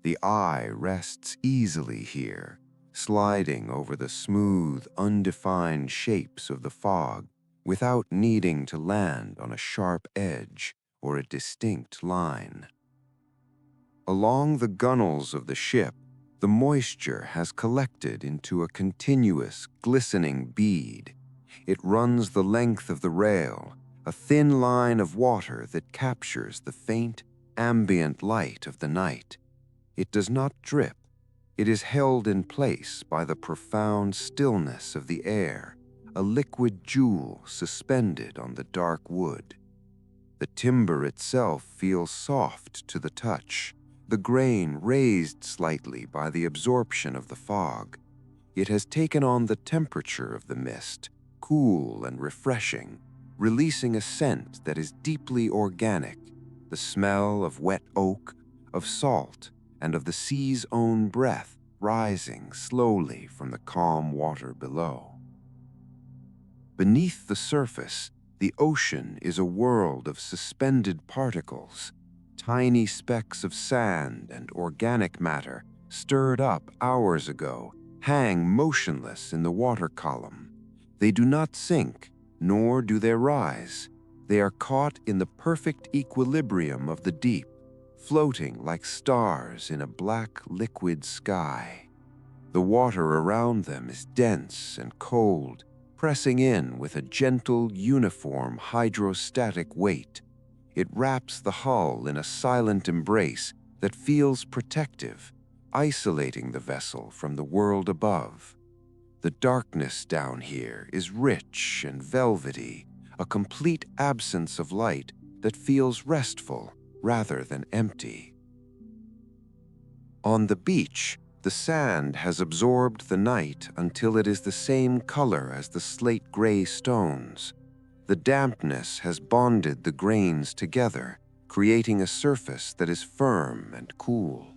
S1: The eye rests easily here, sliding over the smooth, undefined shapes of the fog without needing to land on a sharp edge or a distinct line. Along the gunnels of the ship, the moisture has collected into a continuous, glistening bead. It runs the length of the rail, a thin line of water that captures the faint, ambient light of the night. It does not drip. It is held in place by the profound stillness of the air, a liquid jewel suspended on the dark wood. The timber itself feels soft to the touch, the grain raised slightly by the absorption of the fog. It has taken on the temperature of the mist, cool and refreshing, releasing a scent that is deeply organic, the smell of wet oak, of salt, and of the sea's own breath rising slowly from the calm water below. Beneath the surface, the ocean is a world of suspended particles, tiny specks of sand and organic matter stirred up hours ago hang motionless in the water column. They do not sink, nor do they rise. They are caught in the perfect equilibrium of the deep, floating like stars in a black liquid sky. The water around them is dense and cold, pressing in with a gentle, uniform hydrostatic weight. It wraps the hull in a silent embrace that feels protective, isolating the vessel from the world above. The darkness down here is rich and velvety, a complete absence of light that feels restful rather than empty. On the beach, the sand has absorbed the night until it is the same color as the slate-gray stones. The dampness has bonded the grains together, creating a surface that is firm and cool.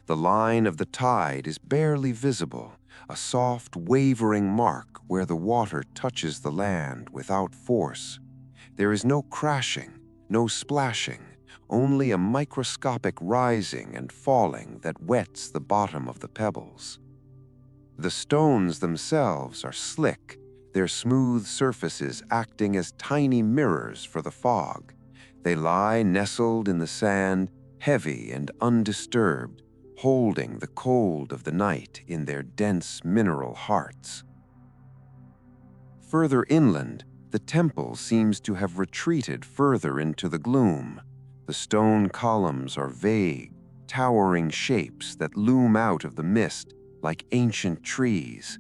S1: The line of the tide is barely visible, a soft, wavering mark where the water touches the land without force. There is no crashing, no splashing, only a microscopic rising and falling that wets the bottom of the pebbles. The stones themselves are slick, their smooth surfaces acting as tiny mirrors for the fog. They lie nestled in the sand, heavy and undisturbed, holding the cold of the night in their dense mineral hearts. Further inland, the temple seems to have retreated further into the gloom. The stone columns are vague, towering shapes that loom out of the mist like ancient trees.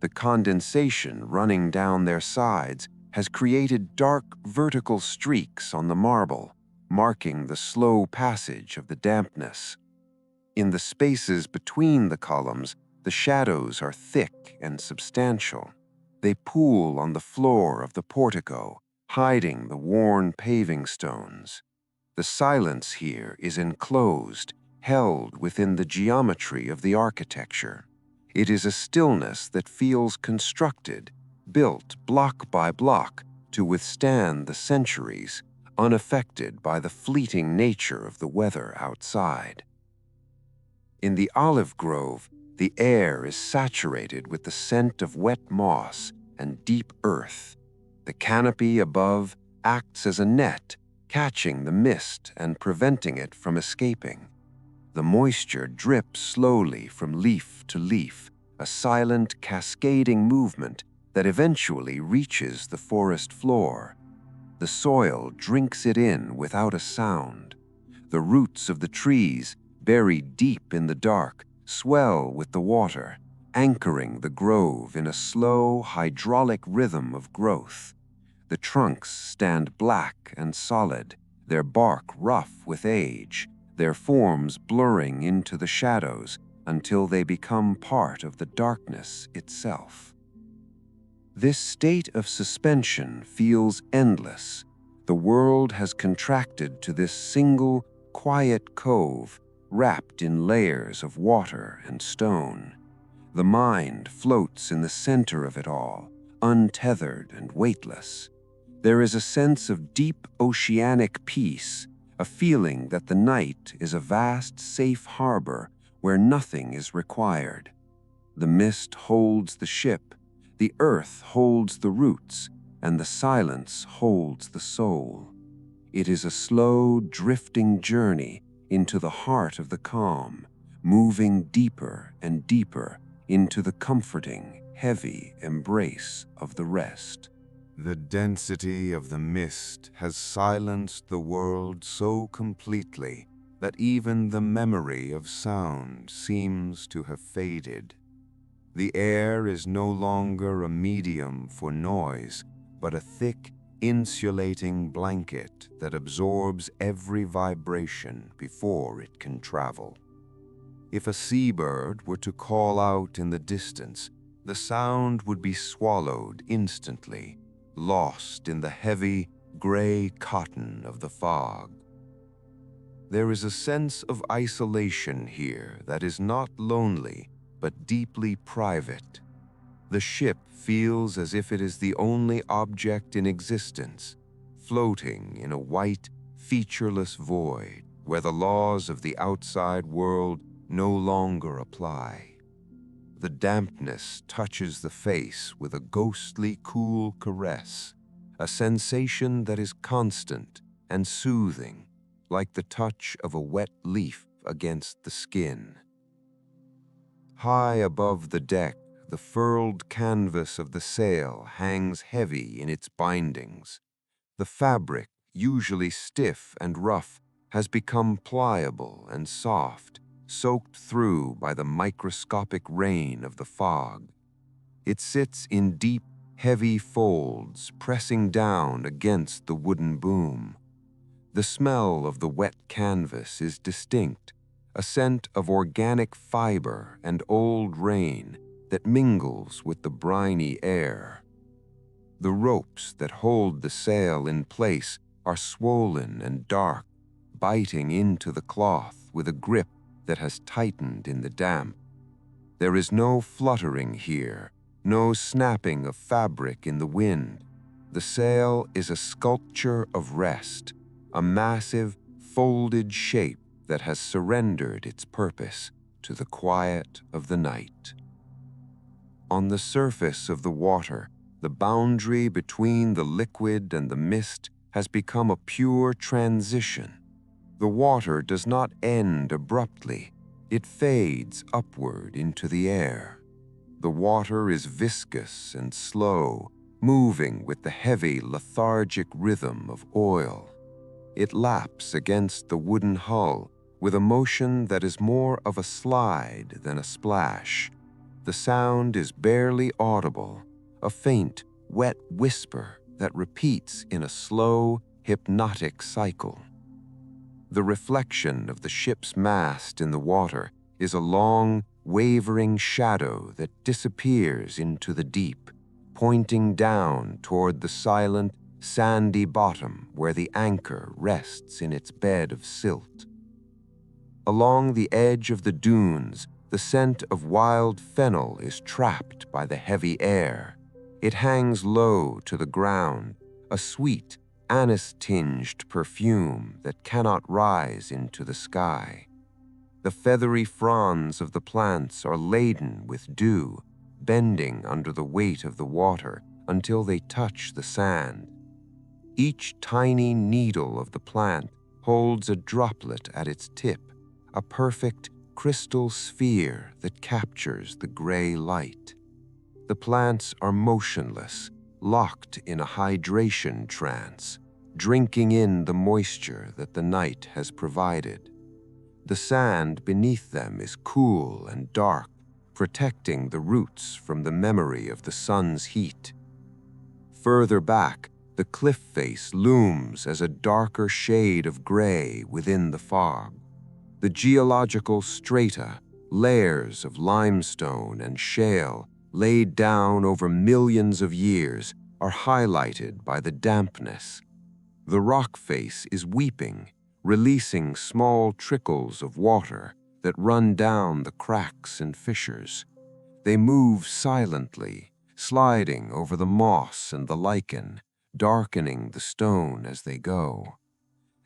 S1: The condensation running down their sides has created dark vertical streaks on the marble, marking the slow passage of the dampness. In the spaces between the columns, the shadows are thick and substantial. They pool on the floor of the portico, hiding the worn paving stones.
S2: The silence here is enclosed, held within the geometry of the architecture. It is a stillness that feels constructed, built block by block to withstand the centuries, unaffected by the fleeting nature of the weather outside. In the olive grove, the air is saturated with the scent of wet moss and deep earth. The canopy above acts as a net, catching the mist and preventing it from escaping. The moisture drips slowly from leaf to leaf, a silent, cascading movement that eventually reaches the forest floor. The soil drinks it in without a sound. The roots of the trees, buried deep in the dark, swell with the water, anchoring the grove in a slow, hydraulic rhythm of growth. The trunks stand black and solid, their bark rough with age, their forms blurring into the shadows until they become part of the darkness itself. This state of suspension feels endless. The world has contracted to this single, quiet cove wrapped in layers of water and stone. The mind floats in the center of it all, untethered and weightless. There is a sense of deep oceanic peace, a feeling that the night is a vast, safe harbor where nothing is required. The mist holds the ship, the earth holds the roots, and the silence holds the soul. It is a slow, drifting journey into the heart of the calm, moving deeper and deeper into the comforting, heavy embrace of the rest.
S1: The density of the mist has silenced the world so completely that even the memory of sound seems to have faded. The air is no longer a medium for noise, but a thick, insulating blanket that absorbs every vibration before it can travel. If a seabird were to call out in the distance, the sound would be swallowed instantly, lost in the heavy, gray cotton of the fog. There is a sense of isolation here that is not lonely, but deeply private. The ship feels as if it is the only object in existence, floating in a white, featureless void where the laws of the outside world no longer apply. The dampness touches the face with a ghostly, cool caress, a sensation that is constant and soothing, like the touch of a wet leaf against the skin. High above the deck, the furled canvas of the sail hangs heavy in its bindings. The fabric, usually stiff and rough, has become pliable and soft, soaked through by the microscopic rain of the fog. It sits in deep, heavy folds, pressing down against the wooden boom. The smell of the wet canvas is distinct, a scent of organic fiber and old rain that mingles with the briny air. The ropes that hold the sail in place are swollen and dark, biting into the cloth with a grip that has tightened in the damp. There is no fluttering here, no snapping of fabric in the wind. The sail is a sculpture of rest, a massive, folded shape that has surrendered its purpose to the quiet of the night. On the surface of the water, the boundary between the liquid and the mist has become a pure transition. The water does not end abruptly. It fades upward into the air. The water is viscous and slow, moving with the heavy, lethargic rhythm of oil. It laps against the wooden hull with a motion that is more of a slide than a splash. The sound is barely audible, a faint, wet whisper that repeats in a slow, hypnotic cycle. The reflection of the ship's mast in the water is a long, wavering shadow that disappears into the deep, pointing down toward the silent,
S2: sandy bottom where the anchor rests in its bed of silt. Along the edge of the dunes, the scent of wild fennel is trapped by the heavy air. It hangs low to the ground, a sweet, anise-tinged perfume that cannot rise into the sky. The feathery fronds of the plants are laden with dew, bending under the weight of the water until they touch the sand. Each tiny needle of the plant holds a droplet at its tip, a perfect crystal sphere that captures the gray light. The plants are motionless, locked in a hydration trance, drinking in the moisture that the night has provided. The sand beneath them is cool and dark, protecting the roots from the memory of the sun's heat. Further back, the cliff face looms as a darker shade of gray within the fog. The geological strata, layers of limestone and shale laid down over millions of years, are highlighted by the dampness. The rock face is weeping, releasing small trickles of water that run down the cracks and fissures. They move silently, sliding over the moss and the lichen, darkening the stone as they go.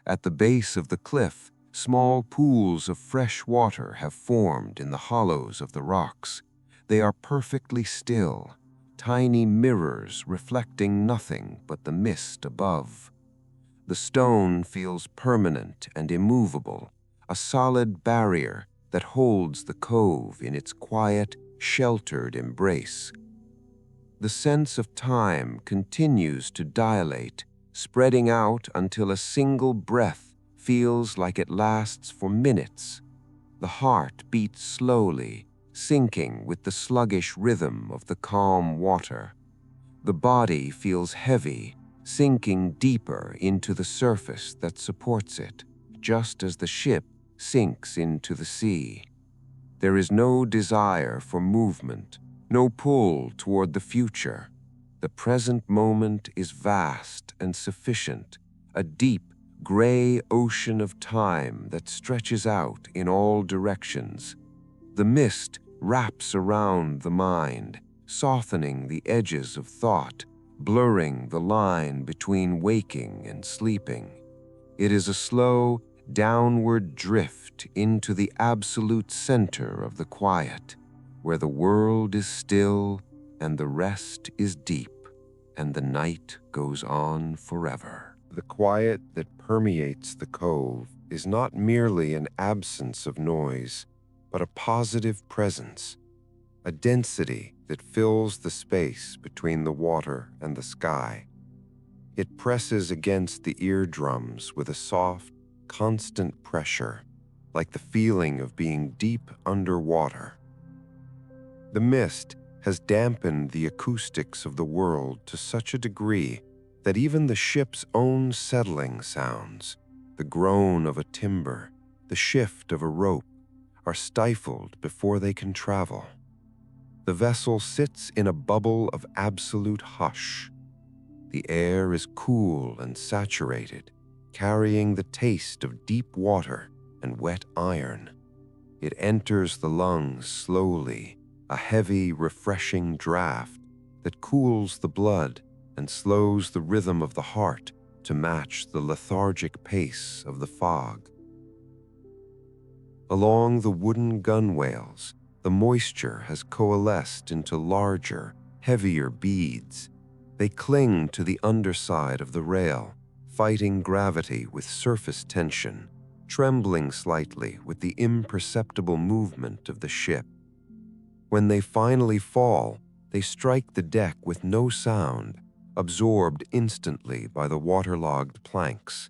S2: At the base of the cliff, small pools of fresh water have formed in the hollows of the rocks. They are perfectly still, tiny mirrors reflecting nothing but the mist above. The stone feels permanent and immovable, a solid barrier that holds the cove in its quiet, sheltered embrace. The sense of time continues to dilate, spreading out until a single breath feels like it lasts for minutes. The heart beats slowly, syncing with the sluggish rhythm of the calm water. The body feels heavy, sinking deeper into the surface that supports it, just as the ship sinks into the sea. There is no desire for movement, no pull toward the future. The present moment is vast and sufficient, a deep, gray ocean of time that stretches out in all directions. The mist wraps around the mind, softening the edges of thought, blurring the line between waking and sleeping. It is a slow, downward drift into the absolute center of the quiet, where the world is still and the rest is deep, and the night goes on forever.
S1: The quiet that permeates the cove is not merely an absence of noise, but a positive presence, a density that fills the space between the water and the sky. It presses against the eardrums with a soft, constant pressure, like the feeling of being deep underwater. The mist has dampened the acoustics of the world to such a degree that even the ship's own settling sounds, the groan of a timber, the shift of a rope, are stifled before they can travel. The vessel sits in a bubble of absolute hush. The air is cool and saturated, carrying the taste of deep water and wet iron. It enters the lungs slowly, a heavy, refreshing draft that cools the blood and slows the rhythm of the heart to match the lethargic pace of the fog. Along the wooden gunwales, the moisture has coalesced into larger, heavier beads. They cling to the underside of the rail, fighting gravity with surface tension, trembling slightly with the imperceptible movement of the ship. When they finally fall, they strike the deck with no sound, absorbed instantly by the waterlogged planks.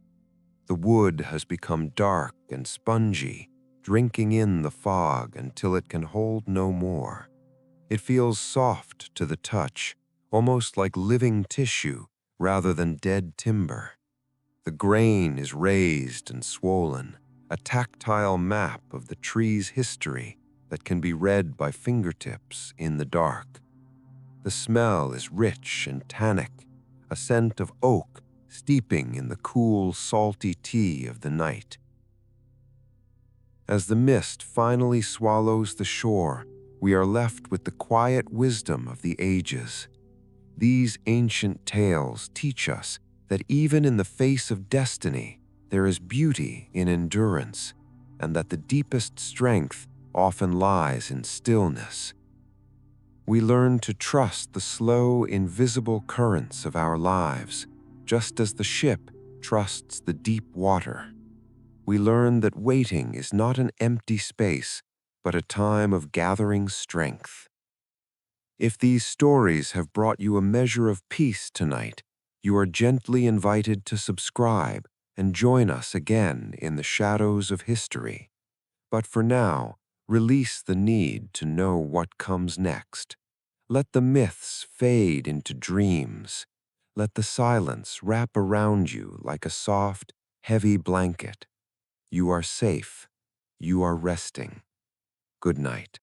S1: The wood has become dark and spongy, drinking in the fog until it can hold no more. It feels soft to the touch, almost like living tissue rather than dead timber. The grain is raised and swollen, a tactile map of the tree's history that can be read by fingertips in the dark. The smell is rich and tannic,
S2: a scent of oak steeping in the cool, salty tea of the night. As the mist finally swallows the shore, we are left with the quiet wisdom of the ages. These ancient tales teach us that even in the face of destiny, there is beauty in endurance, and that the deepest strength often lies in stillness. We learn to trust the slow, invisible currents of our lives, just as the ship trusts the deep water. We learn that waiting is not an empty space, but a time of gathering strength. If these stories have brought you a measure of peace tonight, you are gently invited to subscribe and join us again in the shadows of history. But for now, release the need to know what comes next. Let the myths fade into dreams. Let the silence wrap around you like a soft, heavy blanket. You are safe. You are resting. Good night.